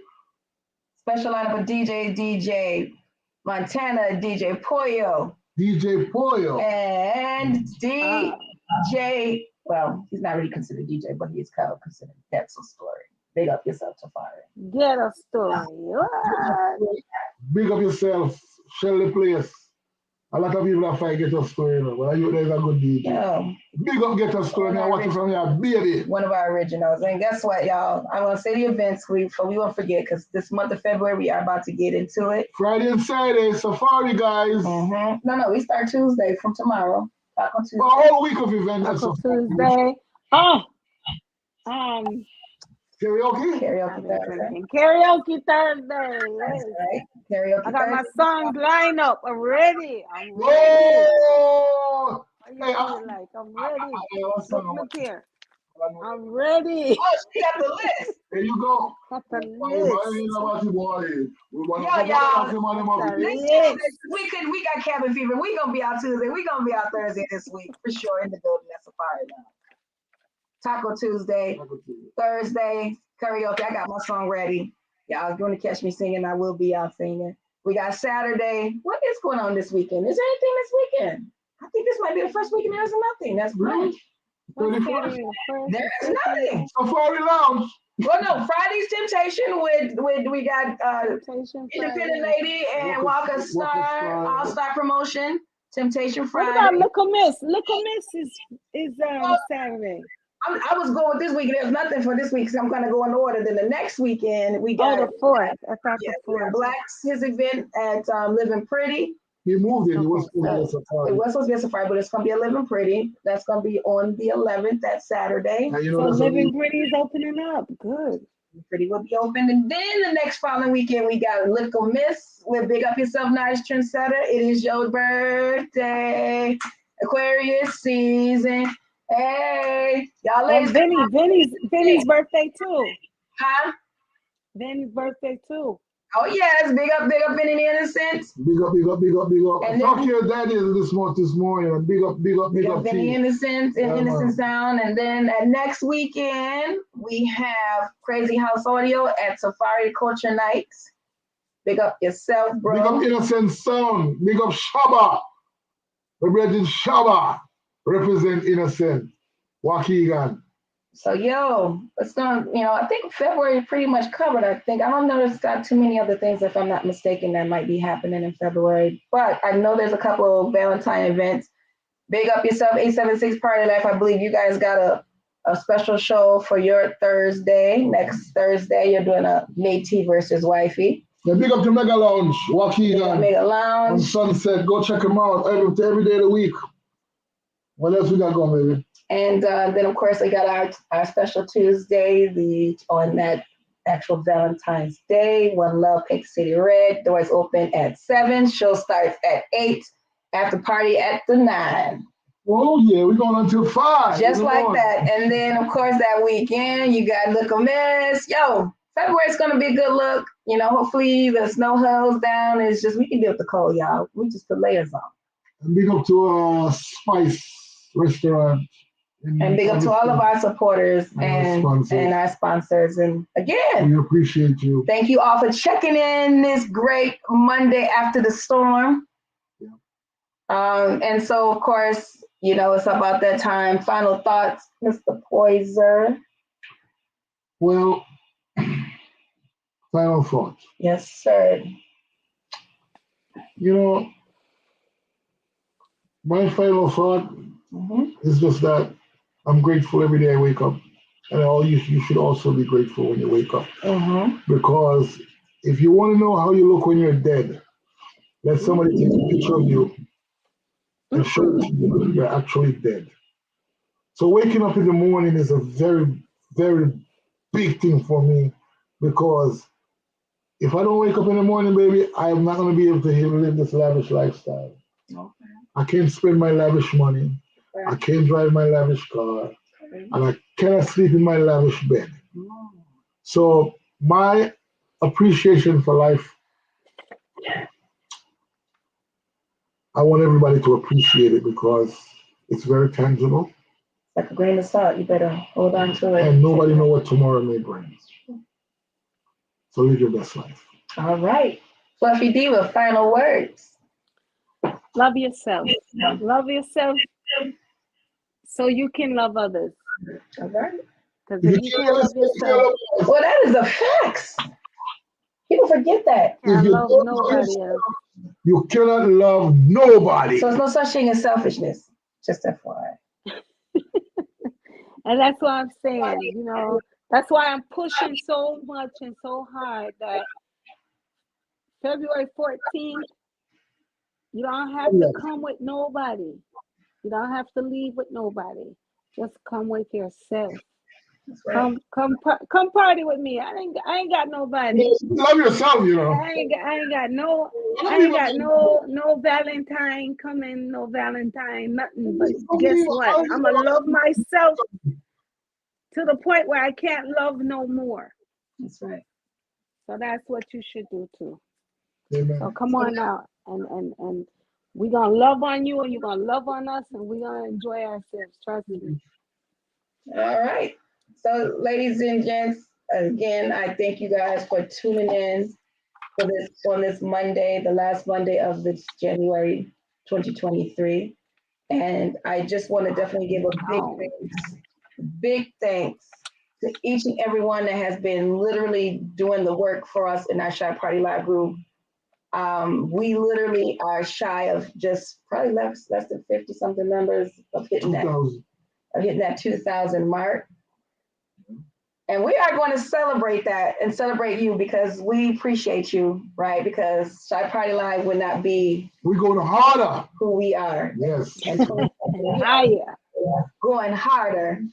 Special lineup of DJ Montana, DJ Pollo. And DJ, well, he's not really considered DJ, but he is kind of considered That's a Story. Big up yourself, Tafari. Get a story. What? Big up yourself, shell the place. A lot of people have fight Get a Story, but you there's a good DJ. Yeah. Big up Get a Story, now watch it from your baby. One of our originals. And guess what, y'all? I'm going to say the events, so we won't forget, because this month of February, we are about to get into it. Friday and Saturday, Safari, guys. Mm-hmm. No, we start Tuesday from tomorrow. Taco Tuesday. A whole week of events. Taco Tuesday. Oh, Karaoke? Karaoke Thursday. Karaoke Thursday. Yes. Right. Karaoke I got Thursday. my songs lined up. I'm ready. Oh! Hey, I'm ready. Look here. I'm ready. Oh, she got the list. There you go. Got the list. We got cabin fever. We gonna be out Tuesday. We gonna be out Thursday this week for sure in the building. That's a fire now. Taco Tuesday, Thursday, karaoke. I got my song ready. Y'all going to catch me singing. I will be out singing. We got Saturday. What is going on this weekend? Is there anything this weekend? I think this might be the first weekend there's nothing. That's great. There's nothing. Safari Lounge. Well, no, Friday's Temptation with we got Independent Lady and Walker Star, All-Star Promotion. Temptation Friday. What about Look a Miss? Look a Miss is Saturday. I was going with this week. There's nothing for this week, so I'm going to go in order. Then the next weekend, we got the 4th. I thought the 4th. Black's his event at Living Pretty. He moved it. It was supposed to be a safari, but it's going to be a Living Pretty. That's going to be on the 11th, that Saturday. So Living Pretty is opening up. Good. Pretty will be open. And then the next following weekend, we got Little Miss with Big Up Yourself, Nice Trendsetter. It is your birthday. Aquarius season. Hey, y'all ladies. Vinny's birthday too. Huh? Vinny's birthday too. Oh yes, big up Vinny the Innocent. Big up. And talk to your daddy this morning. Big up Vinny Innocent and Innocent Sound. And then next weekend we have Crazy House Audio at Safari Culture Nights. Big up yourself, bro. Big up Innocent Sound. Big up Shaba. The Bridget Shaba. Represent Innocent. Waukegan. So it's gonna, I think February pretty much covered. I don't know if it's got too many other things, if I'm not mistaken, that might be happening in February. But I know there's a couple of Valentine events. Big up yourself, 876 Party Life. I believe you guys got a special show for your Thursday. Next Thursday, you're doing a Métis versus Wifey. Yeah, big up to Mega Lounge, Waukegan. Mega Lounge. On Sunset. Go check them out every day of the week. What else we got going, baby? And then, of course, we got our special Tuesday, on that actual Valentine's Day. One Love, Pink City Red. Doors open at 7. Show starts at 8. After party at 9. Oh, yeah, we're going until 5. Just like that. And then, of course, that weekend, you got Look a Mess. February's going to be a good look. Hopefully the snow holds down. It's just, we can deal with the cold, y'all. We just put layers on. And big up to Spice Restaurant. And big up to all of our supporters and our sponsors. And again, we appreciate you. Thank you all for checking in this great Monday after the storm. Yeah. And so, of course, it's about that time. Final thoughts, Mr. Poiser. Well, final thoughts. Yes, sir. My final thought is just that I'm grateful every day I wake up. And you should also be grateful when you wake up. Because if you want to know how you look when you're dead, let somebody take a picture of you and show it to you when you're actually dead. So waking up in the morning is a very, very big thing for me, because if I don't wake up in the morning, baby, I'm not going to be able to live this lavish lifestyle. Okay. I can't spend my lavish money. I can't drive my lavish car. And I cannot sleep in my lavish bed. So my appreciation for life, I want everybody to appreciate it, because it's very tangible. Like a grain of salt, you better hold on to it. And nobody knows what tomorrow may bring. So live your best life. All right. Fluffy Diva, final words. Love yourself. Love yourself so you can love others. All right. Because if you can't love yourself. Well, that is a fact. People forget that. Can't love nobody else. You cannot love nobody. So there's no such thing as selfishness. Just FYI. And that's what I'm saying, that's why I'm pushing so much and so hard that February 14th, you don't have to come with nobody. You don't have to leave with nobody. Just come with yourself. Right. Come party with me. I ain't got nobody. Love yourself, I ain't got no Valentine coming, no Valentine, nothing. But guess what? I'm gonna love myself to the point where I can't love no more. That's right. So that's what you should do too. Amen. So come on out and we're gonna love on you, and you're gonna love on us, and we're gonna enjoy ourselves. Trust me. All right. So, ladies and gents, again, I thank you guys for tuning in on this Monday, the last Monday of this January 2023. And I just want to definitely give a big thanks to each and every one that has been literally doing the work for us in our Shy Party Live group. We literally are shy of just probably less than 50 something members of hitting that 2,000 mark. And we are going to celebrate that and celebrate you, because we appreciate you, right? Because Shy Party Live would not be. We're going harder. Who we are. Yes. Higher. Going harder.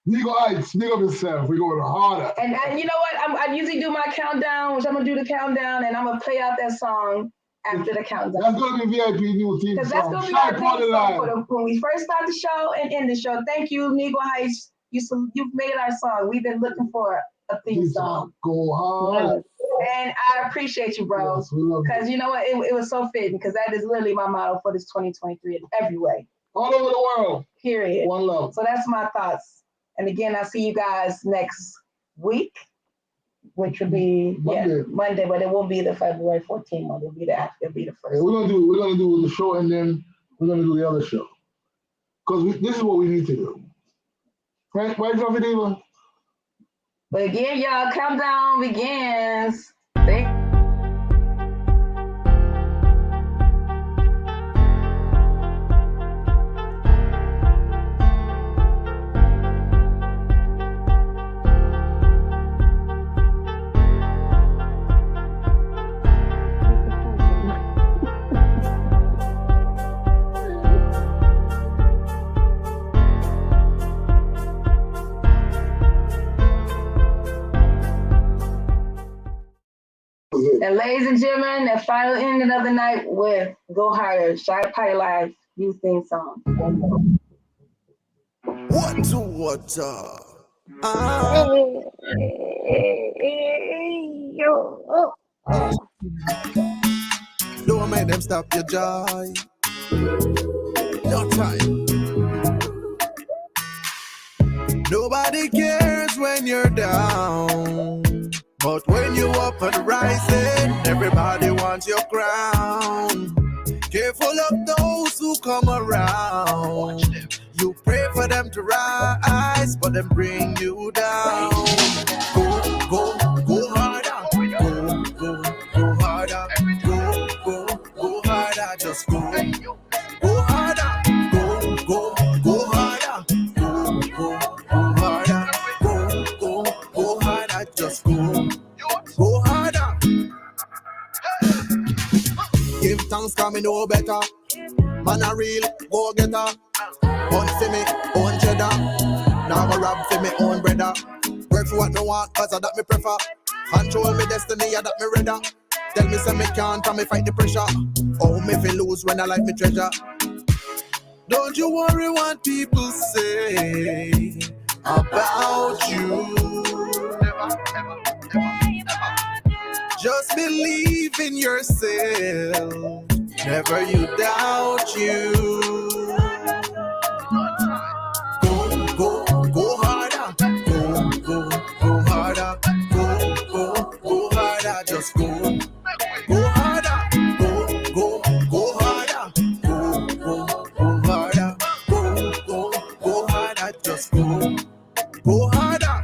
Nigga heights, nigga yourself. We're going harder. And you know what? I usually do my countdown, which I'm going to do the countdown, and I'm going to play out that song after the countdown. That's going to be VIP new team song. Because that's going to be our theme song when we first start the show and end the show. Thank you, Negro Heights. You've made our song. We've been looking for a theme song. Go hard. And I appreciate you, bro. Because you know what? It was so fitting, because that is literally my motto for this 2023 in every way. All over the world. Period. One love. So that's my thoughts. And again, I'll see you guys next week, which will be Monday, but it won't be the February 14th one. It'll be the first. Yeah, we're gonna do the show, and then we're gonna do the other show. Because this is what we need to do. Right, drop it even. But again, y'all, countdown begins. And ladies and gentlemen, the final ending of the night with Go Harder, Shy Pie Live youth theme song. What to what? Don't make them stop your joy. No time. Nobody cares when you're down. But when you up and rising, everybody wants your crown. Careful of those who come around. You pray for them to rise, but them bring you down. Go harder. Go harder. Go harder. Just go. Go harder. Go harder. Go harder. Go harder. Just go. Go harder. Give thanks, cause me know better. Man a real go getter. Hunt for me own cheddar. Now I rob for me own brother. Work for what me want, cause I that me prefer. Control me destiny, I that me redder. Tell me say me can't, and me fight the pressure. Oh, me feel lose when I like me treasure. Don't you worry what people say about you. Just believe in yourself. Never you doubt you. Go harder. Go harder. Go harder. Just go. Go harder. Go harder. Go harder. Go harder. Just go. Go harder.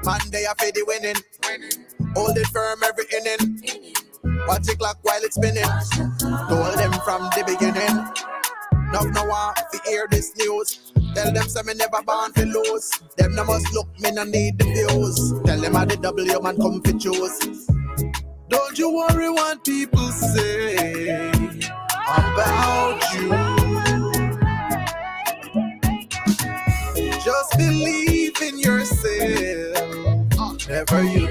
Monday I feel the winning. Hold it firm every inning. Watch the clock while it's spinning. Told them from the beginning. Now want to hear this news. Tell them say me never born to lose. Them no must look, me no need the views. Tell them I the W man come for choose. Don't you worry what people say about you. Just believe in yourself. Never you